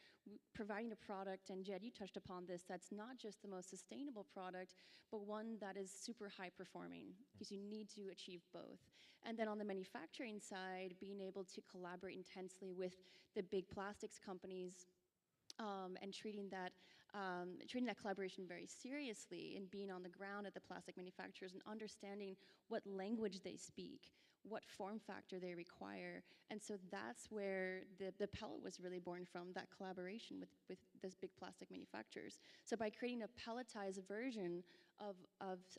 providing a product, and Jed, you touched upon this, that's not just the most sustainable product, but one that is super high performing, because you need to achieve both. And then on the manufacturing side, being able to collaborate intensely with the big plastics companies and treating that treating that collaboration very seriously and being on the ground at the plastic manufacturers and understanding what language they speak, what form factor they require. And so that's where the pellet was really born from, that collaboration with those big plastic manufacturers. So by creating a pelletized version of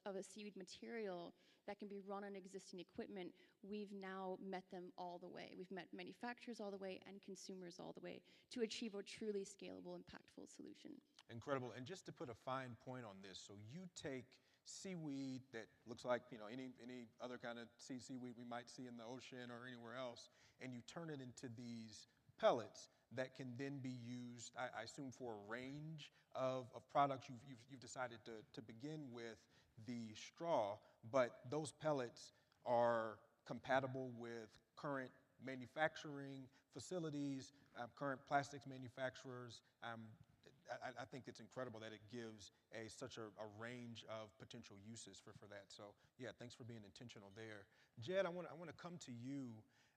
a seaweed material that can be run on existing equipment, we've now met them all the way. We've met manufacturers all the way and consumers all the way to achieve a truly scalable, impactful solution. Incredible. And just to put a fine point on this, so you take seaweed that looks like any other kind of seaweed we might see in the ocean or anywhere else, and you turn it into these pellets that can then be used, I assume, for a range of products. You've decided to begin with the straw, but those pellets are compatible with current manufacturing facilities, current plastics manufacturers. I think it's incredible that it gives such a range of potential uses for that. So yeah, thanks for being intentional there. Jed, I want to come to you.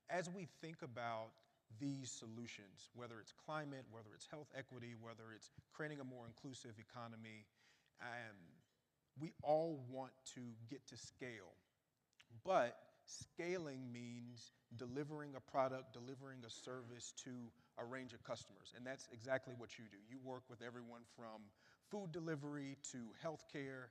As we think about these solutions, whether it's climate, whether it's health equity, whether it's creating a more inclusive economy, we all want to get to scale. But scaling means delivering a product, delivering a service to a range of customers, and that's exactly what you do. You work with everyone from food delivery to healthcare.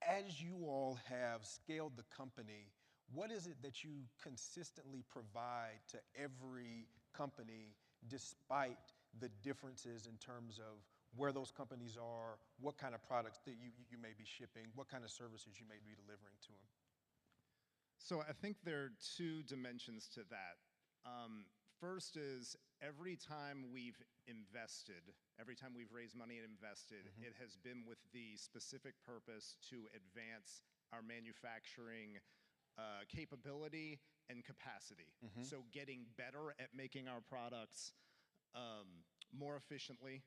As you all have scaled the company, what is it that you consistently provide to every company despite the differences in terms of where those companies are, what kind of products that you may be shipping, what kind of services you may be delivering to them? So I think there are two dimensions to that. First is every time we've invested, every time we've raised money and invested, it has been with the specific purpose to advance our manufacturing capability and capacity. So getting better at making our products more efficiently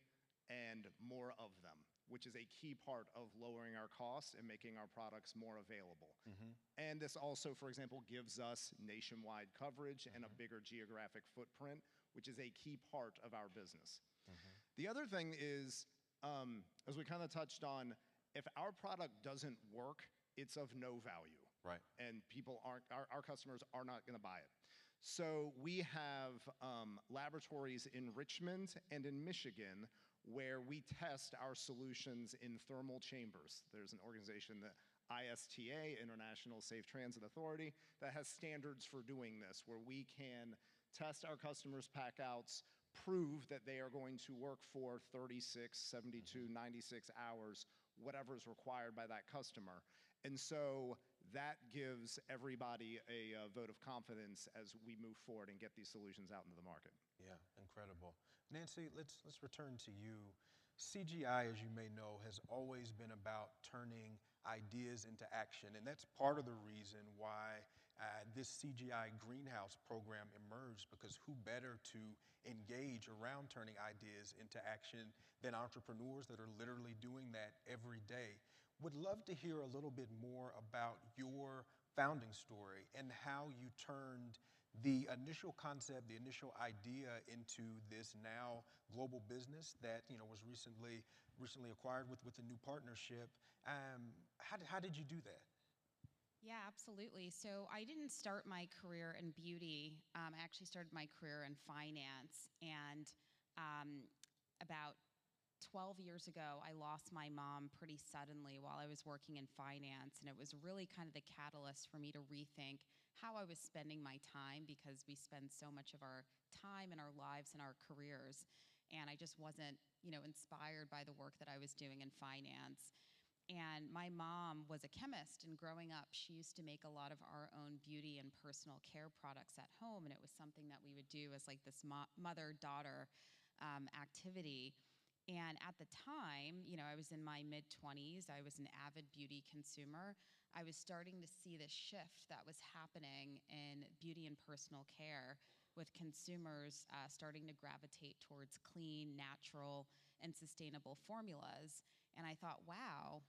and more of them, which is a key part of lowering our costs and making our products more available. And this also, for example, gives us nationwide coverage and a bigger geographic footprint, which is a key part of our business. The other thing is, as we kind of touched on, if our product doesn't work, it's of no value. Right. And people aren't, our customers are not going to buy it. So we have laboratories in Richmond and in Michigan where we test our solutions in thermal chambers. There's an organization, the ISTA, International Safe Transit Authority, that has standards for doing this, where we can test our customers' packouts, prove that they are going to work for 36, 72, 96 hours, whatever is required by that customer. And so that gives everybody a vote of confidence as we move forward and get these solutions out into the market. Yeah, incredible. Nancy, let's return to you. CGI, as you may know, has always been about turning ideas into action, and that's part of the reason why this CGI Greenhouse program emerged, because who better to engage around turning ideas into action than entrepreneurs that are literally doing that every day. Would love to hear a little bit more about your founding story and how you turned the initial concept, the initial idea into this now global business that was recently acquired with a new partnership. How did you do that? Yeah, absolutely. So I didn't start my career in beauty. I actually started my career in finance. And about 12 years ago, I lost my mom pretty suddenly while I was working in finance. And it was really kind of the catalyst for me to rethink how I was spending my time, because we spend so much of our time and our lives and our careers. And I just wasn't, inspired by the work that I was doing in finance. And my mom was a chemist, and growing up, she used to make a lot of our own beauty and personal care products at home, and it was something that we would do as like this mother-daughter activity. And at the time, I was in my mid-20s, I was an avid beauty consumer. I was starting to see this shift that was happening in beauty and personal care, with consumers starting to gravitate towards clean, natural, and sustainable formulas. And I thought, wow,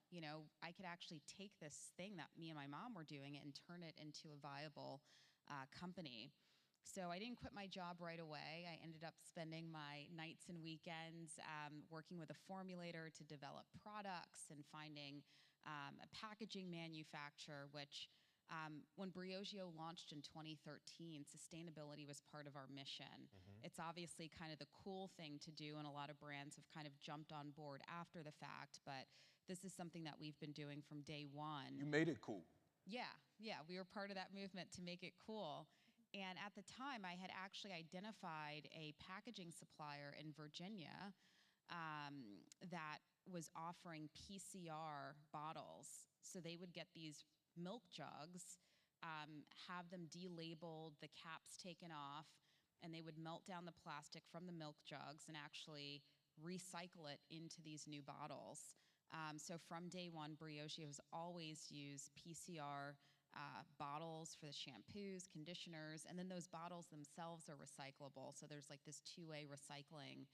I could actually take this thing that me and my mom were doing and turn it into a viable company. So I didn't quit my job right away. I ended up spending my nights and weekends working with a formulator to develop products and finding a packaging manufacturer, which when Briogeo launched in 2013, sustainability was part of our mission. It's obviously kind of the cool thing to do, and a lot of brands have kind of jumped on board after the fact, but this is something that we've been doing from day one. You made it cool. Yeah, we were part of that movement to make it cool. And at the time, I had actually identified a packaging supplier in Virginia that was offering PCR bottles. So they would get these milk jugs, have them delabeled, the caps taken off, and they would melt down the plastic from the milk jugs and actually recycle it into these new bottles. So from day one, Briogeo has always used PCR bottles for the shampoos, conditioners, and then those bottles themselves are recyclable. So there's like this two-way recycling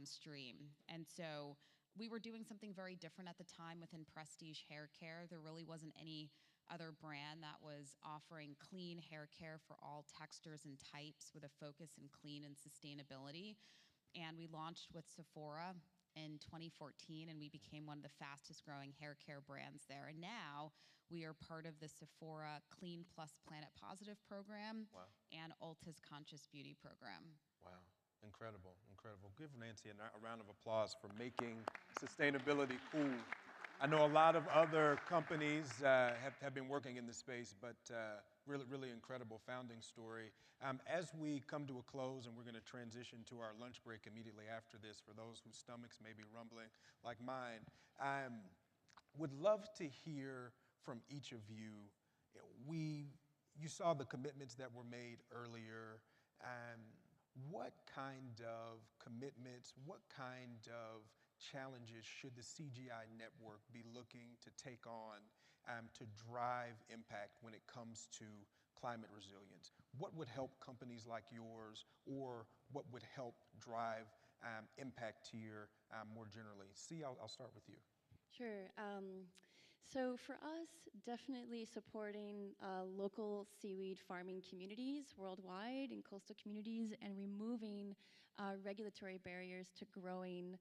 stream. And so we were doing something very different at the time within prestige hair care. There really wasn't any other brand that was offering clean hair care for all textures and types with a focus in clean and sustainability. And we launched with Sephora in 2014, and we became one of the fastest growing hair care brands there. And now we are part of the Sephora Clean Plus Planet Positive program and Ulta's Conscious Beauty program. Wow, incredible, incredible. Give Nancy a round of applause for making sustainability cool. I know a lot of other companies have been working in this space, but really incredible founding story. As we come to a close, and we're going to transition to our lunch break immediately after this, for those whose stomachs may be rumbling like mine, would love to hear from each of you. You saw the commitments that were made earlier. What kind of commitments, what kind of challenges should the CGI network be looking to take on to drive impact when it comes to climate resilience? What would help companies like yours, or what would help drive impact here more generally? See, I'll start with you. Sure. So for us, definitely supporting local seaweed farming communities worldwide and coastal communities, and removing regulatory barriers to growing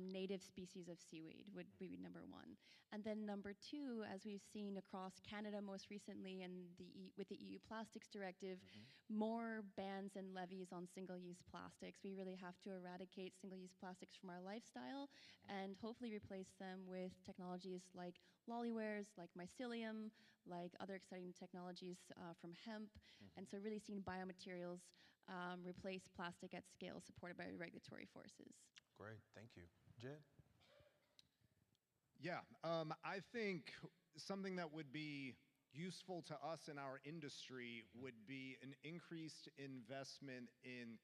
native species of seaweed would be number one. And then number two, as we've seen across Canada most recently, and with the EU Plastics Directive, more bans and levies on single-use plastics. We really have to eradicate single-use plastics from our lifestyle and hopefully replace them with technologies like lollywares, like mycelium, like other exciting technologies from hemp. And so really seeing biomaterials replace plastic at scale, supported by regulatory forces. Great, thank you. Jed? Yeah, I think something that would be useful to us in our industry would be an increased investment in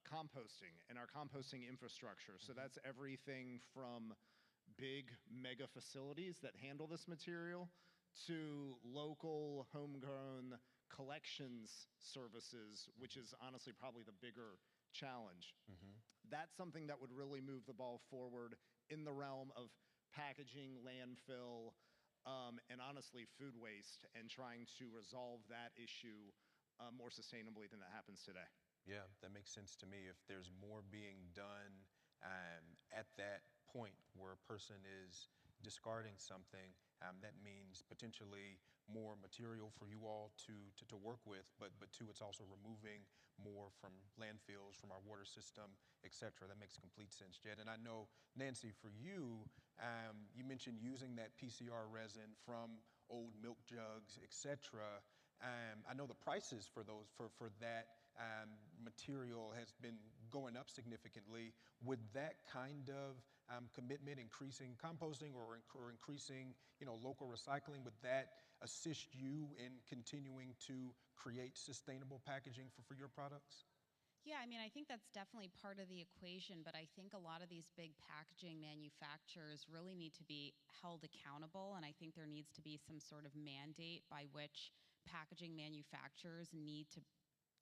composting and our composting infrastructure. So that's everything from big mega facilities that handle this material to local homegrown collections services, which is honestly probably the bigger challenge. That's something that would really move the ball forward in the realm of packaging, landfill, and honestly food waste, and trying to resolve that issue more sustainably than that happens today. Yeah, that makes sense to me. If there's more being done at that point where a person is discarding something, that means potentially more material for you all to work with, but two, it's also removing more from landfills, from our water system, et cetera. That makes complete sense, Jed. And I know, Nancy, for you, you mentioned using that PCR resin from old milk jugs, et cetera. I know the prices for that material has been going up significantly. Would that kind of commitment, increasing composting or increasing local recycling, would that assist you in continuing to create sustainable packaging for your products? Yeah, I mean, I think that's definitely part of the equation, but I think a lot of these big packaging manufacturers really need to be held accountable, and I think there needs to be some sort of mandate by which packaging manufacturers need to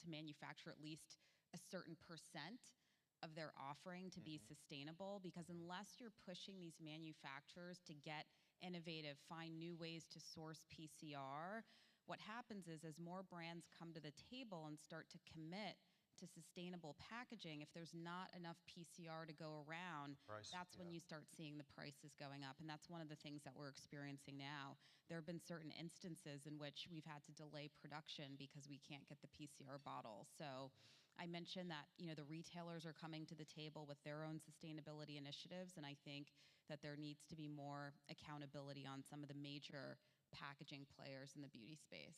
manufacture at least a certain percent of their offering to be sustainable, because unless you're pushing these manufacturers to get innovative, find new ways to source PCR, what happens is as more brands come to the table and start to commit to sustainable packaging, if there's not enough PCR to go around, that's when you start seeing the prices going up. And that's one of the things that we're experiencing now. There have been certain instances in which we've had to delay production because we can't get the PCR bottles. So I mentioned that, you know, the retailers are coming to the table with their own sustainability initiatives, and I think that there needs to be more accountability on some of the major packaging players in the beauty space.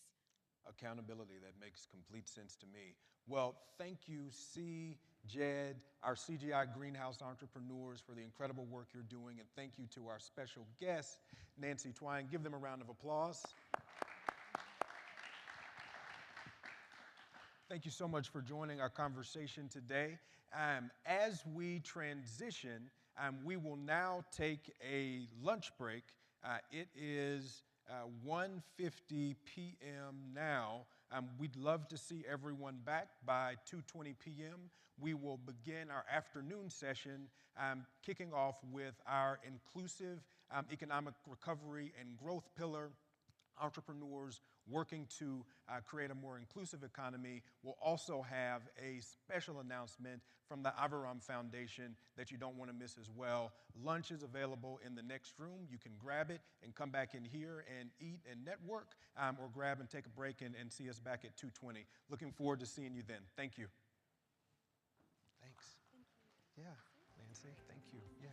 Accountability, that makes complete sense to me. Well, thank you, C, Jed, our CGI Greenhouse entrepreneurs for the incredible work you're doing, and thank you to our special guest, Nancy Twine. Give them a round of applause. Thank you so much for joining our conversation today. As we transition, we will now take a lunch break. It is 1:50 p.m. now. We'd love to see everyone back by 2:20 p.m. We will begin our afternoon session, kicking off with our inclusive economic recovery and growth pillar, entrepreneurs working to create a more inclusive economy. We'll also have a special announcement from the Avaram Foundation that you don't want to miss as well. Lunch is available in the next room. You can grab it and come back in here and eat and network, or grab and take a break and see us back at 2:20. Looking forward to seeing you then. Thank you. Thanks. Thank you. Yeah, Nancy, thank you. Yeah.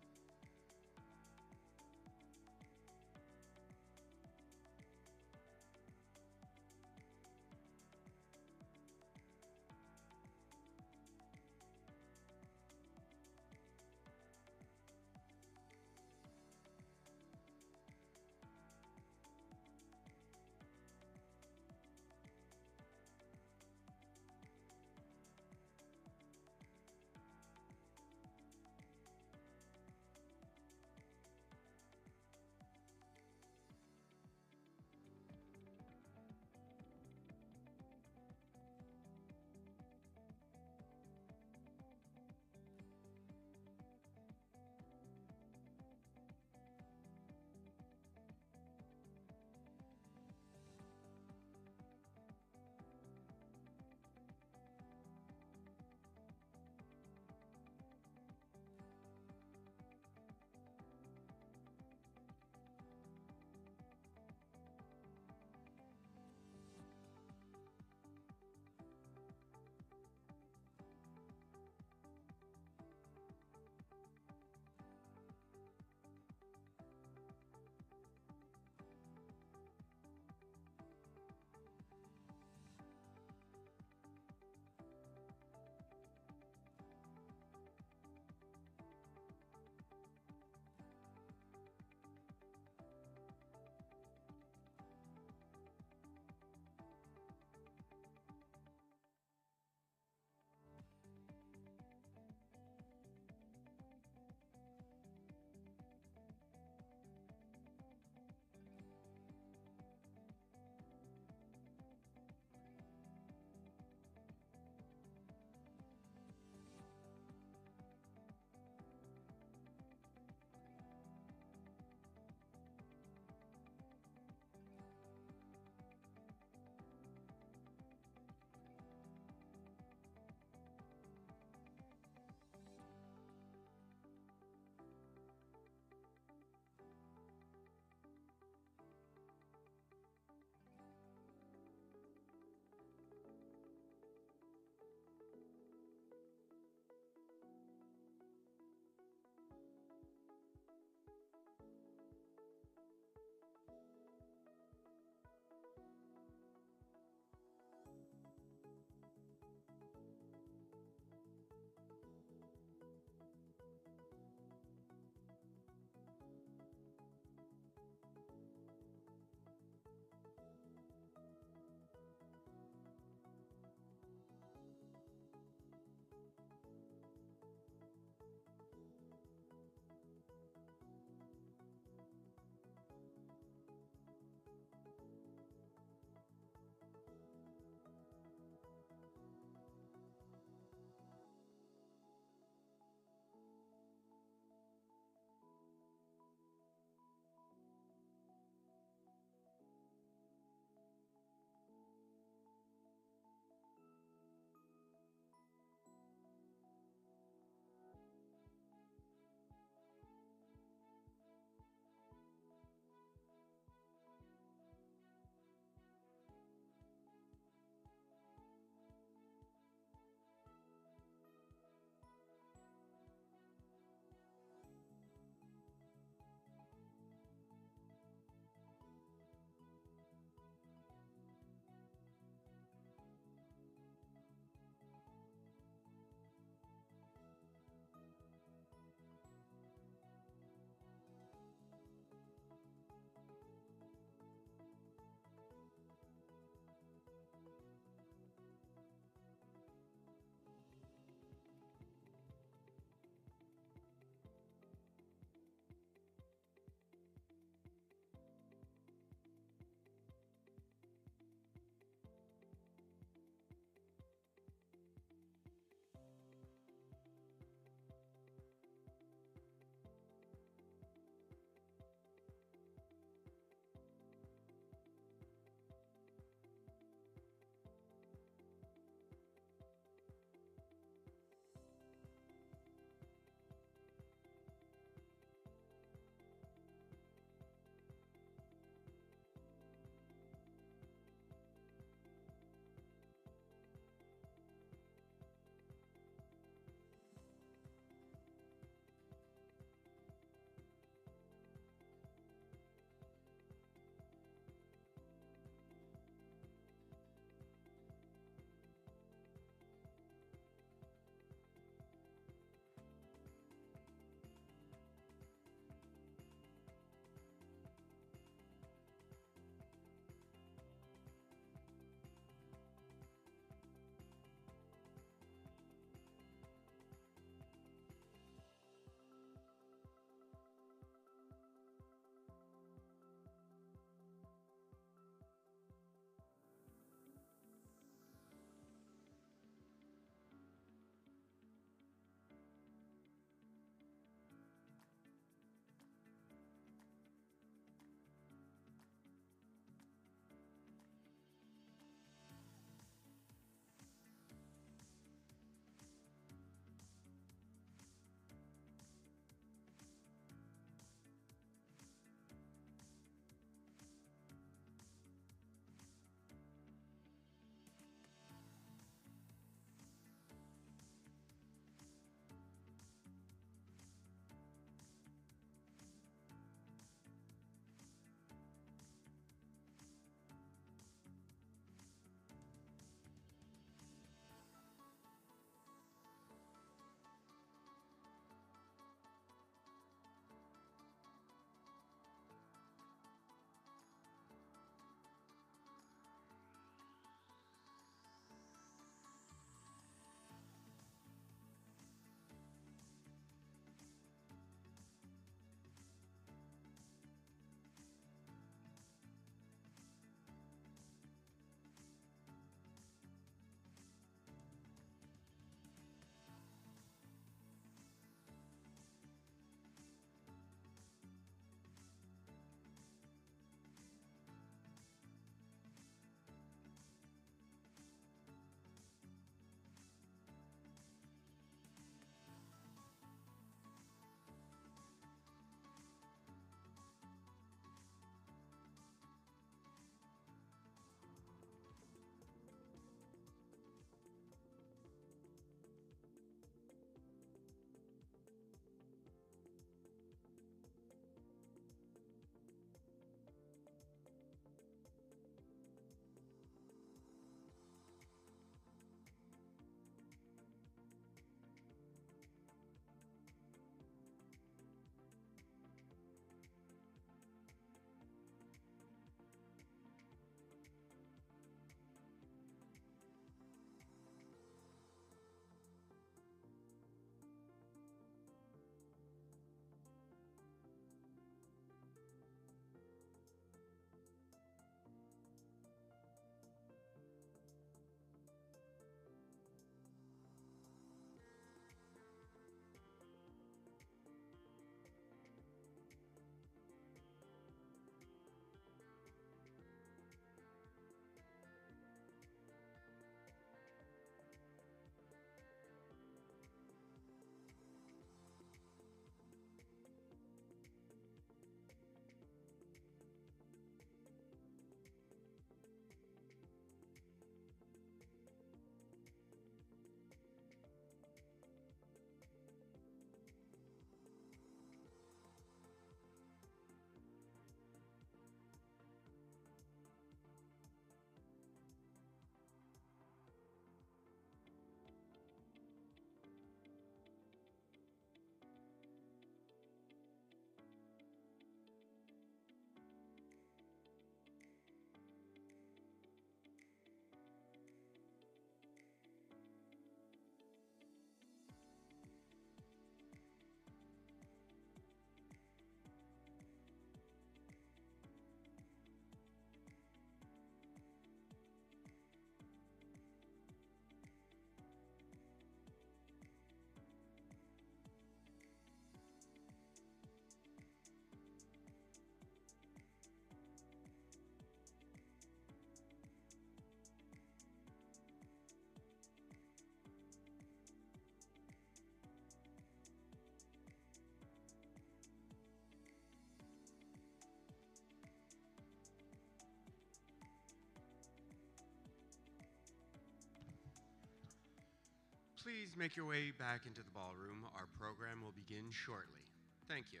Please make your way back into the ballroom. Our program will begin shortly. Thank you.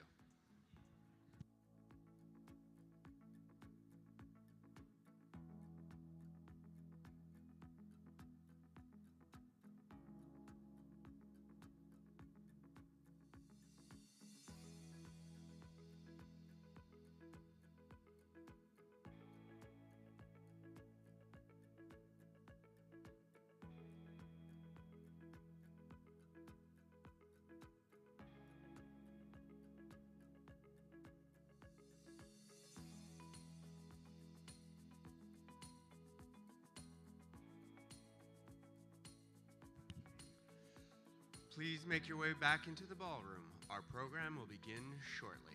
Please make your way back into the ballroom. Our program will begin shortly.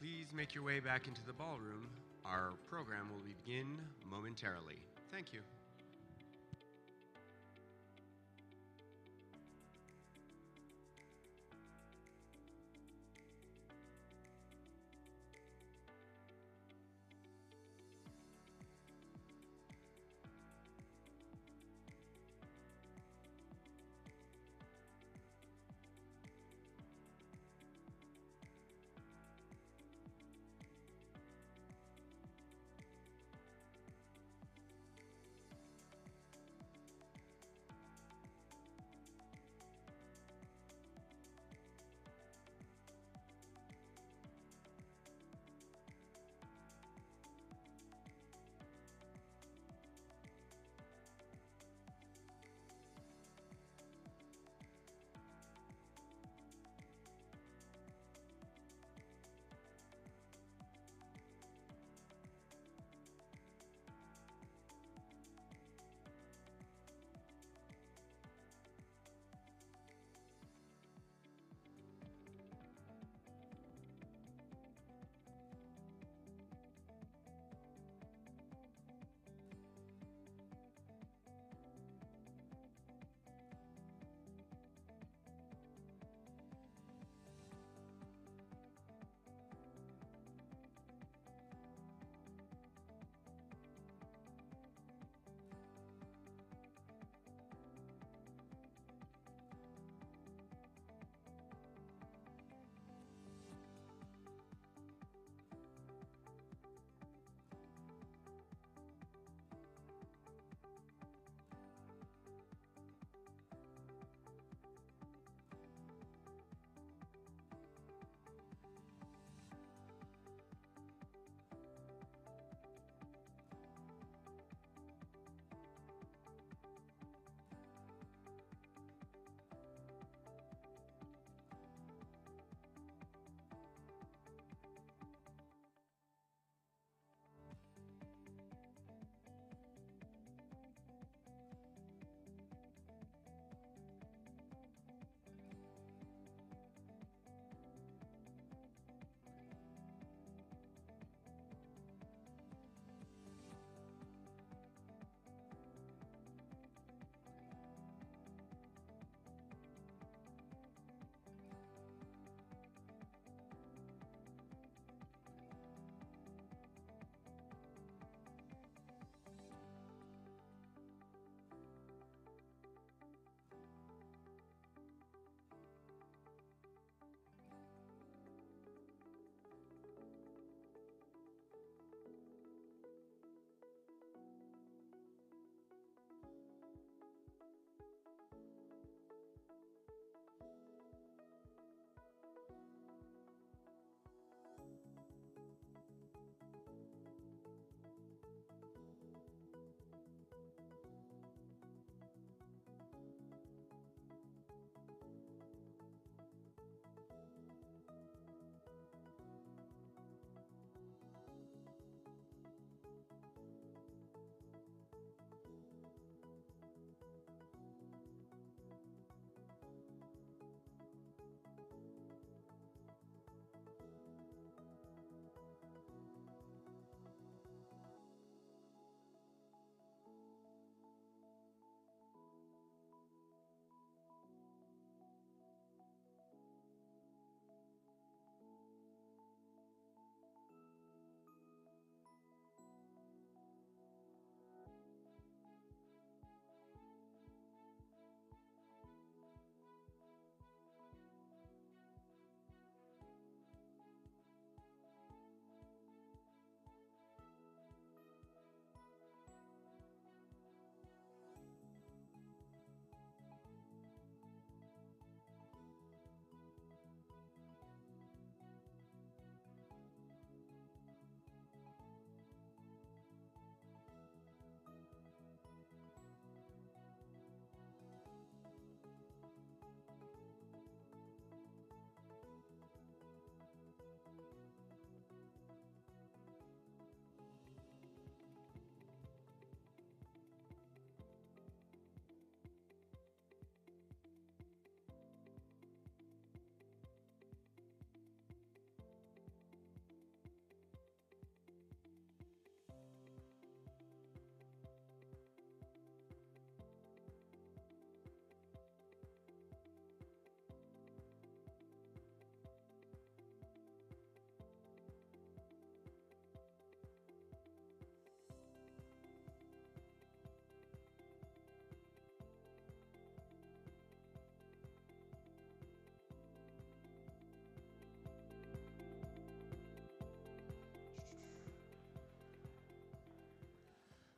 Please make your way back into the ballroom. Our program will begin momentarily. Thank you.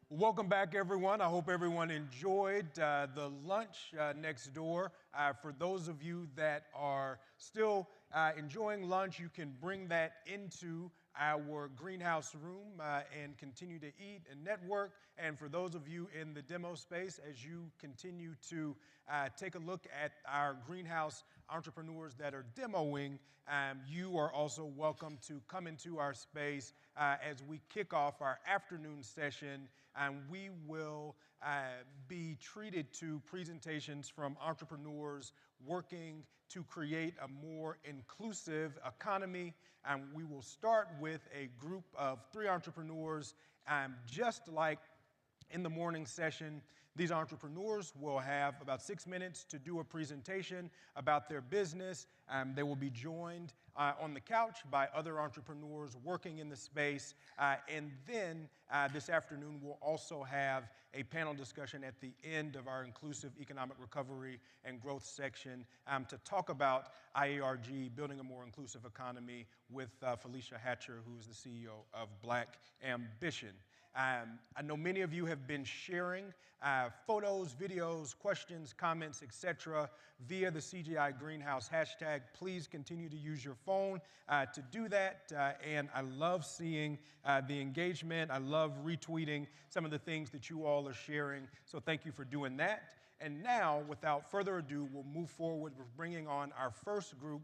Welcome back, everyone. I hope everyone enjoyed the lunch next door. For those of you that are still enjoying lunch, you can bring that into our greenhouse room and continue to eat and network. And for those of you in the demo space, as you continue to take a look at our greenhouse entrepreneurs that are demoing, you are also welcome to come into our space as we kick off our afternoon session. And we will be treated to presentations from entrepreneurs working to create a more inclusive economy. And we will start with a group of 3 entrepreneurs, just like in the morning session. These entrepreneurs will have about 6 minutes to do a presentation about their business. They will be joined on the couch by other entrepreneurs working in the space. And then this afternoon, we'll also have a panel discussion at the end of our Inclusive Economic Recovery and Growth section to talk about IARG, Building a More Inclusive Economy, with Felicia Hatcher, who is the CEO of Black Ambition. I know many of you have been sharing photos, videos, questions, comments, etc. via the CGI Greenhouse hashtag. Please continue to use your phone to do that. And I love seeing the engagement. I love retweeting some of the things that you all are sharing. So thank you for doing that. And now, without further ado, we'll move forward with bringing on our first group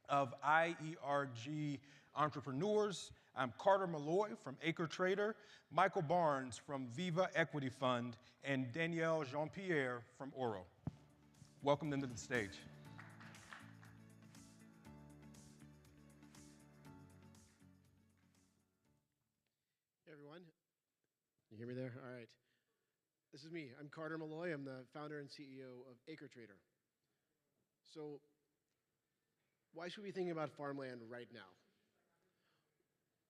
of IERG entrepreneurs. I'm Carter Malloy from Acre Trader, Michael Barnes from Viva Equity Fund, and Danielle Jean-Pierre from Oro. Welcome them to the stage. Hey everyone, you hear me there? All right. This is me. I'm Carter Malloy. I'm the founder and CEO of Acre Trader. So why should we be thinking about farmland right now?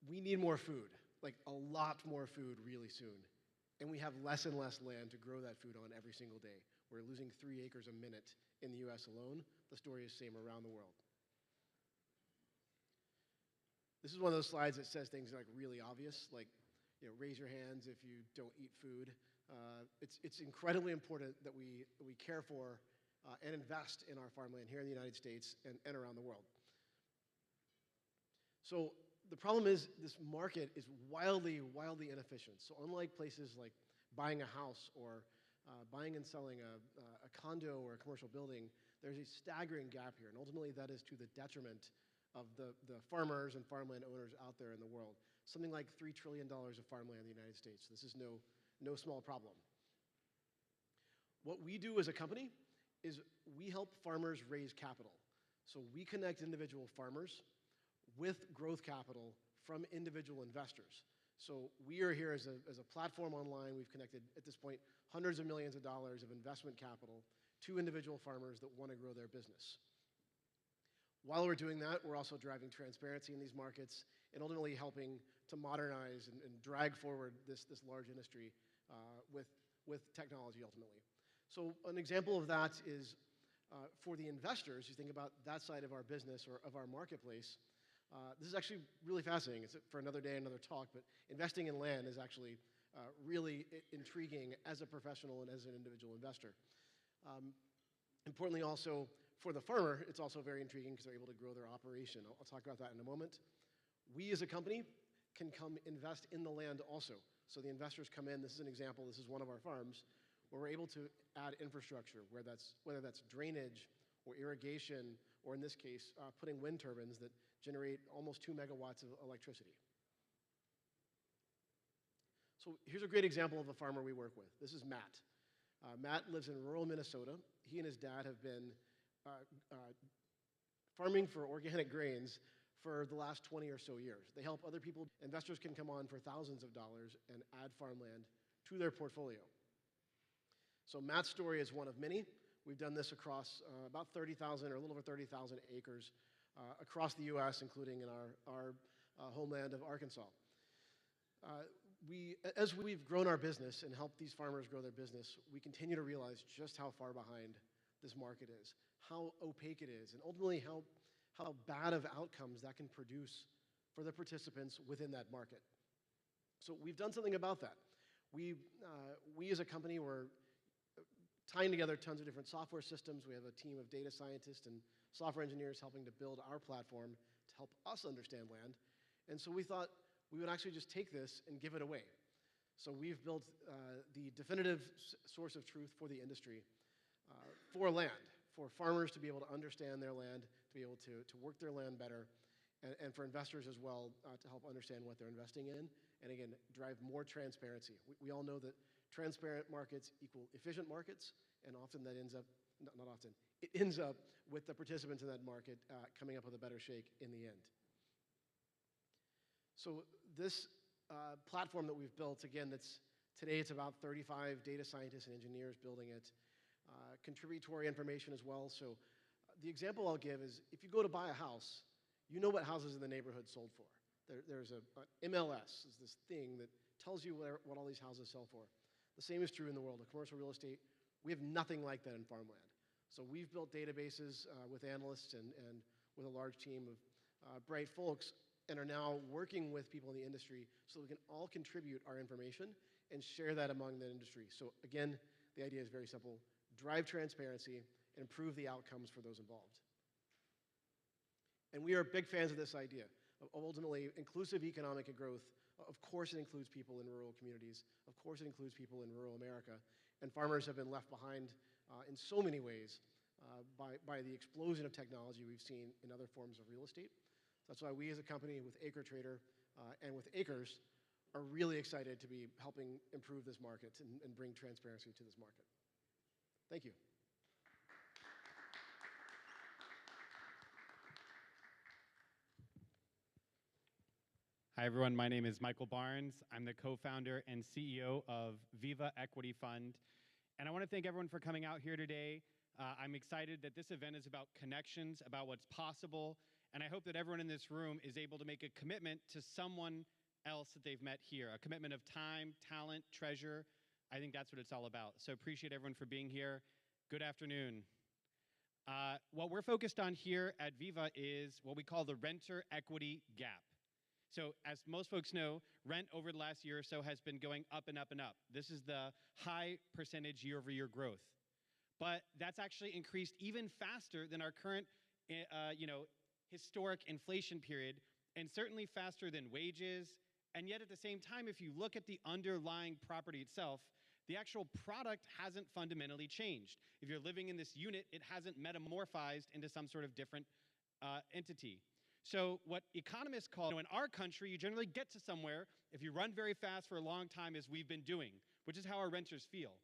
We need more food, like a lot more food really soon. And we have less and less land to grow that food on every single day. We're losing 3 acres a minute in the US alone. The story is the same around the world. This is one of those slides that says things like really obvious, like raise your hands if you don't eat food. It's incredibly important that we care for and invest in our farmland here in the United States and around the world. So the problem is this market is wildly inefficient. So unlike places like buying a house or buying and selling a condo or a commercial building, there's a staggering gap here. And ultimately that is to the detriment of the farmers and farmland owners out there in the world. Something like $3 trillion of farmland in the United States. This is no small problem. What we do as a company is we help farmers raise capital. So we connect individual farmers with growth capital from individual investors. So we are here as a platform online. We've connected, at this point, hundreds of millions of dollars of investment capital to individual farmers that want to grow their business. While we're doing that, we're also driving transparency in these markets and ultimately helping to modernize and drag forward this large industry with technology ultimately. So an example of that is for the investors, you think about that side of our business or of our marketplace. This is actually really fascinating. It's for another day, another talk, but investing in land is actually really intriguing as a professional and as an individual investor. Importantly also, for the farmer, it's also very intriguing because they're able to grow their operation. I'll talk about that in a moment. We as a company can come invest in the land also. So the investors come in. This is an example. This is one of our farms where we're able to add infrastructure, whether that's drainage or irrigation, or in this case, putting wind turbines that generate almost 2 megawatts of electricity. So here's a great example of a farmer we work with. This is Matt. Matt lives in rural Minnesota. He and his dad have been farming for organic grains for the last 20 or so years. They help other people. Investors can come on for thousands of dollars and add farmland to their portfolio. So Matt's story is one of many. We've done this across about 30,000 or a little over 30,000 acres across the US, including in our homeland of Arkansas. As we've grown our business and helped these farmers grow their business, we continue to realize just how far behind this market is, how opaque it is, and ultimately how bad of outcomes that can produce for the participants within that market. So we've done something about that. We as a company were tying together tons of different software systems. We have a team of data scientists and software engineers helping to build our platform to help us understand land. And so we thought we would actually just take this and give it away. So we've built the definitive source of truth for the industry, for land, for farmers to be able to understand their land, to be able to work their land better, and for investors as well to help understand what they're investing in, and again, drive more transparency. We all know that transparent markets equal efficient markets, and often that ends up, not often, it ends up with the participants in that market coming up with a better shake in the end. So this platform that we've built, again, today it's about 35 data scientists and engineers building it, contributory information as well. So the example I'll give is if you go to buy a house, you know what houses in the neighborhood sold for. There's an MLS, is this thing that tells you what all these houses sell for. The same is true in the world of commercial real estate. We have nothing like that in farmland. So we've built databases with analysts and with a large team of bright folks, and are now working with people in the industry so we can all contribute our information and share that among the industry. So again, the idea is very simple. Drive transparency and improve the outcomes for those involved. And we are big fans of this idea of ultimately inclusive economic growth. Of course it includes people in rural communities. Of course it includes people in rural America. And farmers have been left behind in so many ways by the explosion of technology we've seen in other forms of real estate. That's why we as a company with AcreTrader and with Acres are really excited to be helping improve this market and bring transparency to this market. Thank you. Hi, everyone. My name is Michael Barnes. I'm the co-founder and CEO of Viva Equity Fund. And I want to thank everyone for coming out here today. I'm excited that this event is about connections, about what's possible. And I hope that everyone in this room is able to make a commitment to someone else that they've met here, a commitment of time, talent, treasure. I think that's what it's all about. So appreciate everyone for being here. Good afternoon. What we're focused on here at Viva is what we call the renter equity gap. So as most folks know, rent over the last year or so has been going up and up and up. This is the high percentage year-over-year growth. But that's actually increased even faster than our current historic inflation period, and certainly faster than wages. And yet at the same time, if you look at the underlying property itself, the actual product hasn't fundamentally changed. If you're living in this unit, it hasn't metamorphized into some sort of different entity. So what economists call, in our country, you generally get to somewhere if you run very fast for a long time, as we've been doing, which is how our renters feel.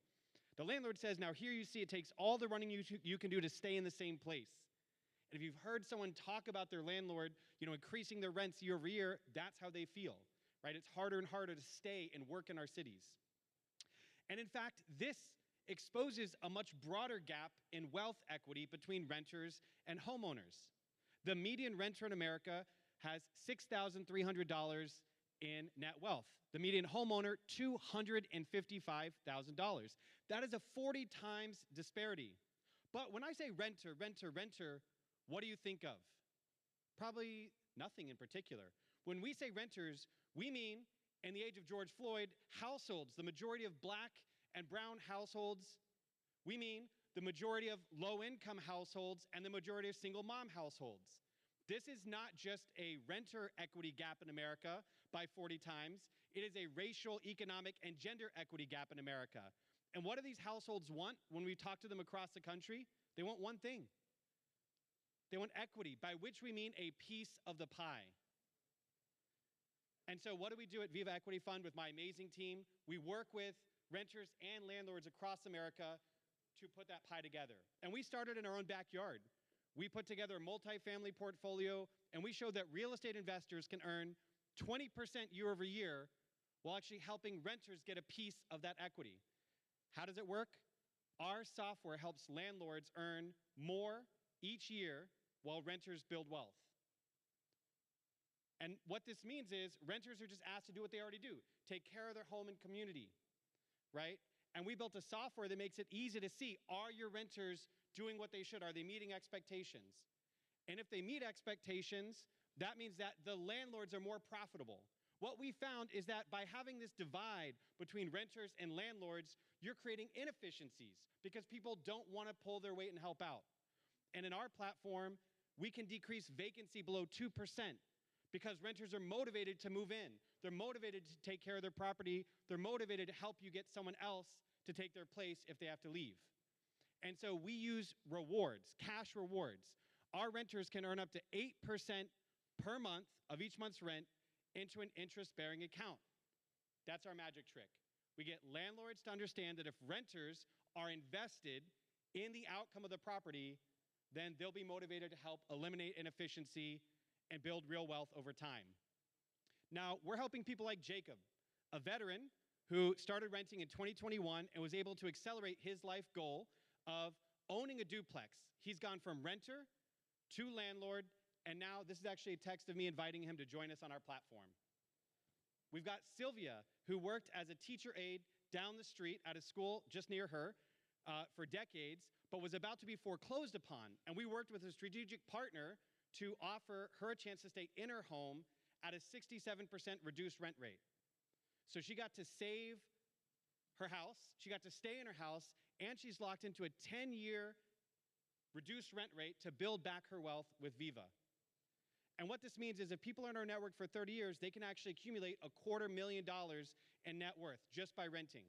The landlord says, now here you see it takes all the running you can do to stay in the same place. And if you've heard someone talk about their landlord, increasing their rents year over year, that's how they feel, right? It's harder and harder to stay and work in our cities. And in fact, this exposes a much broader gap in wealth equity between renters and homeowners. The median renter in America has $6,300 in net wealth. The median homeowner, $255,000. That is a 40 times disparity. But when I say renter, what do you think of? Probably nothing in particular. When we say renters, we mean, in the age of George Floyd, households, the majority of black and brown households. We mean the majority of low-income households and the majority of single-mom households. This is not just a renter equity gap in America by 40 times. It is a racial, economic, and gender equity gap in America. And what do these households want when we talk to them across the country? They want one thing. They want equity, by which we mean a piece of the pie. And so what do we do at Viva Equity Fund with my amazing team? We work with renters and landlords across America to put that pie together. And we started in our own backyard. We put together a multifamily portfolio, and we showed that real estate investors can earn 20% year over year while actually helping renters get a piece of that equity. How does it work? Our software helps landlords earn more each year while renters build wealth. And what this means is renters are just asked to do what they already do, take care of their home and community, right? And we built a software that makes it easy to see, are your renters doing what they should? Are they meeting expectations? And if they meet expectations, that means that the landlords are more profitable. What we found is that by having this divide between renters and landlords, you're creating inefficiencies because people don't want to pull their weight and help out. And in our platform, we can decrease vacancy below 2% because renters are motivated to move in. They're motivated to take care of their property. They're motivated to help you get someone else to take their place if they have to leave. And so we use rewards, cash rewards. Our renters can earn up to 8% per month of each month's rent into an interest-bearing account. That's our magic trick. We get landlords to understand that if renters are invested in the outcome of the property, then they'll be motivated to help eliminate inefficiency and build real wealth over time. Now, we're helping people like Jacob, a veteran who started renting in 2021 and was able to accelerate his life goal of owning a duplex. He's gone from renter to landlord, and now this is actually a text of me inviting him to join us on our platform. We've got Sylvia, who worked as a teacher aide down the street at a school just near her for decades, but was about to be foreclosed upon. And we worked with a strategic partner to offer her a chance to stay in her home at a 67% reduced rent rate. So she got to save her house, she got to stay in her house, and she's locked into a 10-year reduced rent rate to build back her wealth with Viva. And what this means is if people are in our network for 30 years, they can actually accumulate $250,000 in net worth just by renting.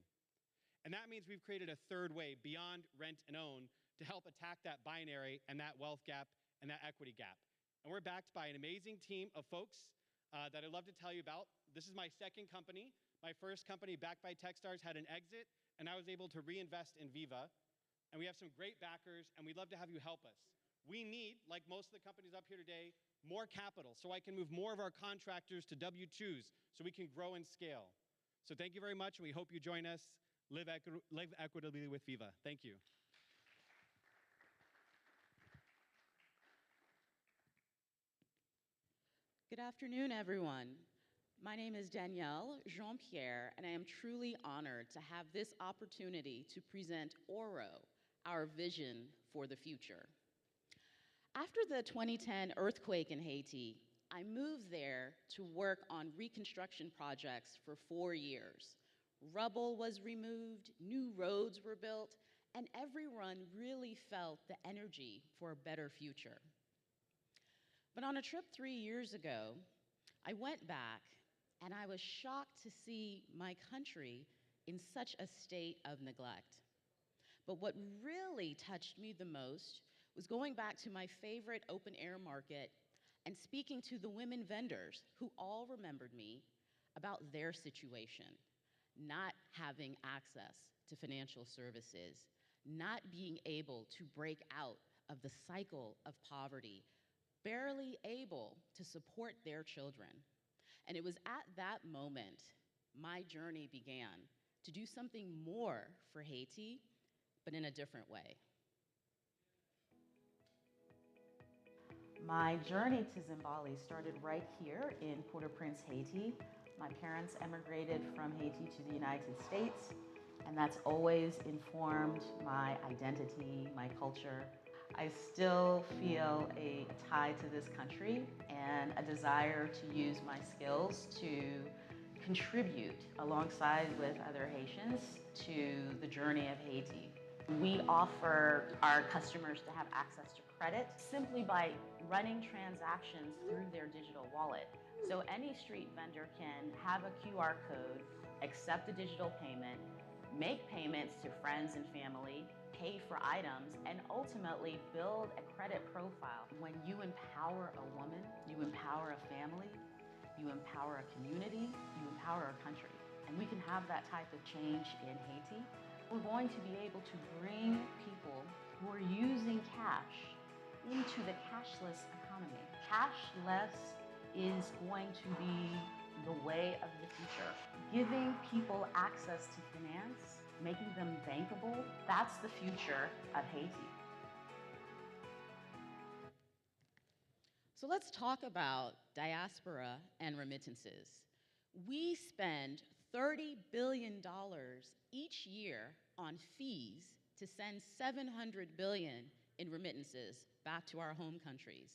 And that means we've created a third way beyond rent and own to help attack that binary and that wealth gap and that equity gap. And we're backed by an amazing team of folks that I'd love to tell you about. This is my second company. My first company, backed by Techstars, had an exit, and I was able to reinvest in Viva. And we have some great backers, and we'd love to have you help us. We need, like most of the companies up here today, more capital so I can move more of our contractors to W-2s so we can grow and scale. So thank you very much, and we hope you join us. Live equitably with Viva. Thank you. Good afternoon, everyone. My name is Danielle Jean-Pierre, and I am truly honored to have this opportunity to present Oro, our vision for the future. After the 2010 earthquake in Haiti, I moved there to work on reconstruction projects for 4 years. Rubble was removed, new roads were built, and everyone really felt the energy for a better future. But on a trip 3 years ago, I went back and I was shocked to see my country in such a state of neglect. But what really touched me the most was going back to my favorite open air market and speaking to the women vendors who all remembered me about their situation, not having access to financial services, not being able to break out of the cycle of poverty, barely able to support their children. And it was at that moment my journey began to do something more for Haiti, but in a different way. My journey to Zimbabwe started right here in Port-au-Prince, Haiti. My parents emigrated from Haiti to the United States, and that's always informed my identity, my culture. I still feel a tie to this country and a desire to use my skills to contribute alongside with other Haitians to the journey of Haiti. We offer our customers to have access to credit simply by running transactions through their digital wallet. So any street vendor can have a QR code, accept a digital payment, make payments to friends and family, pay for items, and ultimately build a credit profile. When you empower a woman, you empower a family, you empower a community, you empower a country. And we can have that type of change in Haiti. We're going to be able to bring people who are using cash into the cashless economy. Cashless is going to be the way of the future. Giving people access to finance, making them bankable, that's the future of Haiti. So let's talk about diaspora and remittances. We spend $30 billion each year on fees to send $700 billion in remittances back to our home countries.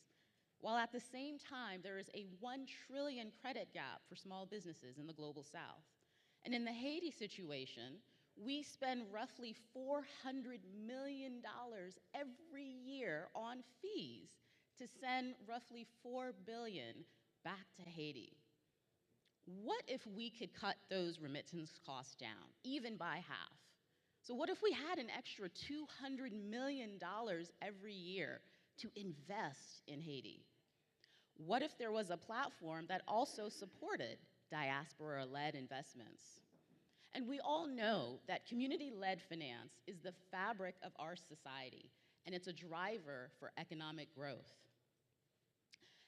while at the same time there is a 1 trillion credit gap for small businesses in the global south. And in the Haiti situation, we spend roughly $400 million every year on fees to send roughly $4 billion back to Haiti. What if we could cut those remittance costs down, even by half? So what if we had an extra $200 million every year to invest in Haiti? What if there was a platform that also supported diaspora-led investments? And we all know that community-led finance is the fabric of our society, and it's a driver for economic growth.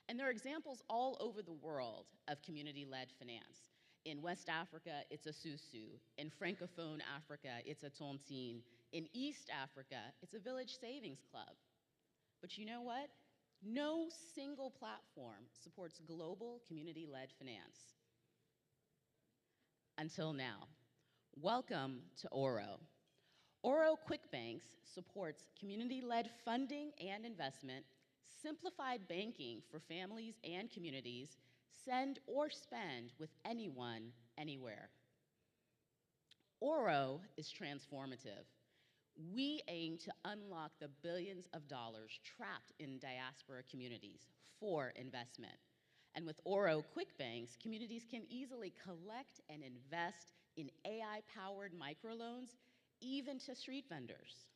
And there are examples all over the world of community-led finance. In West Africa, it's a Susu. In Francophone Africa, it's a Tontine. In East Africa, it's a village savings club. But you know what? No single platform supports global community-led finance. Until now. Welcome to Oro. Oro QuickBanks supports community-led funding and investment, simplified banking for families and communities, send or spend with anyone, anywhere. Oro is transformative. We aim to unlock the billions of dollars trapped in diaspora communities for investment. And with Oro QuickBanks, communities can easily collect and invest in AI-powered microloans, even to street vendors.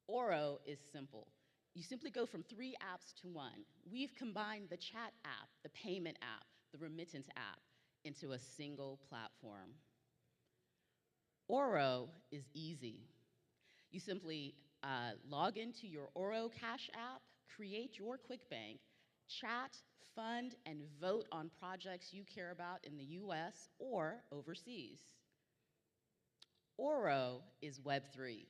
Oro is simple. You simply go from 3 apps to 1. We've combined the chat app, the payment app, the remittance app into a single platform. Oro is easy. You simply log into your Oro Cash app, create your QuickBank, chat, fund, and vote on projects you care about in the US or overseas. Oro is Web3.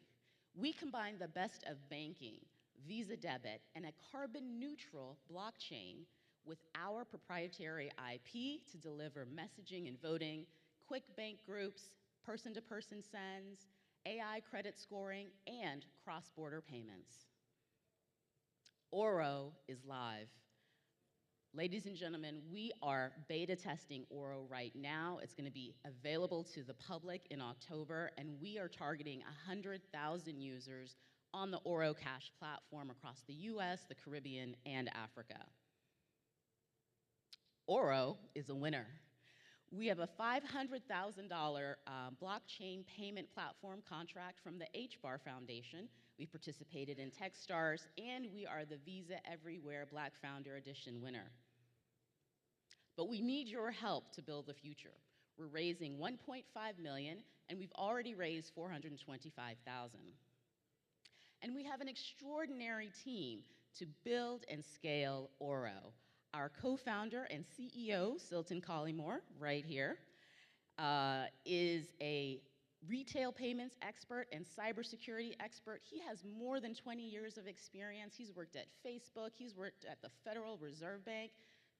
We combine the best of banking, Visa debit, and a carbon-neutral blockchain with our proprietary IP to deliver messaging and voting, quick bank groups, person-to-person sends, AI credit scoring, and cross-border payments. Oro is live. Ladies and gentlemen, we are beta testing Oro right now. It's going to be available to the public in October, and we are targeting 100,000 users on the Oro Cash platform across the US, the Caribbean, and Africa. Oro is a winner. We have a $500,000 blockchain payment platform contract from the HBAR Foundation. We participated in Techstars, and we are the Visa Everywhere Black Founder Edition winner. But we need your help to build the future. We're raising $1.5 million, and we've already raised $425,000. And we have an extraordinary team to build and scale Oro. Our co-founder and CEO, Silton Collymore, right here, is a retail payments expert and cybersecurity expert. He has more than 20 years of experience. He's worked at Facebook. He's worked at the Federal Reserve Bank.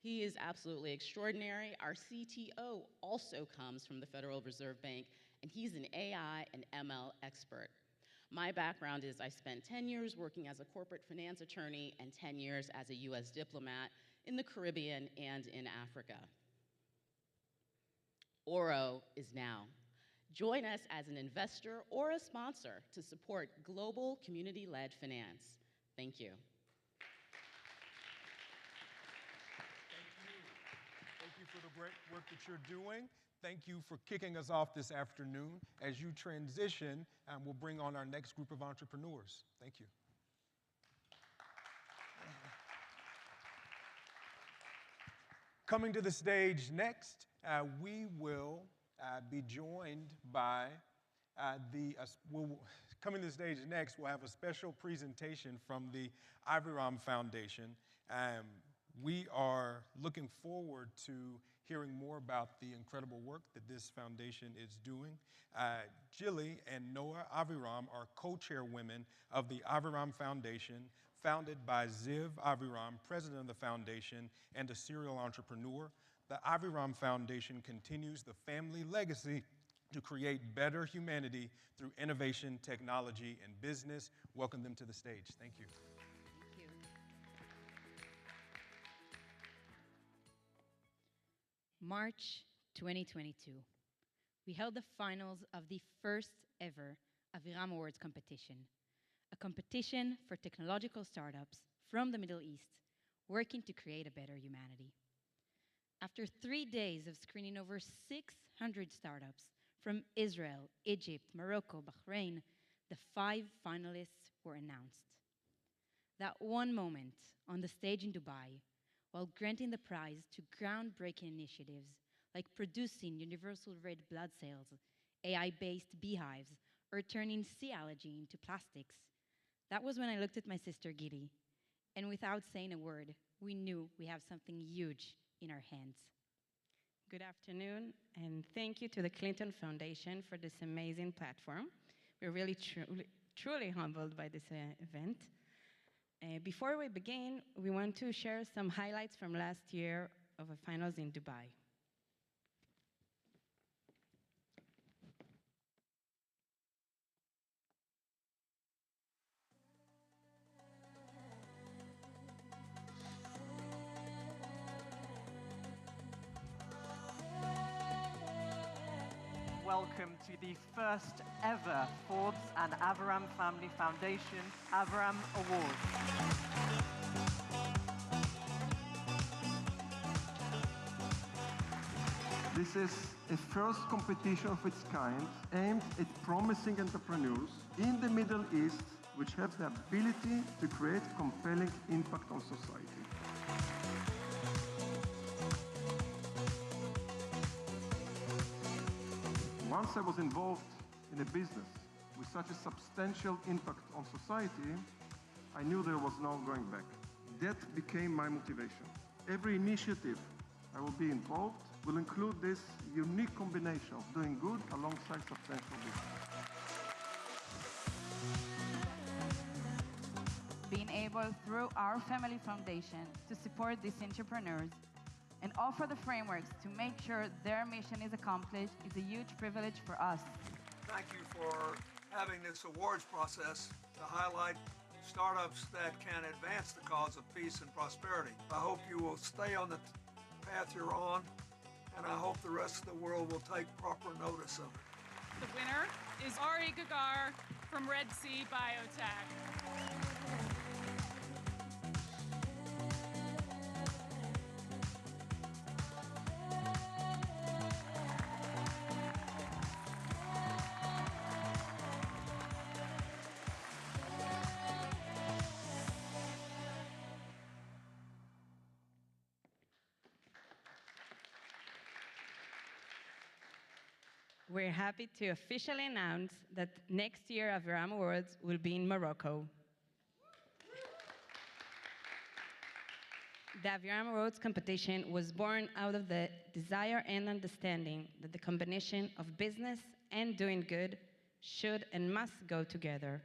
He is absolutely extraordinary. Our CTO also comes from the Federal Reserve Bank, and he's an AI and ML expert. My background is I spent 10 years working as a corporate finance attorney and 10 years as a US diplomat in the Caribbean and in Africa. Oro is now. Join us as an investor or a sponsor to support global community-led finance. Thank you. Thank you for the great work that you're doing. Thank you for kicking us off this afternoon. As you transition, we'll bring on our next group of entrepreneurs. Thank you. Coming to the stage next, we will be joined by coming to the stage next, we'll have a special presentation from the Aviram Foundation. We are looking forward to hearing more about the incredible work that this foundation is doing. Jilly and Noah Aviram are co-chairwomen of the Aviram Foundation, founded by Ziv Aviram, president of the foundation and a serial entrepreneur. The Aviram Foundation continues the family legacy to create better humanity through innovation, technology, and business. Welcome them to the stage. Thank you. Thank you. March 2022. We held the finals of the first ever Aviram Awards competition, a competition for technological startups from the Middle East working to create a better humanity. After 3 days of screening over 600 startups from Israel, Egypt, Morocco, Bahrain, the 5 finalists were announced. That one moment on the stage in Dubai, while granting the prize to groundbreaking initiatives like producing universal red blood cells, AI-based beehives, or turning sea algae into plastics, that was when I looked at my sister Gili, and without saying a word, we knew we have something huge in our hands. Good afternoon, and thank you to the Clinton Foundation for this amazing platform. We're really truly humbled by this event. Before we begin, we want to share some highlights from last year of the finals in Dubai. Welcome to the first ever Forbes and Aviram Family Foundation Aviram Awards. This is a first competition of its kind aimed at promising entrepreneurs in the Middle East which have the ability to create compelling impact on society. Once I was involved in a business with such a substantial impact on society, I knew there was no going back. That became my motivation. Every initiative I will be involved will include this unique combination of doing good alongside substantial business. Being able, through our family foundation, to support these entrepreneurs and offer the frameworks to make sure their mission is accomplished is a huge privilege for us. Thank you for having this awards process to highlight startups that can advance the cause of peace and prosperity. I hope you will stay on the path you're on, and I hope the rest of the world will take proper notice of it. The winner is Ari Gagar from Red Sea Biotech. We're happy to officially announce that next year Aviram Awards will be in Morocco. The Aviram Awards competition was born out of the desire and understanding that the combination of business and doing good should and must go together.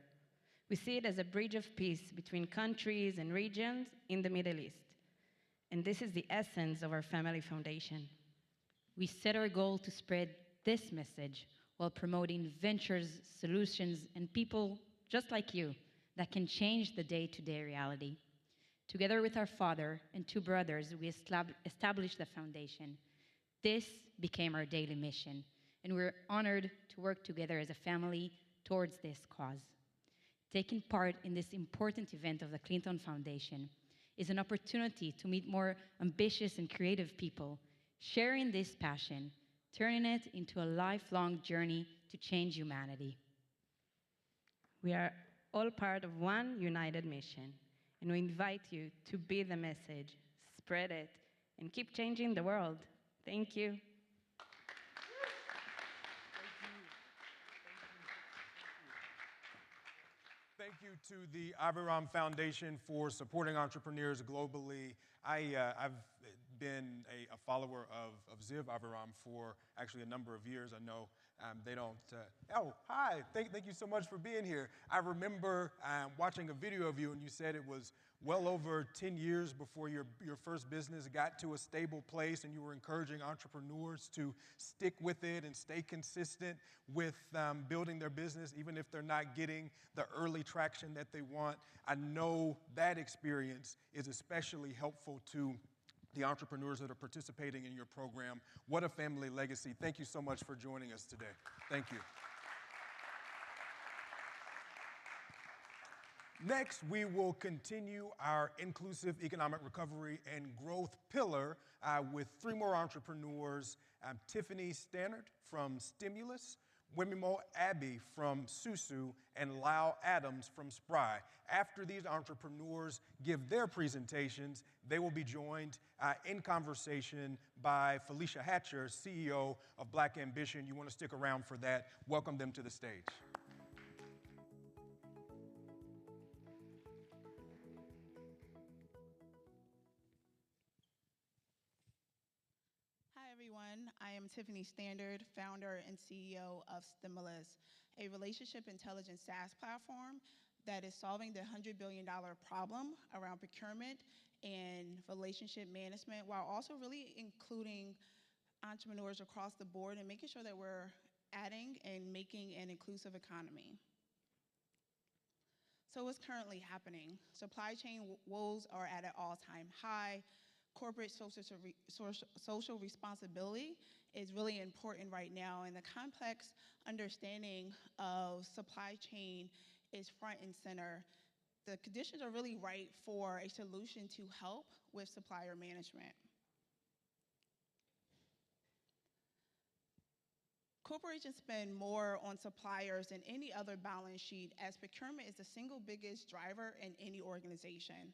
We see it as a bridge of peace between countries and regions in the Middle East. And this is the essence of our family foundation. We set our goal to spread this message while promoting ventures, solutions, and people just like you that can change the day-to-day reality. Together with our father and 2 brothers, we established the foundation. This became our daily mission, and we're honored to work together as a family towards this cause. Taking part in this important event of the Clinton Foundation is an opportunity to meet more ambitious and creative people, sharing this passion, turning it into a lifelong journey to change humanity. We are all part of one united mission, and we invite you to be the message, spread it, and keep changing the world. Thank you. Thank you to the Aviram Foundation for supporting entrepreneurs globally. I've been a follower of Ziv Aviram for actually a number of years. I know they don't, oh, hi, thank you so much for being here. I remember watching a video of you, and you said it was well over 10 years before your first business got to a stable place, and you were encouraging entrepreneurs to stick with it and stay consistent with building their business, even if they're not getting the early traction that they want. I know that experience is especially helpful to the entrepreneurs that are participating in your program. What a family legacy. Thank you so much for joining us today. Thank you. Next, we will continue our inclusive economic recovery and growth pillar with three more entrepreneurs, Tiffany Stannard from Stimulus, Wimimo Abbey from Susu, and Lau Adams from Spry. After these entrepreneurs give their presentations, they will be joined in conversation by Felicia Hatcher, CEO of Black Ambition. You want to stick around for that. Welcome them to the stage. Hi, everyone. I am Tiffany Stannard, founder and CEO of Stimulus, a relationship intelligence SaaS platform that is solving the $100 billion problem around procurement and relationship management, while also really including entrepreneurs across the board and making sure that we're adding and making an inclusive economy. So what's currently happening? Supply chain woes are at an all-time high. Corporate social responsibility is really important right now, and the complex understanding of supply chain is front and center. The conditions are really right for a solution to help with supplier management. Corporations spend more on suppliers than any other balance sheet, as procurement is the single biggest driver in any organization.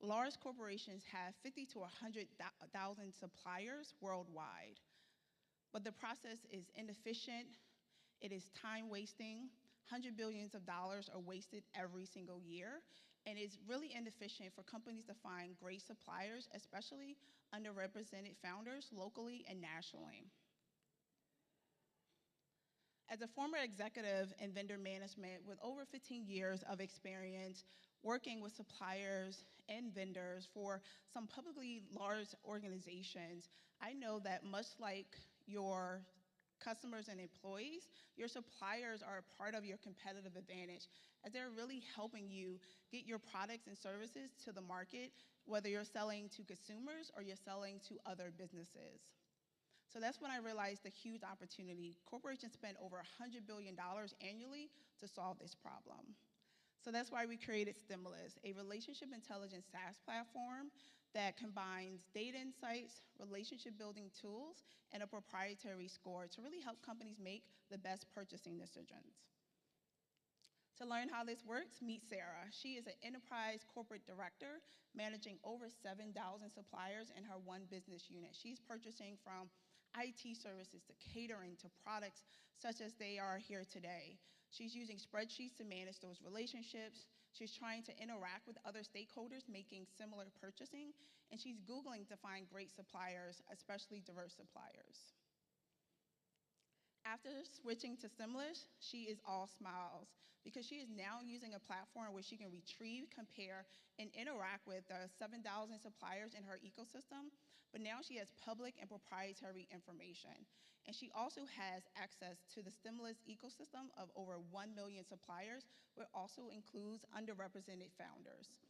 Large corporations have 50 to 100,000 suppliers worldwide, but the process is inefficient, it is time wasting, $100 billion are wasted every single year, and it's really inefficient for companies to find great suppliers, especially underrepresented founders locally and nationally. As a former executive in vendor management with over 15 years of experience working with suppliers and vendors for some publicly large organizations, I know that much like your customers and employees, your suppliers are a part of your competitive advantage, as they're really helping you get your products and services to the market, whether you're selling to consumers or you're selling to other businesses. So that's when I realized the huge opportunity. Corporations spend over $100 billion annually to solve this problem. So that's why we created Stimulus, a relationship intelligence SaaS platform that combines data insights, relationship building tools, and a proprietary score to really help companies make the best purchasing decisions. To learn how this works, meet Sarah. She is an enterprise corporate director managing over 7,000 suppliers in her one business unit. She's purchasing from IT services to catering to products such as they are here today. She's using spreadsheets to manage those relationships. She's trying to interact with other stakeholders making similar purchasing, and she's Googling to find great suppliers, especially diverse suppliers. After switching to Stimulus, she is all smiles because she is now using a platform where she can retrieve, compare, and interact with the 7,000 suppliers in her ecosystem, but now she has public and proprietary information. And she also has access to the Stimulus ecosystem of over 1 million suppliers, which also includes underrepresented founders.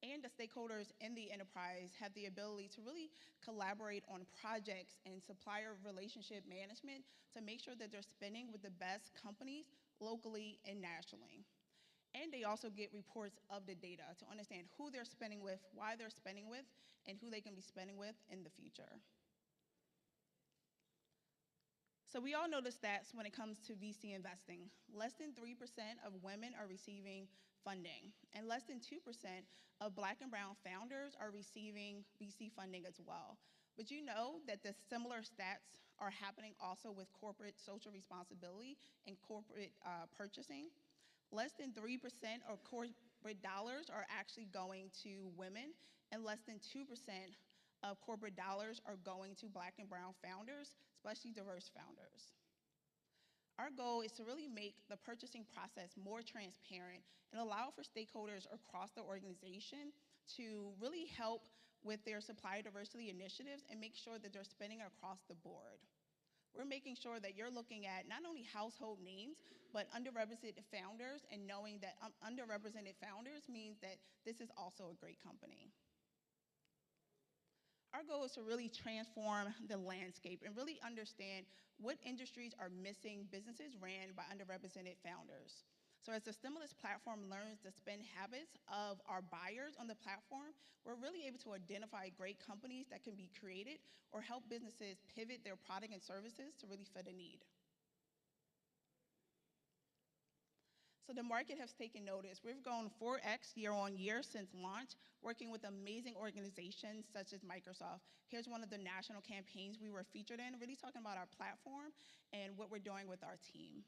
And the stakeholders in the enterprise have the ability to really collaborate on projects and supplier relationship management to make sure that they're spending with the best companies locally and nationally. And they also get reports of the data to understand who they're spending with, why they're spending with, and who they can be spending with in the future. So we all know the stats when it comes to VC investing. Less than 3% of women are receiving funding, and less than 2% of Black and brown founders are receiving VC funding as well. But you know that the similar stats are happening also with corporate social responsibility and corporate purchasing. Less than 3% of corporate dollars are actually going to women, and less than 2% of corporate dollars are going to Black and brown founders, especially diverse founders. Our goal is to really make the purchasing process more transparent and allow for stakeholders across the organization to really help with their supplier diversity initiatives and make sure that they're spending across the board. We're making sure that you're looking at not only household names, but underrepresented founders, and knowing that underrepresented founders means that this is also a great company. Our goal is to really transform the landscape and really understand what industries are missing businesses ran by underrepresented founders. So as the stimulus platform learns the spend habits of our buyers on the platform, we're really able to identify great companies that can be created or help businesses pivot their product and services to really fit a need. So the market has taken notice. We've grown 4x year on year since launch, working with amazing organizations such as Microsoft. Here's one of the national campaigns we were featured in, really talking about our platform and what we're doing with our team.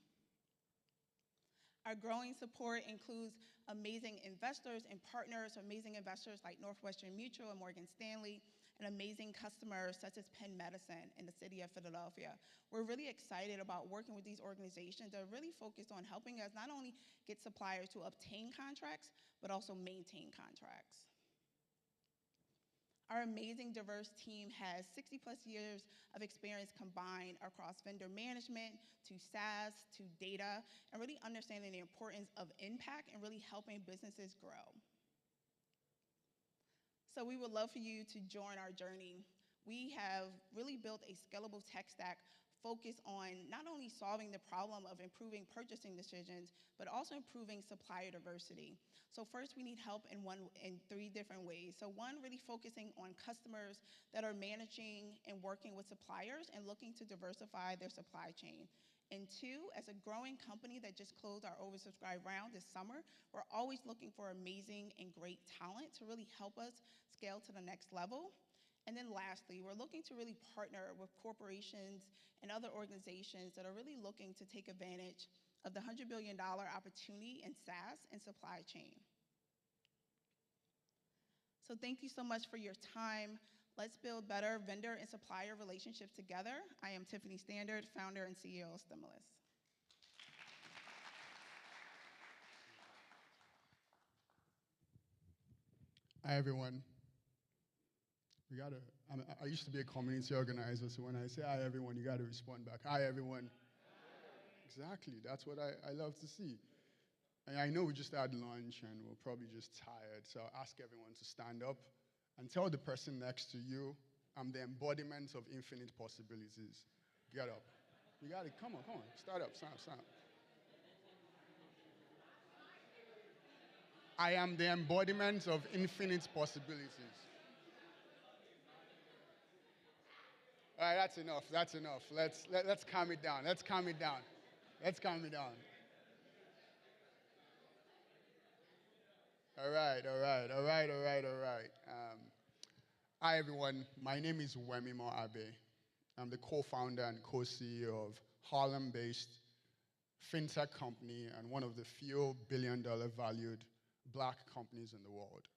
Our growing support includes amazing investors and partners, amazing investors like Northwestern Mutual and Morgan Stanley, and amazing customers such as Penn Medicine in the city of Philadelphia. We're really excited about working with these organizations that are really focused on helping us not only get suppliers to obtain contracts, but also maintain contracts. Our amazing diverse team has 60+ years of experience combined across vendor management, to SaaS, to data, and really understanding the importance of impact and really helping businesses grow. So we would love for you to join our journey. We have really built a scalable tech stack focused on not only solving the problem of improving purchasing decisions, but also improving supplier diversity. So first, we need help in 3 different ways. So one, really focusing on customers that are managing and working with suppliers and looking to diversify their supply chain. And 2, as a growing company that just closed our oversubscribed round this summer, we're always looking for amazing and great talent to really help us scale to the next level. And then lastly, we're looking to really partner with corporations and other organizations that are really looking to take advantage of the $100 billion opportunity in SaaS and supply chain. So thank you so much for your time. Let's build better vendor and supplier relationships together. I am Tiffany Standard, founder and CEO of Stimulus. Hi, everyone. I used to be a community organizer, so when I say hi, everyone, you got to respond back. Hi, everyone. Exactly. That's what I love to see. And I know we just had lunch and we're probably just tired, so I'll ask everyone to stand up and tell the person next to you, I'm the embodiment of infinite possibilities. Get up. You got it. Come on. Stand up. I am the embodiment of infinite possibilities. All right, that's enough. Let's calm it down. All right. Hi, everyone. My name is Wemimo Abe. I'm the co-founder and co-CEO of Harlem-based fintech company and one of the few billion-dollar valued black companies in the world.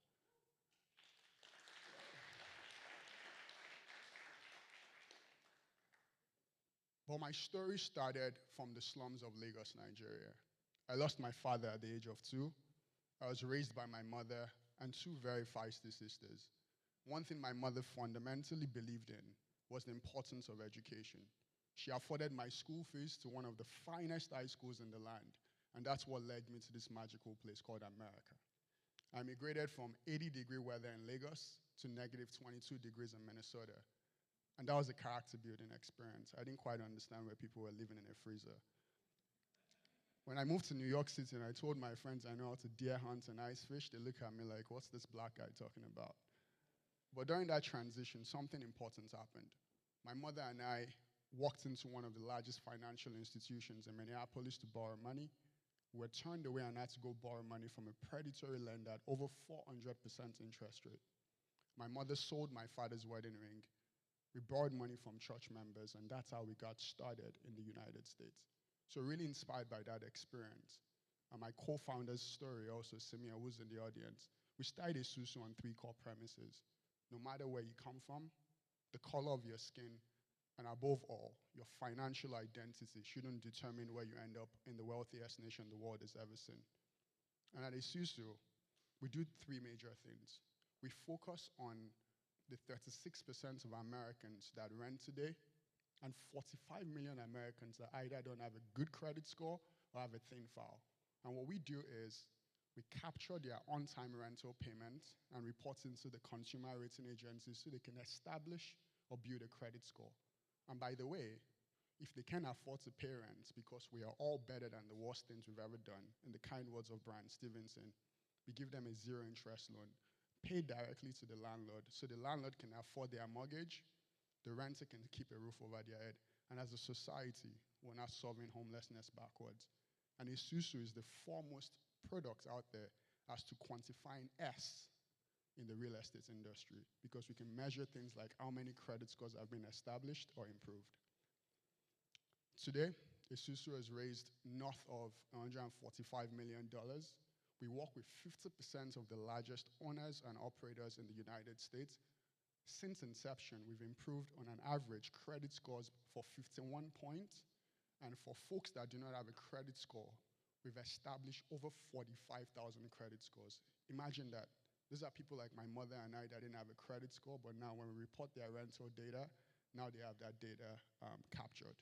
But my story started from the slums of Lagos, Nigeria. I lost my father at the age of 2. I was raised by my mother and 2 very feisty sisters. One thing my mother fundamentally believed in was the importance of education. She afforded my school fees to one of the finest high schools in the land, and that's what led me to this magical place called America. I migrated from 80-degree weather in Lagos to negative 22 degrees in Minnesota, and that was a character-building experience. I didn't quite understand where people were living in a freezer. When I moved to New York City and I told my friends I know how to deer hunt and ice fish, they look at me like, what's this black guy talking about? But during that transition, something important happened. My mother and I walked into one of the largest financial institutions in Minneapolis to borrow money. We were turned away and had to go borrow money from a predatory lender at over 400% interest rate. My mother sold my father's wedding ring. We borrowed money from church members, and that's how we got started in the United States. So really inspired by that experience. And my co-founder's story also, Simia, who's in the audience, we started Isuzu on 3 core premises. No matter where you come from, the color of your skin, and above all, your financial identity shouldn't determine where you end up in the wealthiest nation the world has ever seen. And at Isuzu, we do 3 major things. We focus on the 36% of Americans that rent today, and 45 million Americans that either don't have a good credit score or have a thin file. And what we do is We capture their on-time rental payment and report into the consumer rating agencies so they can establish or build a credit score. And by the way, if they can afford to pay rent, because we are all better than the worst things we've ever done, in the kind words of Brian Stevenson, we give them a zero interest loan, paid directly to the landlord, so the landlord can afford their mortgage, the renter can keep a roof over their head, and as a society, we're not solving homelessness backwards. And Isuzu is the foremost product out there as to quantifying S in the real estate industry, because we can measure things like how many credit scores have been established or improved. Today, Isuzu has raised north of $145 million. We work with 50% of the largest owners and operators in the United States. Since inception, we've improved on an average credit scores for 51 points. And for folks that do not have a credit score, we've established over 45,000 credit scores. Imagine that. These are people like my mother and I that didn't have a credit score, but now when we report their rental data, now they have that data captured.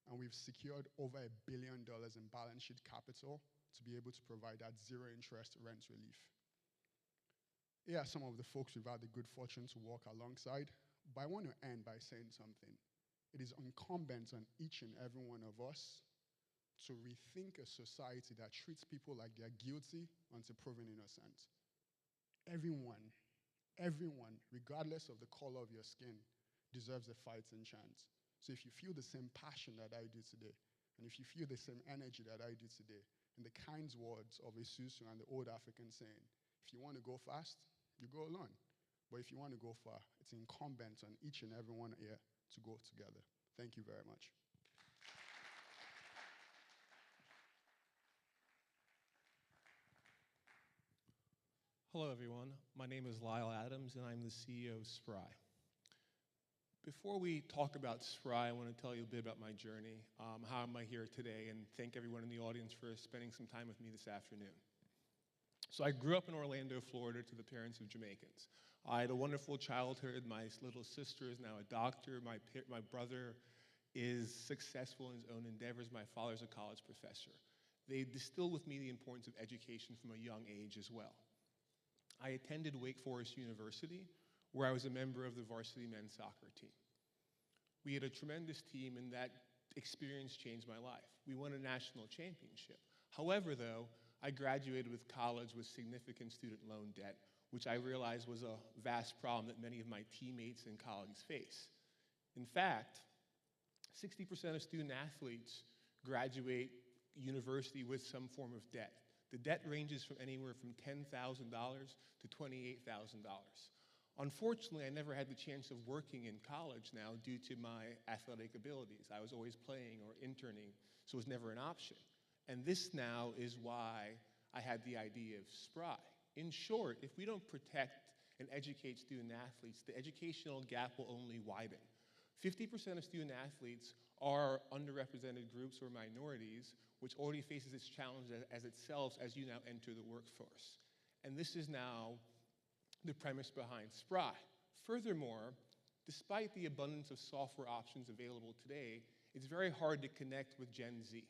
And we've secured over $1 billion in balance sheet capital to be able to provide that zero interest rent relief. Here are some of the folks we've had the good fortune to work alongside, but I want to end by saying something. It is incumbent on each and every one of us to rethink a society that treats people like they're guilty until proven innocent. Everyone, regardless of the color of your skin, deserves a fighting chance. So if you feel the same passion that I do today, and if you feel the same energy that I do today, in the kind words of Isuzu and the old African saying, if you want to go fast, you go alone. But if you want to go far, it's incumbent on each and every one here to go together. Thank you very much. Hello, everyone. My name is Lyle Adams, and I'm the CEO of Spry. Before we talk about Spry, I want to tell you a bit about my journey, how am I here today, and thank everyone in the audience for spending some time with me this afternoon. So I grew up in Orlando, Florida, to the parents of Jamaicans. I had a wonderful childhood. My little sister is now a doctor. My brother is successful in his own endeavors. My father's a college professor. They distilled with me the importance of education from a young age as well. I attended Wake Forest University, where I was a member of the varsity men's soccer team. We had a tremendous team, and that experience changed my life. We won a national championship. However, though, I graduated with college with significant student loan debt, which I realized was a vast problem that many of my teammates and colleagues face. In fact, 60% of student athletes graduate university with some form of debt. The debt ranges from anywhere from $10,000 to $28,000. Unfortunately, I never had the chance of working in college now due to my athletic abilities. I was always playing or interning, so it was never an option. And this now is why I had the idea of Spry. In short, if we don't protect and educate student athletes, the educational gap will only widen. 50% of student athletes are underrepresented groups or minorities, which already faces its challenge as itself as you now enter the workforce. And this is now the premise behind Spry. Furthermore, despite the abundance of software options available today, it's very hard to connect with Gen Z,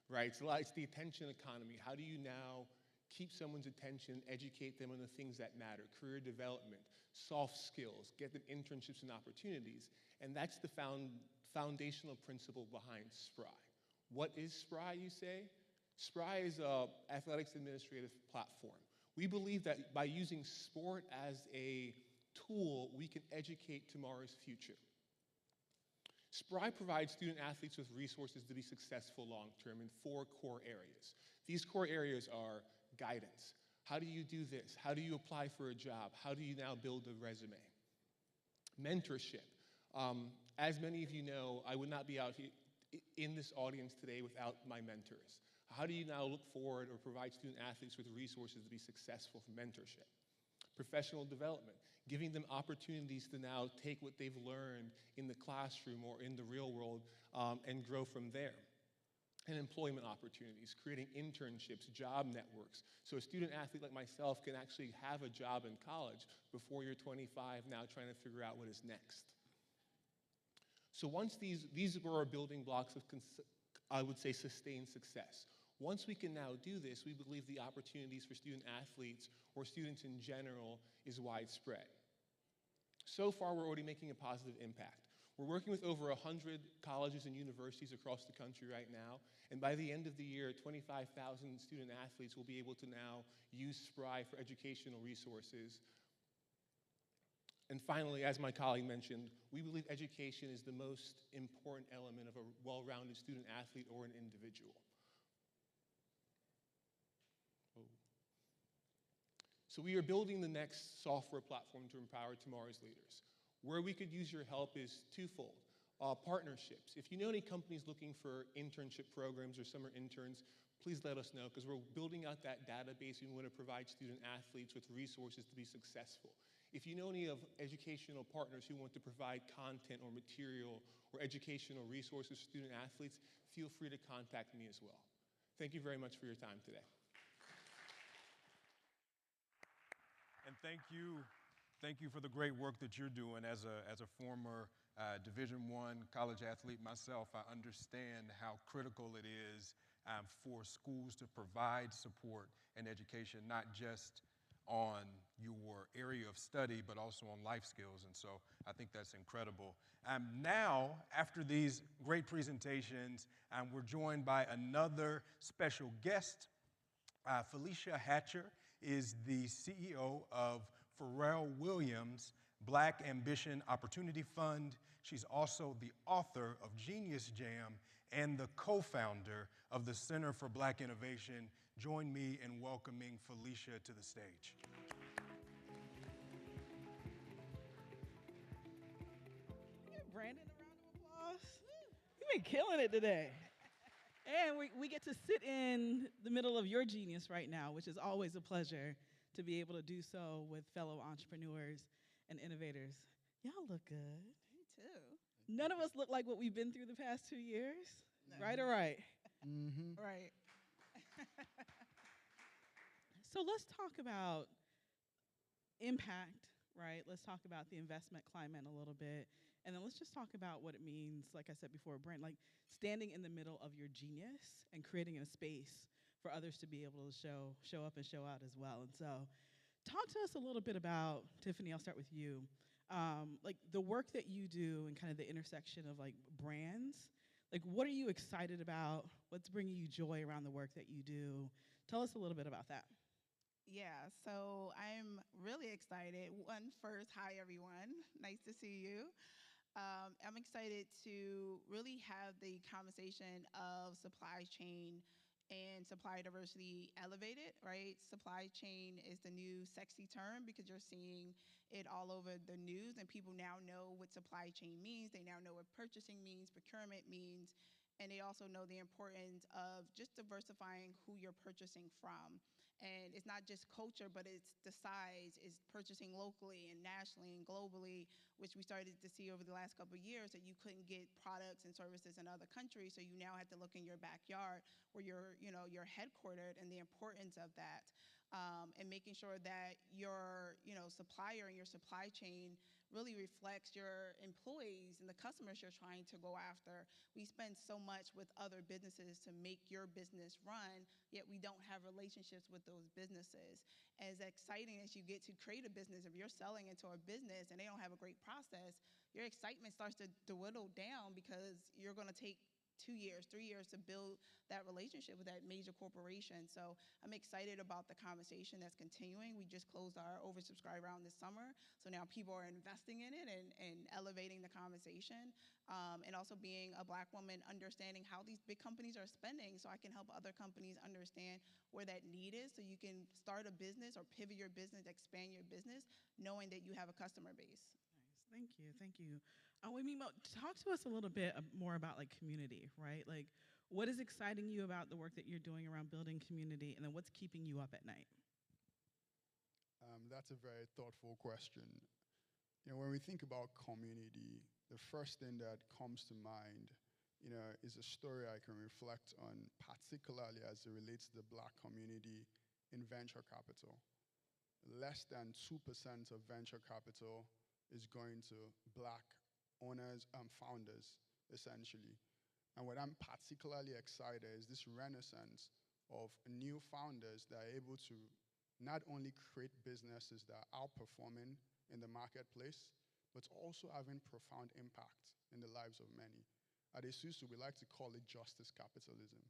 right? It's the attention economy. How do you now keep someone's attention, educate them on the things that matter, career development, soft skills, get them internships and opportunities? And that's the foundational principle behind Spry. What is Spry, you say? Spry is an athletics administrative platform. We believe that by using sport as a tool, we can educate tomorrow's future. Spry provides student athletes with resources to be successful long-term in 4 core areas. These core areas are guidance. How do you do this? How do you apply for a job? How do you now build a resume? Mentorship. As many of you know, I would not be out here in this audience today without my mentors. How do you now look forward or provide student athletes with resources to be successful for mentorship? Professional development, giving them opportunities to now take what they've learned in the classroom or in the real world and grow from there. And employment opportunities, creating internships, job networks, so a student athlete like myself can actually have a job in college before you're 25 now trying to figure out what is next. So once these were our building blocks of, I would say, sustained success. Once we can now do this, we believe the opportunities for student athletes or students in general is widespread. So far, we're already making a positive impact. We're working with over 100 colleges and universities across the country right now, and by the end of the year, 25,000 student athletes will be able to now use Spry for educational resources. And finally, as my colleague mentioned, we believe education is the most important element of a well-rounded student athlete or an individual. So we are building the next software platform to empower tomorrow's leaders. Where we could use your help is twofold. Partnerships. If you know any companies looking for internship programs or summer interns, please let us know, because we're building out that database. We want to provide student athletes with resources to be successful. If you know any of educational partners who want to provide content or material or educational resources for student athletes, feel free to contact me as well. Thank you very much for your time today. And thank you for the great work that you're doing. As a former Division I college athlete myself, I understand how critical it is for schools to provide support and education, not just on your area of study, but also on life skills. And so I think that's incredible. Now, after these great presentations, we're joined by another special guest. Felicia Hatcher is the CEO of Pharrell Williams Black Ambition Opportunity Fund. She's also the author of Genius Jam and the co-founder of the Center for Black Innovation. Join me in welcoming Felicia to the stage. Give Brandon a round of applause. You've been killing it today. And we get to sit in the middle of your genius right now, which is always a pleasure to be able to do so with fellow entrepreneurs and innovators. Y'all look good. Me too. None of us look like what we've been through the past 2 years. No. Right or right? Mm-hmm. Right. So let's talk about impact, right? Let's talk about the investment climate a little bit. And then let's just talk about what it means, like I said before, Brent, like standing in the middle of your genius and creating a space for others to be able to show up and show out as well. And so talk to us a little bit about, Tiffany, I'll start with you, like the work that you do and kind of the intersection of like brands. Like what are you excited about? What's bringing you joy around the work that you do? Tell us a little bit about that. Yeah, so I'm really excited. First, hi everyone. Nice to see you. I'm excited to really have the conversation of supply chain and supply diversity elevated, right? Supply chain is the new sexy term because you're seeing it all over the news, and people now know what supply chain means. They now know what purchasing means, procurement means, and they also know the importance of just diversifying who you're purchasing from. And it's not just culture, but it's the size, it's purchasing locally and nationally and globally, which we started to see over the last couple of years that you couldn't get products and services in other countries. So you now have to look in your backyard where you're headquartered, and the importance of that. And making sure that your supplier and your supply chain really reflects your employees and the customers you're trying to go after. We spend so much with other businesses to make your business run, yet we don't have relationships with those businesses. As exciting as you get to create a business, if you're selling into a business and they don't have a great process, your excitement starts to dwindle down because you're going to take 2 years, 3 years to build that relationship with that major corporation. So I'm excited about the conversation that's continuing. We just closed our oversubscribed round this summer. So now people are investing in it and elevating the conversation. And also being a Black woman, understanding how these big companies are spending so I can help other companies understand where that need is so you can start a business or pivot your business, expand your business, knowing that you have a customer base. Nice, thank you, thank you. Talk to us a little bit more about like community, right? Like what is exciting you about the work that you're doing around building community, and then what's keeping you up at night? That's a very thoughtful question. When we think about community, the first thing that comes to mind, is a story I can reflect on, particularly as it relates to the Black community in venture capital. Less than 2% of venture capital is going to Black owners and founders, essentially. And what I'm particularly excited is this renaissance of new founders that are able to not only create businesses that are outperforming in the marketplace, but also having profound impact in the lives of many. At ASUSU, we like to call it justice capitalism.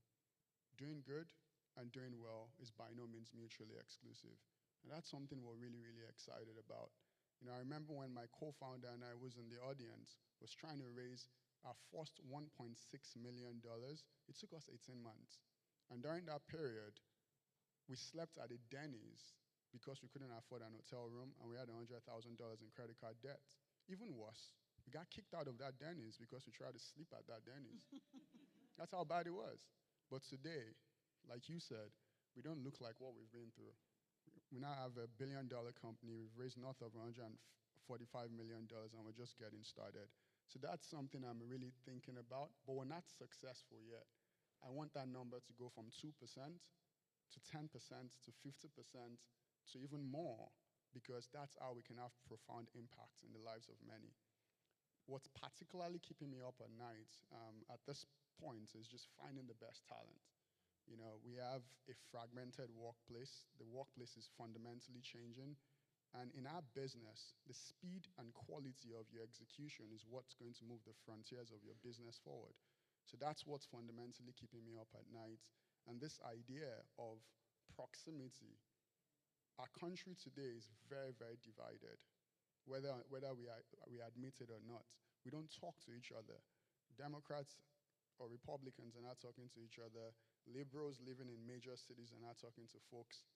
Doing good and doing well is by no means mutually exclusive. And that's something we're really, really excited about. I remember when my co-founder and I was in the audience, was trying to raise our first $1.6 million. It took us 18 months. And during that period, we slept at a Denny's because we couldn't afford an hotel room, and we had $100,000 in credit card debt. Even worse, we got kicked out of that Denny's because we tried to sleep at that Denny's. That's how bad it was. But today, like you said, we don't look like what we've been through. We now have a billion-dollar company. We've raised north of $145 million, and we're just getting started. So that's something I'm really thinking about, but we're not successful yet. I want that number to go from 2% to 10% to 50% to even more, because that's how we can have profound impact in the lives of many. What's particularly keeping me up at night at this point is just finding the best talent. We have a fragmented workplace. The workplace is fundamentally changing. And in our business, the speed and quality of your execution is what's going to move the frontiers of your business forward. So that's what's fundamentally keeping me up at night. And this idea of proximity. Our country today is very, very divided, whether we admit it or not. We don't talk to each other. Democrats or Republicans are not talking to each other. Liberals living in major cities are not talking to folks,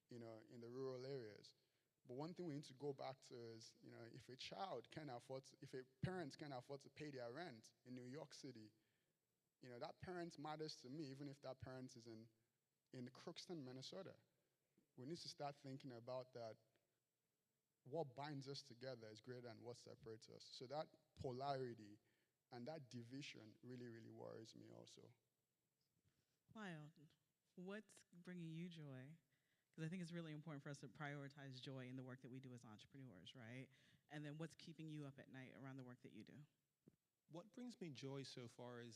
in the rural areas. But one thing we need to go back to is, if a parent can afford to pay their rent in New York City, that parent matters to me, even if that parent is in Crookston, Minnesota. We need to start thinking about that. What binds us together is greater than what separates us. So that polarity and that division really, really worries me also. Lyle, what's bringing you joy? Because I think it's really important for us to prioritize joy in the work that we do as entrepreneurs, right? And then what's keeping you up at night around the work that you do? What brings me joy so far is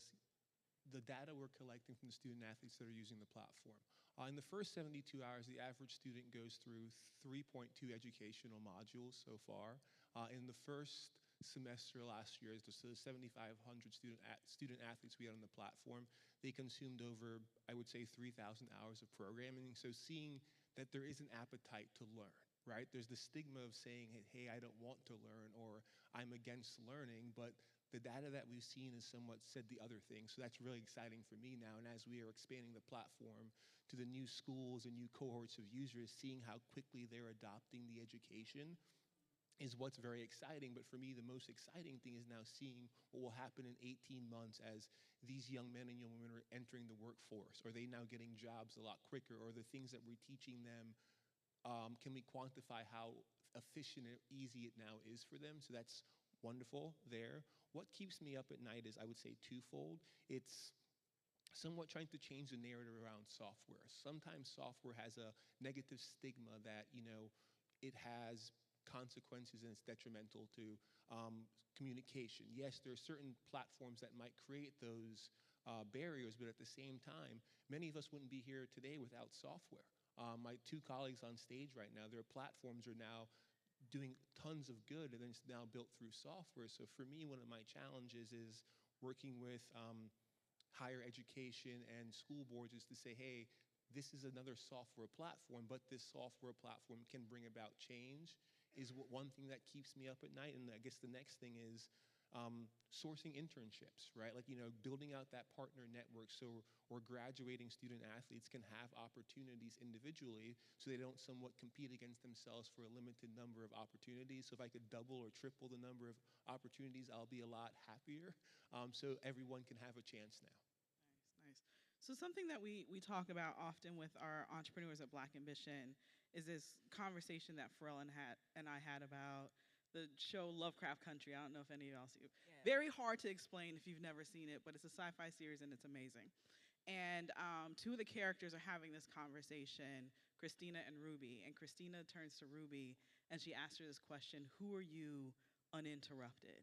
the data we're collecting from the student athletes that are using the platform. In the first 72 hours, the average student goes through 3.2 educational modules so far. In the first semester last year, so the 7,500 student athletes we had on the platform, they consumed over, I would say, 3,000 hours of programming. So seeing that there is an appetite to learn, right? There's the stigma of saying, hey, I don't want to learn, or I'm against learning, but the data that we've seen has somewhat said the other thing. So that's really exciting for me now. And as we are expanding the platform to the new schools and new cohorts of users, seeing how quickly they're adopting the education is what's very exciting. But for me, the most exciting thing is now seeing what will happen in 18 months as these young men and young women are entering the workforce. Are they now getting jobs a lot quicker? Or the things that we're teaching them, can we quantify how efficient and easy it now is for them? So that's wonderful there. What keeps me up at night is, I would say, twofold. It's somewhat trying to change the narrative around software. Sometimes software has a negative stigma that, it has consequences and it's detrimental to communication. Yes, there are certain platforms that might create those barriers, but at the same time, many of us wouldn't be here today without software. My two colleagues on stage right now, their platforms are now doing tons of good, and then it's now built through software. So for me, one of my challenges is working with higher education and school boards is to say, hey, this is another software platform, but this software platform can bring about change, is one thing that keeps me up at night. And I guess the next thing is sourcing internships, right? Building out that partner network so or graduating student athletes can have opportunities individually so they don't somewhat compete against themselves for a limited number of opportunities. So if I could double or triple the number of opportunities, I'll be a lot happier. So everyone can have a chance now. Nice. So something that we talk about often with our entrepreneurs at Black Ambition is this conversation that Pharrell and I had about the show Lovecraft Country. I don't know if any of y'all see it. Yeah. Very hard to explain if you've never seen it, but it's a sci-fi series and it's amazing. And two of the characters are having this conversation, Christina and Ruby. And Christina turns to Ruby and she asks her this question, who are you uninterrupted?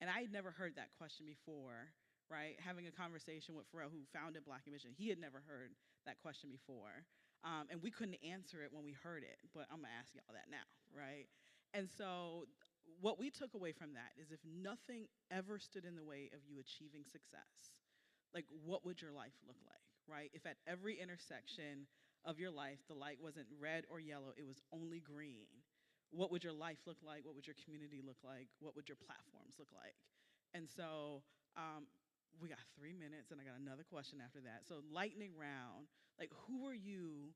And I had never heard that question before, right? Having a conversation with Pharrell, who founded Black Ambition. He had never heard that question before. And we couldn't answer it when we heard it, but I'm gonna ask y'all that now, right? And so what we took away from that is if nothing ever stood in the way of you achieving success, like what would your life look like, right? If at every intersection of your life, the light wasn't red or yellow, it was only green, what would your life look like? What would your community look like? What would your platforms look like? And so we got 3 minutes and I got another question after that. So lightning round, like who are you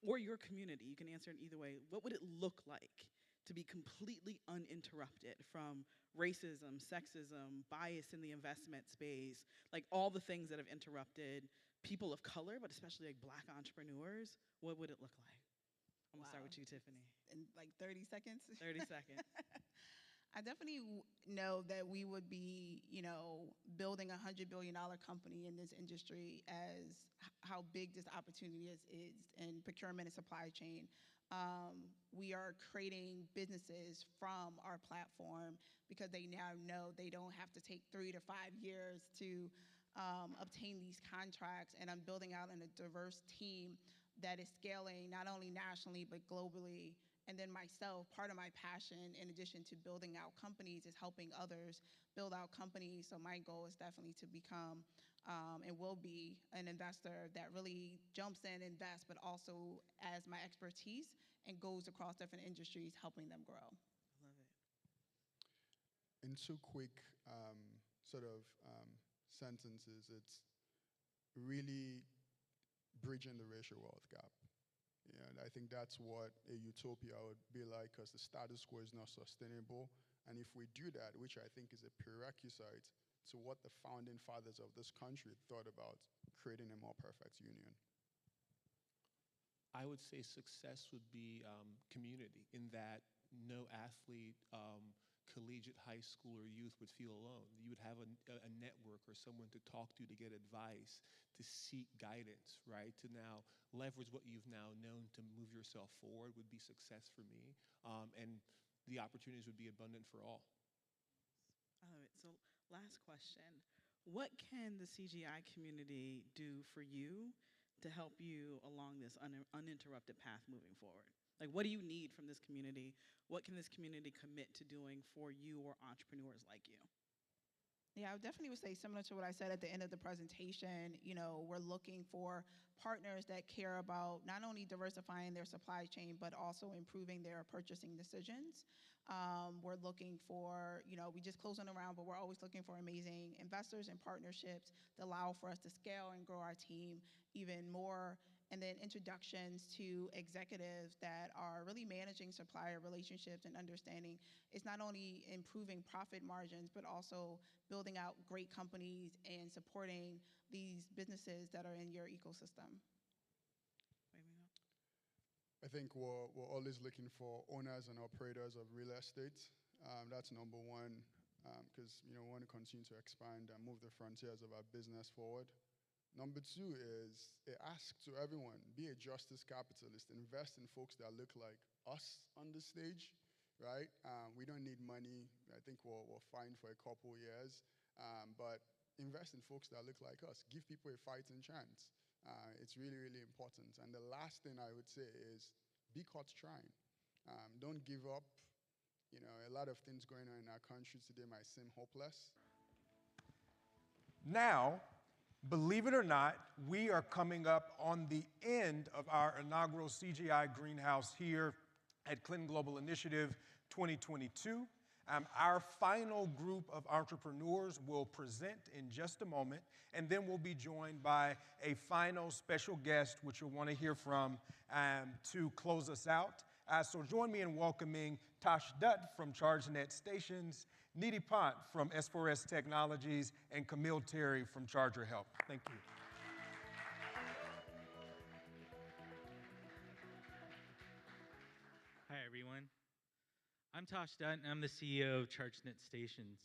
or your community, you can answer it either way, what would it look like to be completely uninterrupted from racism, sexism, bias in the investment space, like all the things that have interrupted people of color, but especially like Black entrepreneurs? What would it look like? I'm gonna start with you, Tiffany. In like 30 seconds? 30 seconds. I definitely know that we would be, building a $100 billion company in this industry as how big this opportunity is in procurement and supply chain. We are creating businesses from our platform because they now know they don't have to take 3 to 5 years to obtain these contracts. And I'm building out a diverse team that is scaling not only nationally but globally. And then myself, part of my passion, in addition to building out companies, is helping others build out companies. So my goal is definitely to become and will be an investor that really jumps in, invests, but also as my expertise and goes across different industries, helping them grow. I love it. In 2 quick sentences, it's really bridging the racial wealth gap. Yeah, and I think that's what a utopia would be like, because the status quo is not sustainable. And if we do that, which I think is a prerequisite to what the founding fathers of this country thought about, creating a more perfect union. I would say success would be community, in that no athlete, collegiate, high school, or youth would feel alone. You would have a network or someone to talk to get advice, to seek guidance, right? To now leverage what you've now known to move yourself forward would be success for me. And the opportunities would be abundant for all. I love it. So last question. What can the CGI community do for you to help you along this uninterrupted path moving forward? Like, what do you need from this community? What can this community commit to doing for you or entrepreneurs like you? Yeah, I definitely would say similar to what I said at the end of the presentation. We're looking for partners that care about not only diversifying their supply chain, but also improving their purchasing decisions. We're looking for, we just closed on a round, but we're always looking for amazing investors and partnerships that allow for us to scale and grow our team even more. And then introductions to executives that are really managing supplier relationships and understanding it's not only improving profit margins, but also building out great companies and supporting these businesses that are in your ecosystem. I think we're always looking for owners and operators of real estate. That's number one, because we want to continue to expand and move the frontiers of our business forward. Number 2 is a ask to everyone: be a justice capitalist. Invest in folks that look like us on the stage, right? We don't need money. I think we're fine for a couple years, but invest in folks that look like us. Give people a fighting chance. It's really, really important. And the last thing I would say is be caught trying. Don't give up. A lot of things going on in our country today might seem hopeless. Now, believe it or not, we are coming up on the end of our inaugural CGI Greenhouse here at Clinton Global Initiative 2022. Our final group of entrepreneurs will present in just a moment, and then we'll be joined by a final special guest, which you'll want to hear from to close us out. So join me in welcoming Tosh Dutt from ChargeNet Stations, Nidhi Pant from S4S Technologies, and Camille Terry from Charger Health. Thank you. Hi, everyone. I'm Tosh Dutt, and I'm the CEO of ChargeNet Stations.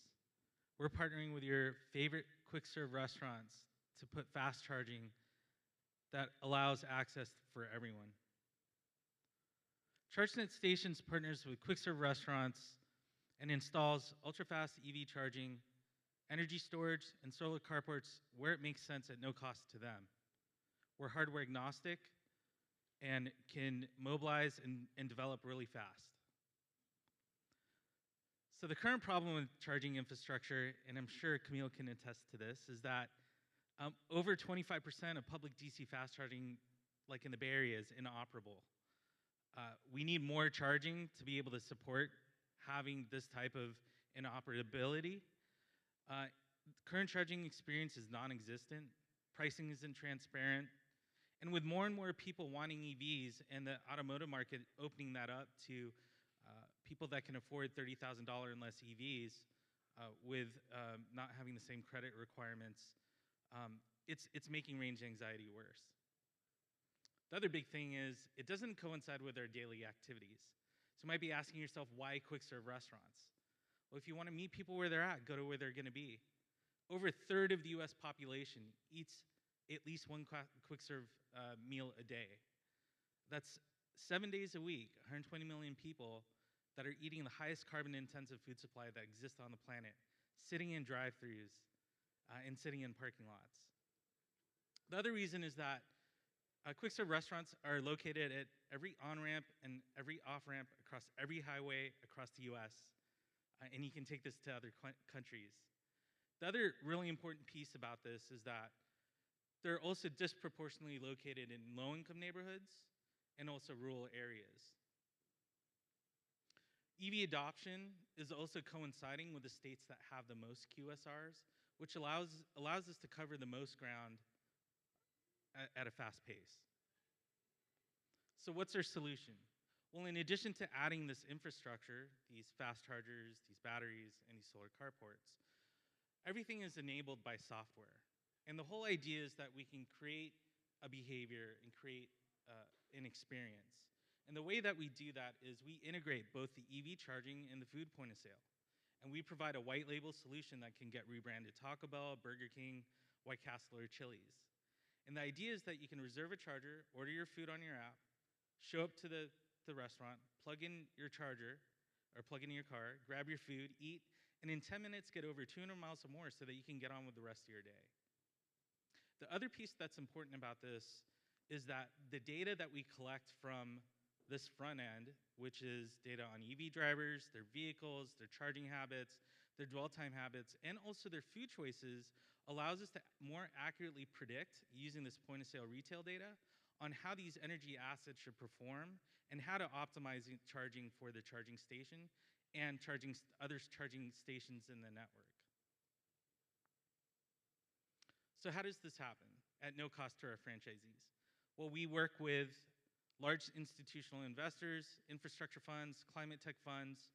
We're partnering with your favorite quick-serve restaurants to put fast charging that allows access for everyone. ChargeNet Stations partners with quick-serve restaurants and installs ultra-fast EV charging energy storage, and solar carports where it makes sense at no cost to them. We're hardware agnostic and can mobilize and develop really fast. So the current problem with charging infrastructure, and I'm sure Camille can attest to this, is that over 25% of public DC fast charging, like in the Bay Area, is inoperable. We need more charging to be able to support having this type of inoperability. Current charging experience is non-existent, pricing isn't transparent, and with more and more people wanting EVs and the automotive market opening that up to people that can afford $30,000 and less EVs with not having the same credit requirements, it's making range anxiety worse. The other big thing is it doesn't coincide with our daily activities. So you might be asking yourself, why quick serve restaurants? Well, if you want to meet people where they're at, go to where they're going to be. Over a third of the US population eats at least one quick serve meal a day. That's 7 days a week, 120 million people that are eating the highest carbon intensive food supply that exists on the planet, sitting in drive-thrus and sitting in parking lots. The other reason is that quick serve restaurants are located at every on-ramp and every off-ramp across every highway across the US, and you can take this to other countries. The other really important piece about this is that they're also disproportionately located in low-income neighborhoods and also rural areas. EV adoption is also coinciding with the states that have the most QSRs, which allows us to cover the most ground at a fast pace. So what's our solution? Well, in addition to adding this infrastructure, these fast chargers, these batteries, and these solar carports, everything is enabled by software. And the whole idea is that we can create a behavior and create an experience. And the way that we do that is we integrate both the EV charging and the food point of sale. And we provide a white label solution that can get rebranded Taco Bell, Burger King, White Castle, or Chili's. And the idea is that you can reserve a charger, order your food on your app, show up to the restaurant, plug in your charger, or plug in your car, grab your food, eat, and in 10 minutes get over 200 miles or more so that you can get on with the rest of your day. The other piece that's important about this is that the data that we collect from this front end, which is data on EV drivers, their vehicles, their charging habits, their dwell time habits, and also their food choices, allows us to more accurately predict, using this point of sale retail data, on how these energy assets should perform and how to optimize charging for the charging station and other charging stations in the network. So how does this happen at no cost to our franchisees? Well, we work with large institutional investors, infrastructure funds, climate tech funds,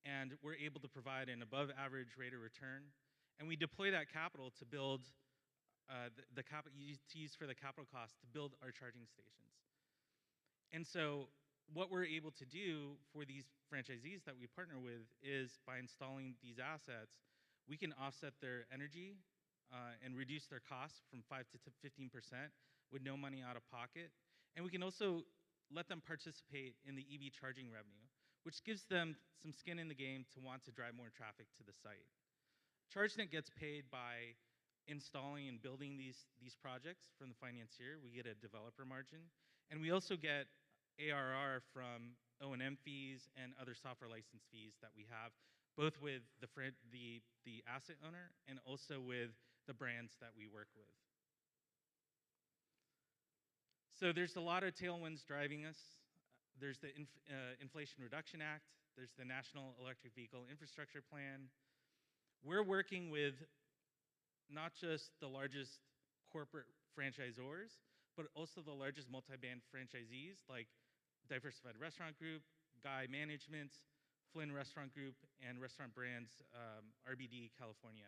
and we're able to provide an above average rate of return. And we deploy that capital to build the capital to use for the capital cost to build our charging stations. And so what we're able to do for these franchisees that we partner with is by installing these assets, we can offset their energy and reduce their costs from 5 to 15% with no money out of pocket. And we can also let them participate in the EV charging revenue, which gives them some skin in the game to want to drive more traffic to the site. ChargeNet gets paid by installing and building these projects from the financier. We get a developer margin, and we also get ARR from O&M fees and other software license fees that we have, both with the asset owner and also with the brands that we work with. So there's a lot of tailwinds driving us. There's the Inflation Reduction Act. There's the National Electric Vehicle Infrastructure Plan. We're working with not just the largest corporate franchisors, but also the largest multi-brand franchisees like Diversified Restaurant Group, Guy Management, Flynn Restaurant Group, and Restaurant Brands RBD California.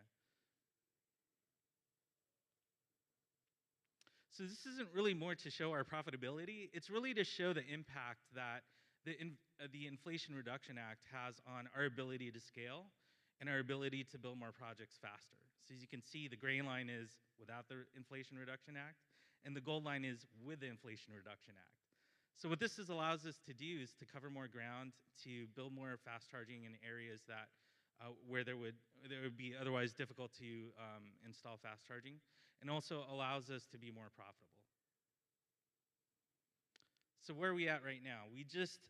So this isn't really more to show our profitability. It's really to show the impact that the Inflation Reduction Act has on our ability to scale and our ability to build more projects faster. So as you can see, the gray line is without the Inflation Reduction Act, and the gold line is with the Inflation Reduction Act. So what this allows us to do is to cover more ground, to build more fast charging in areas that where there would be otherwise difficult to install fast charging, and also allows us to be more profitable. So where are we at right now? We just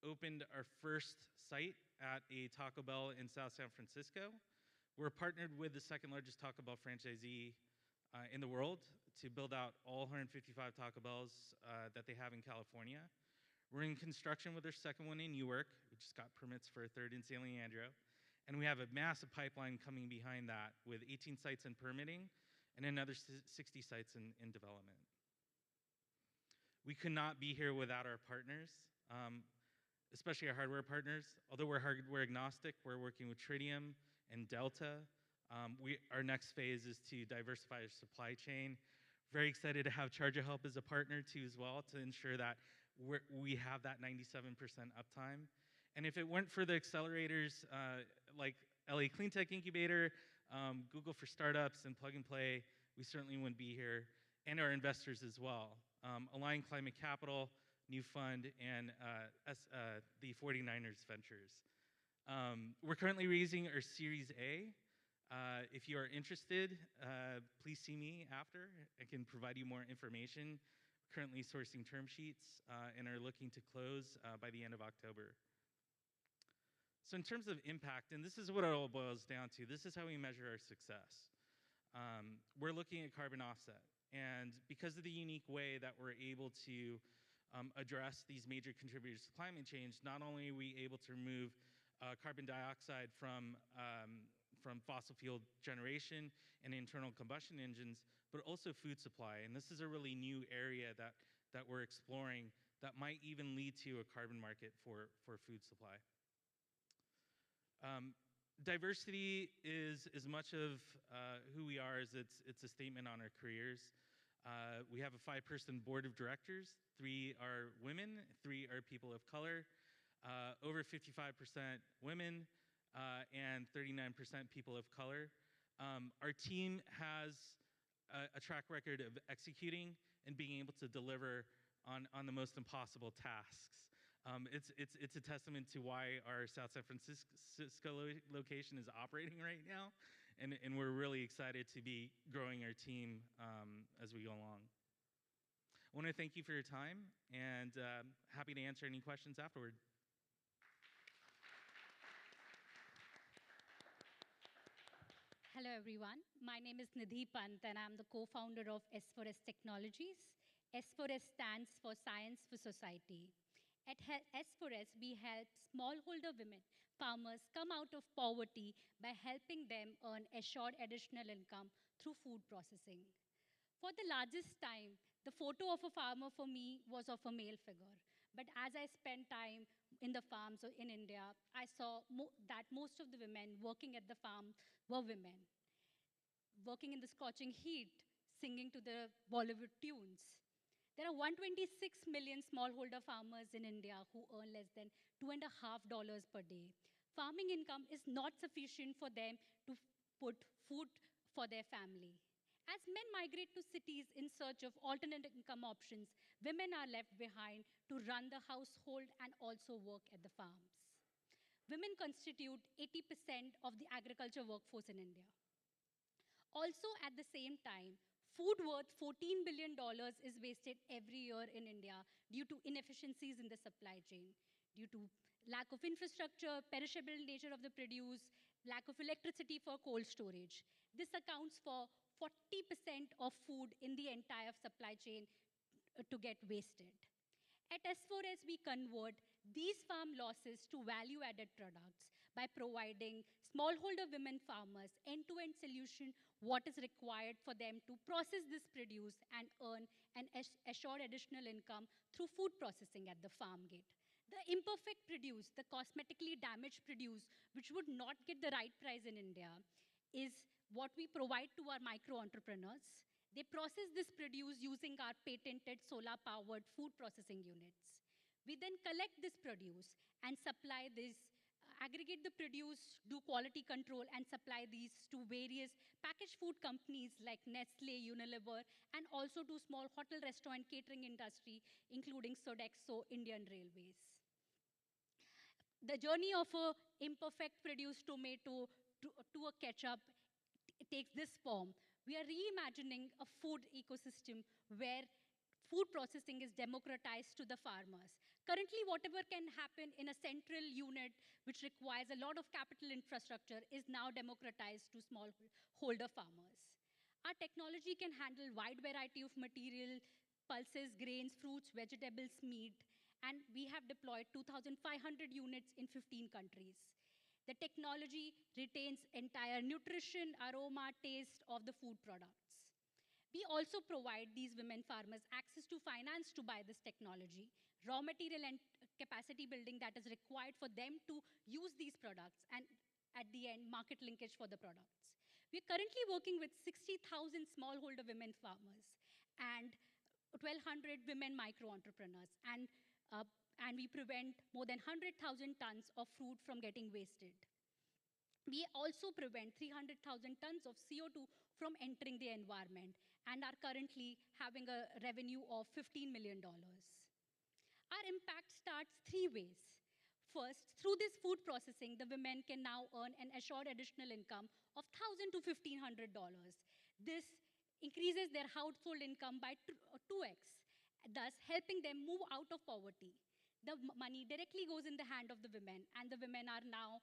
opened our first site at a Taco Bell in South San Francisco. We're partnered with the second largest Taco Bell franchisee in the world to build out all 155 Taco Bells that they have in California. We're in construction with our second one in Newark. We just got permits for a third in San Leandro. And we have a massive pipeline coming behind that with 18 sites in permitting and another 60 sites in development. We could not be here without our partners, especially our hardware partners. Although we're hardware agnostic, we're working with Tritium and Delta. Our next phase is to diversify our supply chain. Very excited to have Charger Help as a partner too as well to ensure that we have that 97% uptime. And if it weren't for the accelerators like LA Cleantech Incubator, Google for Startups, and Plug and Play, we certainly wouldn't be here, and our investors as well. Align Climate Capital, New Fund, and the 49ers Ventures. We're currently raising our Series A. If you are interested, please see me after. I can provide you more information. Currently sourcing term sheets and are looking to close by the end of October. So in terms of impact, and this is what it all boils down to, this is how we measure our success. We're looking at carbon offset. And because of the unique way that we're able to address these major contributors to climate change, not only are we able to remove carbon dioxide from fossil fuel generation and internal combustion engines, but also food supply. And this is a really new area that we're exploring that might even lead to a carbon market for food supply. Diversity is as much of who we are as it's a statement on our careers. We have a 5-person board of directors. 3 are women, 3 are people of color, over 55% women, and 39% people of color. Our team has a track record of executing and being able to deliver on the most impossible tasks. It's a testament to why our South San Francisco location is operating right now, and we're really excited to be growing our team as we go along. I want to thank you for your time, and happy to answer any questions afterward. Hello, everyone. My name is Nidhi Pant, and I'm the co-founder of S4S Technologies. S4S stands for Science for Society. At S4S, we help smallholder women, farmers, come out of poverty by helping them earn assured additional income through food processing. For the largest time, the photo of a farmer for me was of a male figure. But as I spent time in the farms in India, I saw that most of the women working at the farm were women, working in the scorching heat, singing to the Bollywood tunes. There are 126 million smallholder farmers in India who earn less than $2.50 per day. Farming income is not sufficient for them to put food for their family. As men migrate to cities in search of alternate income options, women are left behind to run the household and also work at the farms. Women constitute 80% of the agriculture workforce in India. Also, at the same time, food worth $14 billion is wasted every year in India due to inefficiencies in the supply chain, due to lack of infrastructure, perishable nature of the produce, lack of electricity for cold storage. This accounts for 40% of food in the entire supply chain to get wasted. At S4S, we convert these farm losses to value-added products by providing smallholder women farmers end-to-end solution what is required for them to process this produce and earn an assured additional income through food processing at the farm gate. The imperfect produce, the cosmetically damaged produce, which would not get the right price in India, is what we provide to our micro-entrepreneurs. They process this produce using our patented solar-powered food processing units. We then collect this produce and supply this, aggregate the produce, do quality control, and supply these to various packaged food companies like Nestle, Unilever, and also to small hotel, restaurant, catering industry, including Sodexo, Indian Railways. The journey of a imperfect produced tomato to a ketchup takes this form. We are reimagining a food ecosystem where food processing is democratized to the farmers. Currently, whatever can happen in a central unit which requires a lot of capital infrastructure is now democratized to smallholder farmers. Our technology can handle wide variety of material, pulses, grains, fruits, vegetables, meat, and we have deployed 2,500 units in 15 countries. The technology retains entire nutrition, aroma, taste of the food products. We also provide these women farmers access to finance to buy this technology, raw material and capacity building that is required for them to use these products, and at the end, market linkage for the products. We're currently working with 60,000 smallholder women farmers and 1,200 women micro-entrepreneurs, and we prevent more than 100,000 tons of fruit from getting wasted. We also prevent 300,000 tons of CO2 from entering the environment and are currently having a revenue of $15 million. Our impact starts three ways. First, through this food processing, the women can now earn an assured additional income of $1,000 to $1,500. This increases their household income by 2x, thus helping them move out of poverty. The money directly goes in the hand of the women, and the women are now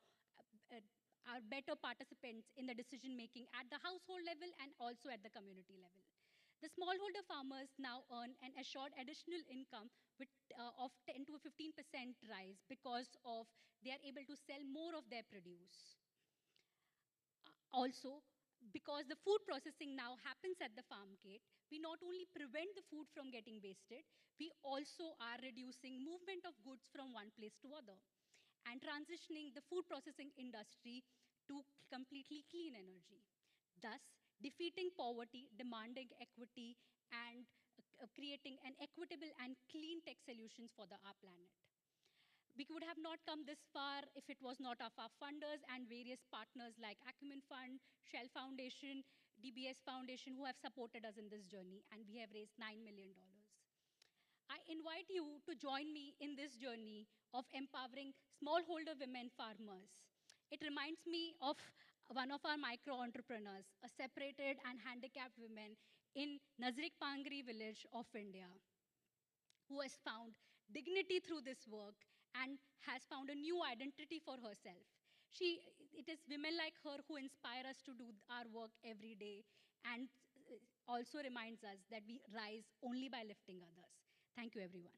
are better participants in the decision making at the household level and also at the community level. The smallholder farmers now earn an assured additional income of 10 to 15% rise because of they are able to sell more of their produce. Also, because the food processing now happens at the farm gate, we not only prevent the food from getting wasted, we also are reducing movement of goods from one place to other and transitioning the food processing industry to completely clean energy, thus defeating poverty, demanding equity, and creating an equitable and clean tech solutions for our planet. We would have not come this far if it was not of our funders and various partners like Acumen Fund, Shell Foundation, DBS Foundation, who have supported us in this journey, and we have raised $9 million. I invite you to join me in this journey of empowering smallholder women farmers. It reminds me of one of our micro-entrepreneurs, a separated and handicapped woman in Nazrik Pangri village of India, who has found dignity through this work and has found a new identity for herself. It is women like her who inspire us to do our work every day and also reminds us that we rise only by lifting others. Thank you, everyone.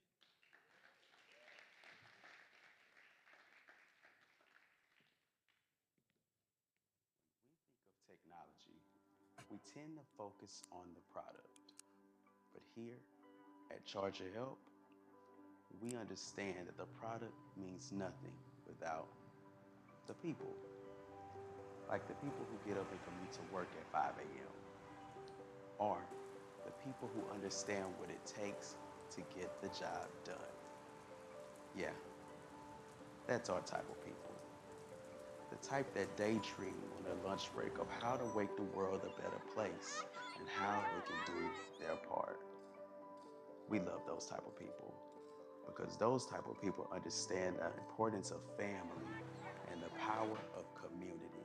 Technology, we tend to focus on the product. But here at Charger Help, we understand that the product means nothing without the people. Like the people who get up and commute to work at 5 a.m. Or the people who understand what it takes to get the job done. Yeah, that's our type of people. The type that daydream on their lunch break of how to make the world a better place and how they can do their part. We love those type of people because those type of people understand the importance of family and the power of community.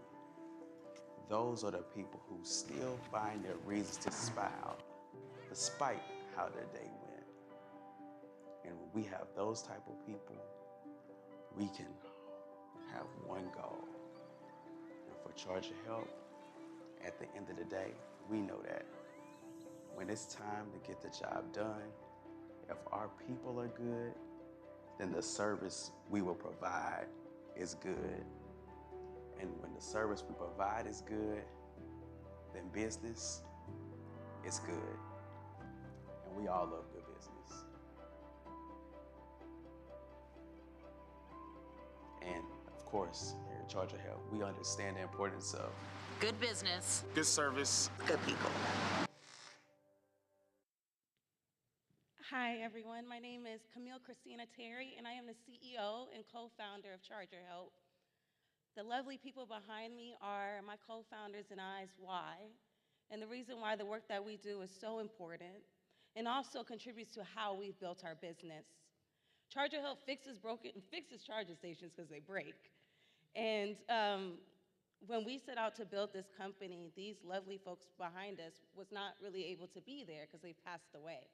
Those are the people who still find their reasons to smile despite how their day went. And when we have those type of people, we can have one goal. And for Charger Help, at the end of the day, we know that when it's time to get the job done, if our people are good, then the service we will provide is good. And when the service we provide is good, then business is good. And we all love good business. And of course, here at Charger Help, we understand the importance of good business, good service, good people. Hi, everyone. My name is Camille Christina Terry, and I am the CEO and co-founder of Charger Help. The lovely people behind me are my co-founders and I's why, and the reason why the work that we do is so important and also contributes to how we've built our business. Charger Help fixes charging stations because they break. And when we set out to build this company, these lovely folks behind us was not really able to be there because they passed away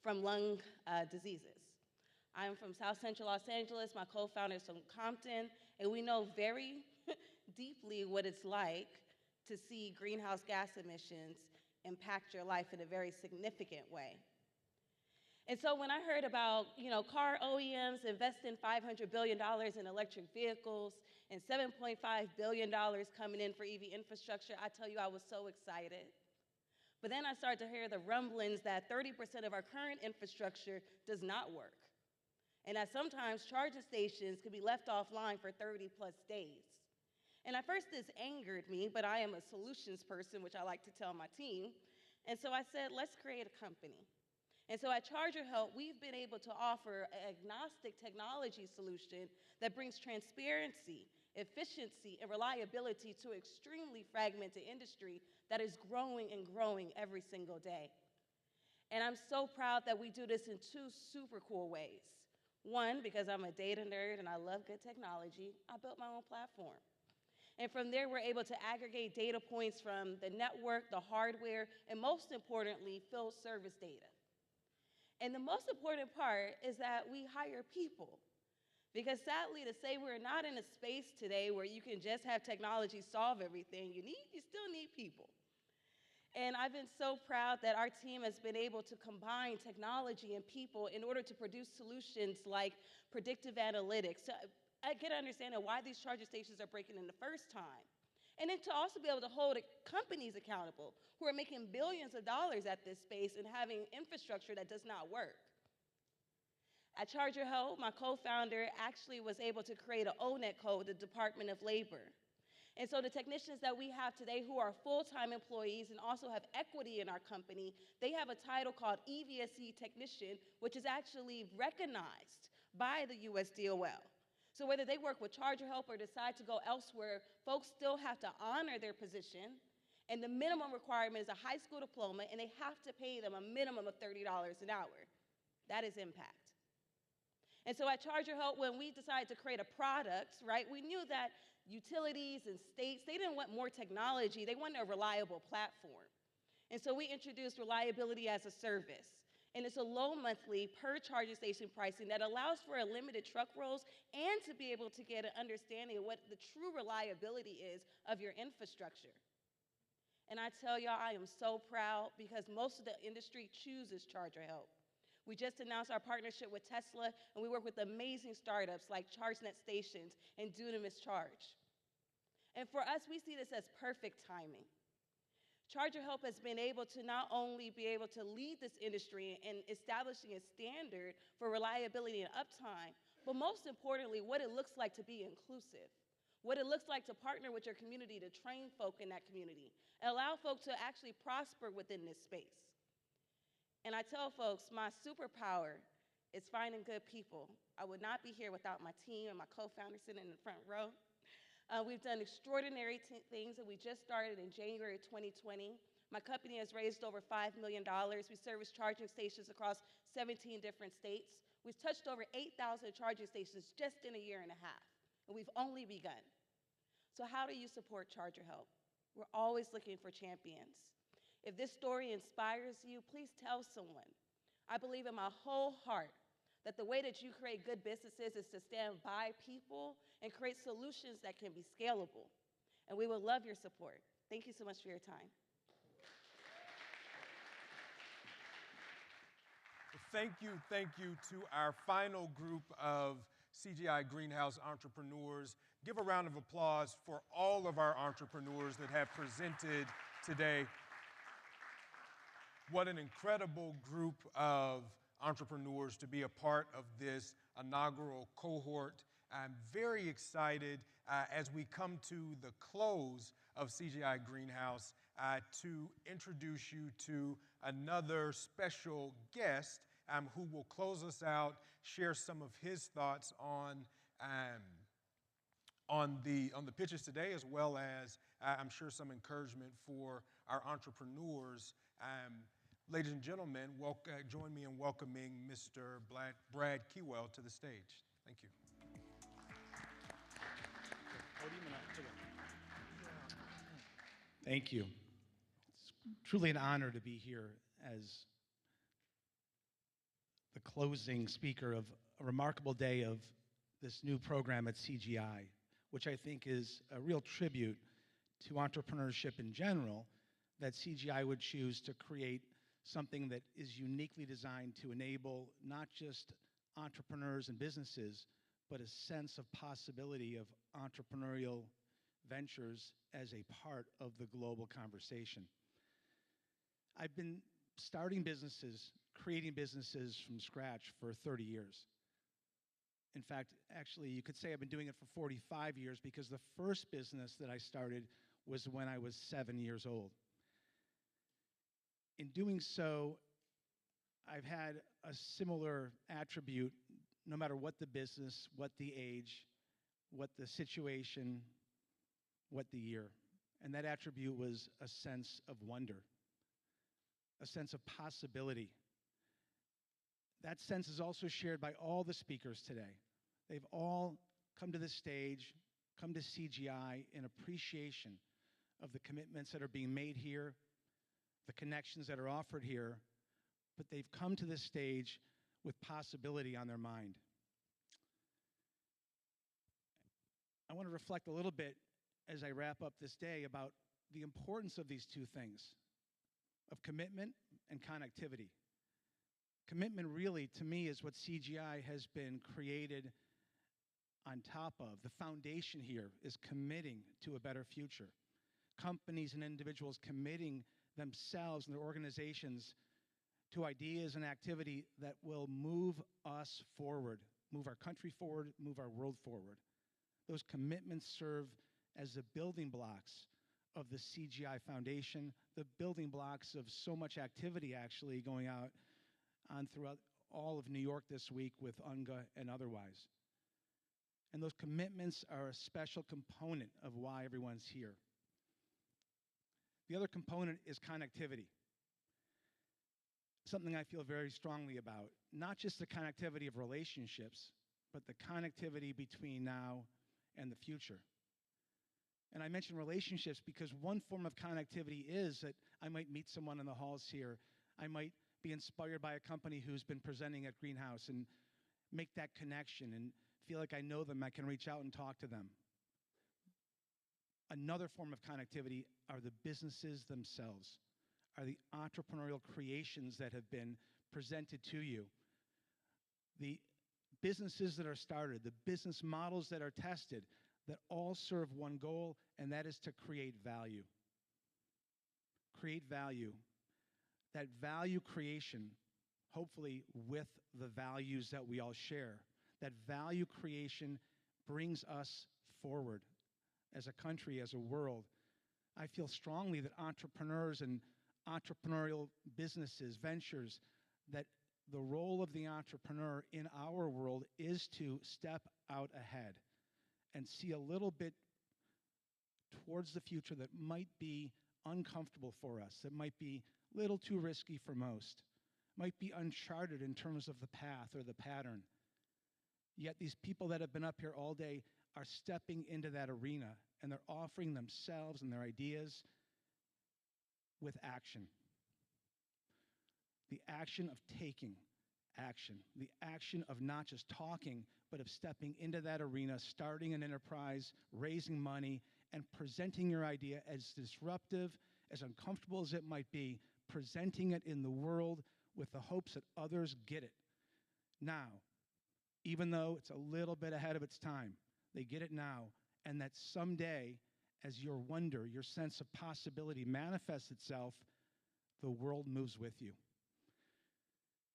from lung diseases. I'm from South Central Los Angeles. My co-founder is from Compton, and we know very deeply what it's like to see greenhouse gas emissions impact your life in a very significant way. And so when I heard about, car OEMs investing $500 billion in electric vehicles and $7.5 billion coming in for EV infrastructure, I tell you, I was so excited. But then I started to hear the rumblings that 30% of our current infrastructure does not work, and that sometimes charging stations could be left offline for 30+ days. And at first this angered me, but I am a solutions person, which I like to tell my team. And so I said, let's create a company. And so at Charger Help, we've been able to offer an agnostic technology solution that brings transparency, efficiency, and reliability to an extremely fragmented industry that is growing and growing every single day. And I'm so proud that we do this in two super cool ways. One, because I'm a data nerd and I love good technology, I built my own platform. And from there, we're able to aggregate data points from the network, the hardware, and most importantly, field service data. And the most important part is that we hire people. Because sadly, to say we're not in a space today where you can just have technology solve everything, you still need people. And I've been so proud that our team has been able to combine technology and people in order to produce solutions like predictive analytics. So I get an understanding of why these charging stations are breaking in the first time. And then to also be able to hold companies accountable who are making billions of dollars at this space and having infrastructure that does not work. At Charger Help, my co-founder actually was able to create an ONET code with the Department of Labor. And so the technicians that we have today who are full-time employees and also have equity in our company, they have a title called EVSE technician, which is actually recognized by the US DOL. So whether they work with Charger Help or decide to go elsewhere, folks still have to honor their position, and the minimum requirement is a high school diploma, and they have to pay them a minimum of $30 an hour. That is impact. And so at Charger Help, when we decided to create a product, right, we knew that utilities and states, they didn't want more technology, they wanted a reliable platform. And so we introduced reliability as a service. And it's a low monthly per charging station pricing that allows for a limited truck rolls and to be able to get an understanding of what the true reliability is of your infrastructure. And I tell y'all, I am so proud because most of the industry chooses Charger Help. We just announced our partnership with Tesla, and we work with amazing startups like ChargeNet Stations and Dunamis Charge. And for us, we see this as perfect timing. Charger Help has been able to not only be able to lead this industry in establishing a standard for reliability and uptime, but most importantly, what it looks like to be inclusive, what it looks like to partner with your community to train folk in that community, and allow folks to actually prosper within this space. And I tell folks, my superpower is finding good people. I would not be here without my team and my co-founder sitting in the front row. We've done extraordinary things that we just started in January 2020. My company has raised over $5 million. We service charging stations across 17 different states. We've touched over 8,000 charging stations just in a year and a half, and we've only begun. So how do you support Charger Help? We're always looking for champions. If this story inspires you, please tell someone. I believe in my whole heart that the way that you create good businesses is to stand by people and create solutions that can be scalable. And we would love your support. Thank you so much for your time. Thank you to our final group of CGI Greenhouse entrepreneurs. Give a round of applause for all of our entrepreneurs that have presented today. What an incredible group of entrepreneurs to be a part of this inaugural cohort. I'm very excited as we come to the close of CGI Greenhouse to introduce you to another special guest who will close us out, share some of his thoughts on the pitches today, as well as I'm sure some encouragement for our entrepreneurs. Ladies and gentlemen, join me in welcoming Mr. Brad Keywell to the stage. Thank you. Thank you. It's truly an honor to be here as the closing speaker of a remarkable day of this new program at CGI, which I think is a real tribute to entrepreneurship in general, that CGI would choose to create something that is uniquely designed to enable not just entrepreneurs and businesses, but a sense of possibility of entrepreneurial ventures as a part of the global conversation. I've been starting businesses, creating businesses from scratch for 30 years. In fact, actually, you could say I've been doing it for 45 years because the first business that I started was when I was 7 years old. In doing so, I've had a similar attribute, no matter what the business, what the age, what the situation, what the year. And that attribute was a sense of wonder, a sense of possibility. That sense is also shared by all the speakers today. They've all come to this stage, come to CGI in appreciation of the commitments that are being made here, the connections that are offered here, but they've come to this stage with possibility on their mind. I want to reflect a little bit as I wrap up this day about the importance of these two things, of commitment and connectivity. Commitment really, to me, is what CGI has been created on top of. The foundation here is committing to a better future. Companies and individuals committing themselves and their organizations to ideas and activity that will move us forward, move our country forward, move our world forward. Those commitments serve as the building blocks of the CGI Foundation, the building blocks of so much activity actually going out on throughout all of New York this week with UNGA and otherwise. And those commitments are a special component of why everyone's here. The other component is connectivity. Something I feel very strongly about, not just the connectivity of relationships, but the connectivity between now and the future. And I mention relationships because one form of connectivity is that I might meet someone in the halls here. I might be inspired by a company who's been presenting at Greenhouse and make that connection and feel like I know them. I can reach out and talk to them. Another form of connectivity are the businesses themselves, are the entrepreneurial creations that have been presented to you. The businesses that are started, the business models that are tested, that all serve one goal, and that is to create value. Create value. That value creation, hopefully with the values that we all share, that value creation brings us forward as a country, as a world. I feel strongly that entrepreneurs and entrepreneurial businesses, ventures, that the role of the entrepreneur in our world is to step out ahead and see a little bit towards the future that might be uncomfortable for us, that might be a little too risky for most, might be uncharted in terms of the path or the pattern. Yet these people that have been up here all day are stepping into that arena, and they're offering themselves and their ideas with action. The action of taking action, the action of not just talking, but of stepping into that arena, starting an enterprise, raising money, and presenting your idea as disruptive, as uncomfortable as it might be, presenting it in the world with the hopes that others get it now, even though it's a little bit ahead of its time. They get it now, and that someday, as your wonder, your sense of possibility manifests itself, the world moves with you.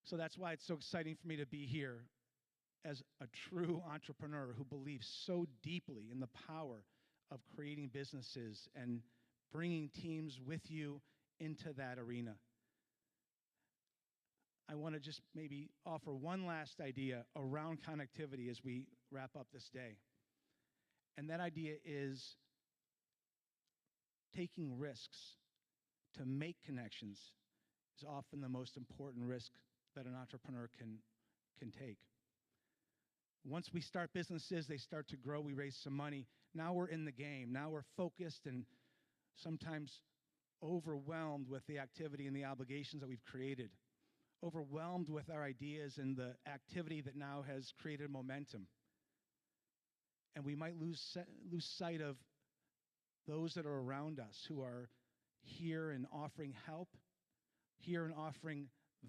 So that's why it's so exciting for me to be here as a true entrepreneur who believes so deeply in the power of creating businesses and bringing teams with you into that arena. I want to just maybe offer one last idea around connectivity as we wrap up this day. And that idea is taking risks to make connections is often the most important risk that an entrepreneur can take. Once we start businesses, they start to grow, we raise some money. Now we're in the game. Now we're focused and sometimes overwhelmed with the activity and the obligations that we've created, overwhelmed with our ideas and the activity that now has created momentum. And we might lose sight of those that are around us who are here and offering help, here and offering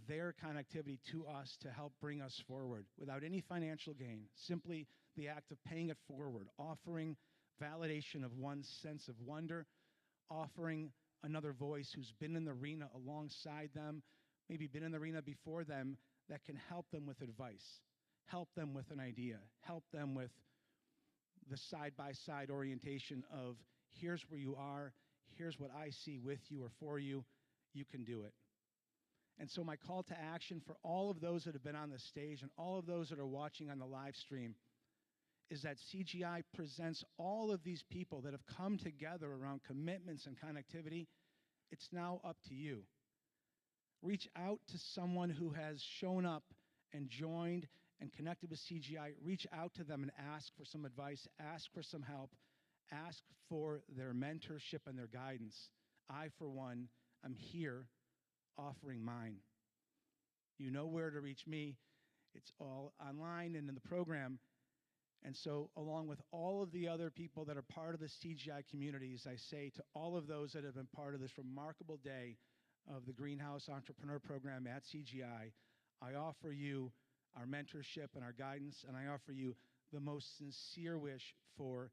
their connectivity to us to help bring us forward without any financial gain, simply the act of paying it forward, offering validation of one's sense of wonder, offering another voice who's been in the arena alongside them, maybe been in the arena before them, that can help them with advice, help them with an idea, help them with the side-by-side orientation of here's where you are, here's what I see with you or for you, you can do it. And so my call to action for all of those that have been on the stage and all of those that are watching on the live stream is that CGI presents all of these people that have come together around commitments and connectivity. It's now up to you. Reach out to someone who has shown up and joined and connected with CGI. Reach out to them and ask for some advice, ask for some help, ask for their mentorship and their guidance. I, for one, am here offering mine. You know where to reach me. It's all online and in the program. And so, along with all of the other people that are part of the CGI communities, I say to all of those that have been part of this remarkable day of the Greenhouse Entrepreneur Program at CGI, I offer you our mentorship and our guidance, and I offer you the most sincere wish for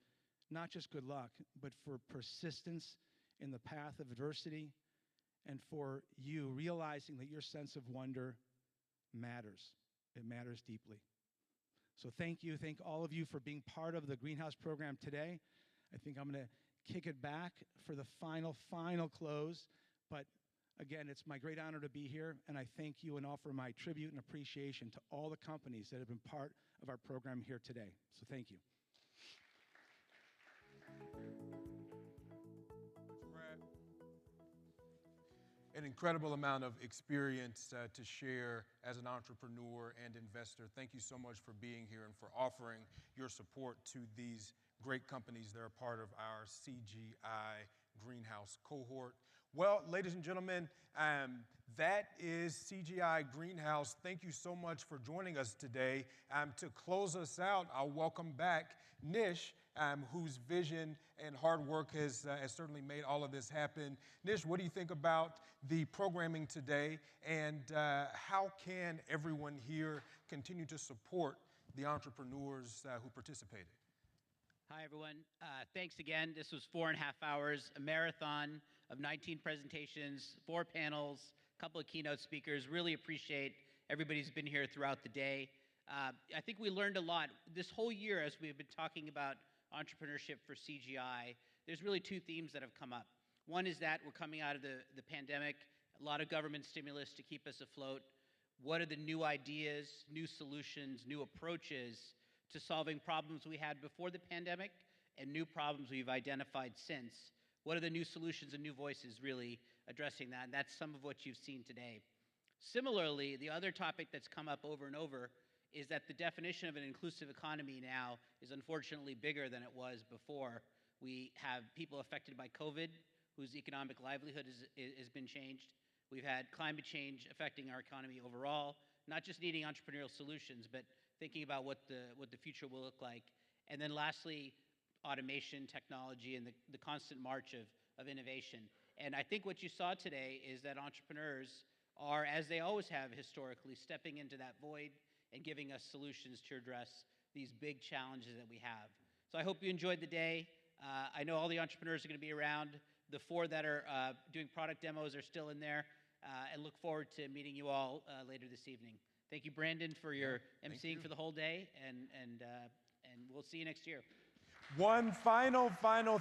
not just good luck, but for persistence in the path of adversity, and for you realizing that your sense of wonder matters. It matters deeply. So thank you. Thank all of you for being part of the Greenhouse program today. I think I'm going to kick it back for the final close. But again, it's my great honor to be here, and I thank you and offer my tribute and appreciation to all the companies that have been part of our program here today. So thank you. An incredible amount of experience to share as an entrepreneur and investor. Thank you so much for being here and for offering your support to these great companies that are part of our CGI Greenhouse cohort. Well, ladies and gentlemen, that is CGI Greenhouse. Thank you so much for joining us today. To close us out, I'll welcome back Nish, whose vision and hard work has certainly made all of this happen. Nish, what do you think about the programming today, and how can everyone here continue to support the entrepreneurs who participated? Hi, everyone. Thanks again. This was 4.5 hours, a marathon of 19 presentations, 4 panels, a couple of keynote speakers. Really appreciate everybody's been here throughout the day. I think we learned a lot. This whole year, as we've been talking about entrepreneurship for CGI, there's really 2 themes that have come up. One is that we're coming out of the pandemic, a lot of government stimulus to keep us afloat. What are the new ideas, new solutions, new approaches to solving problems we had before the pandemic and new problems we've identified since? What are the new solutions and new voices really addressing that? And that's some of what you've seen today. Similarly, the other topic that's come up over and over is that the definition of an inclusive economy now is unfortunately bigger than it was before. We have people affected by COVID whose economic livelihood has been changed. We've had climate change affecting our economy overall, not just needing entrepreneurial solutions, but thinking about what the future will look like. And then lastly, automation, technology, and the constant march of innovation. And I think what you saw today is that entrepreneurs are, as they always have historically, stepping into that void and giving us solutions to address these big challenges that we have. So I hope you enjoyed the day. I know all the entrepreneurs are going to be around. The 4 that are doing product demos are still in there, and look forward to meeting you all later this evening. Thank you, Brandon, for your emceeing for the whole day, and we'll see you next year. One final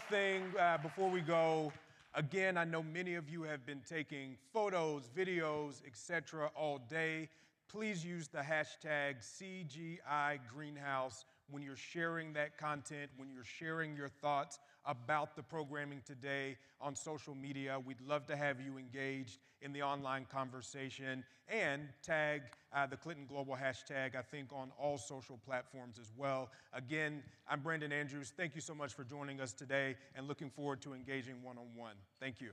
thing before we go. Again, I know many of you have been taking photos, videos, etc. all day. Please use the hashtag CGI Greenhouse when you're sharing that content, when you're sharing your thoughts about the programming today on social media. We'd love to have you engaged in the online conversation and tag the Clinton Global hashtag, I think, on all social platforms as well. Again, I'm Brandon Andrews. Thank you so much for joining us today and looking forward to engaging one-on-one. Thank you.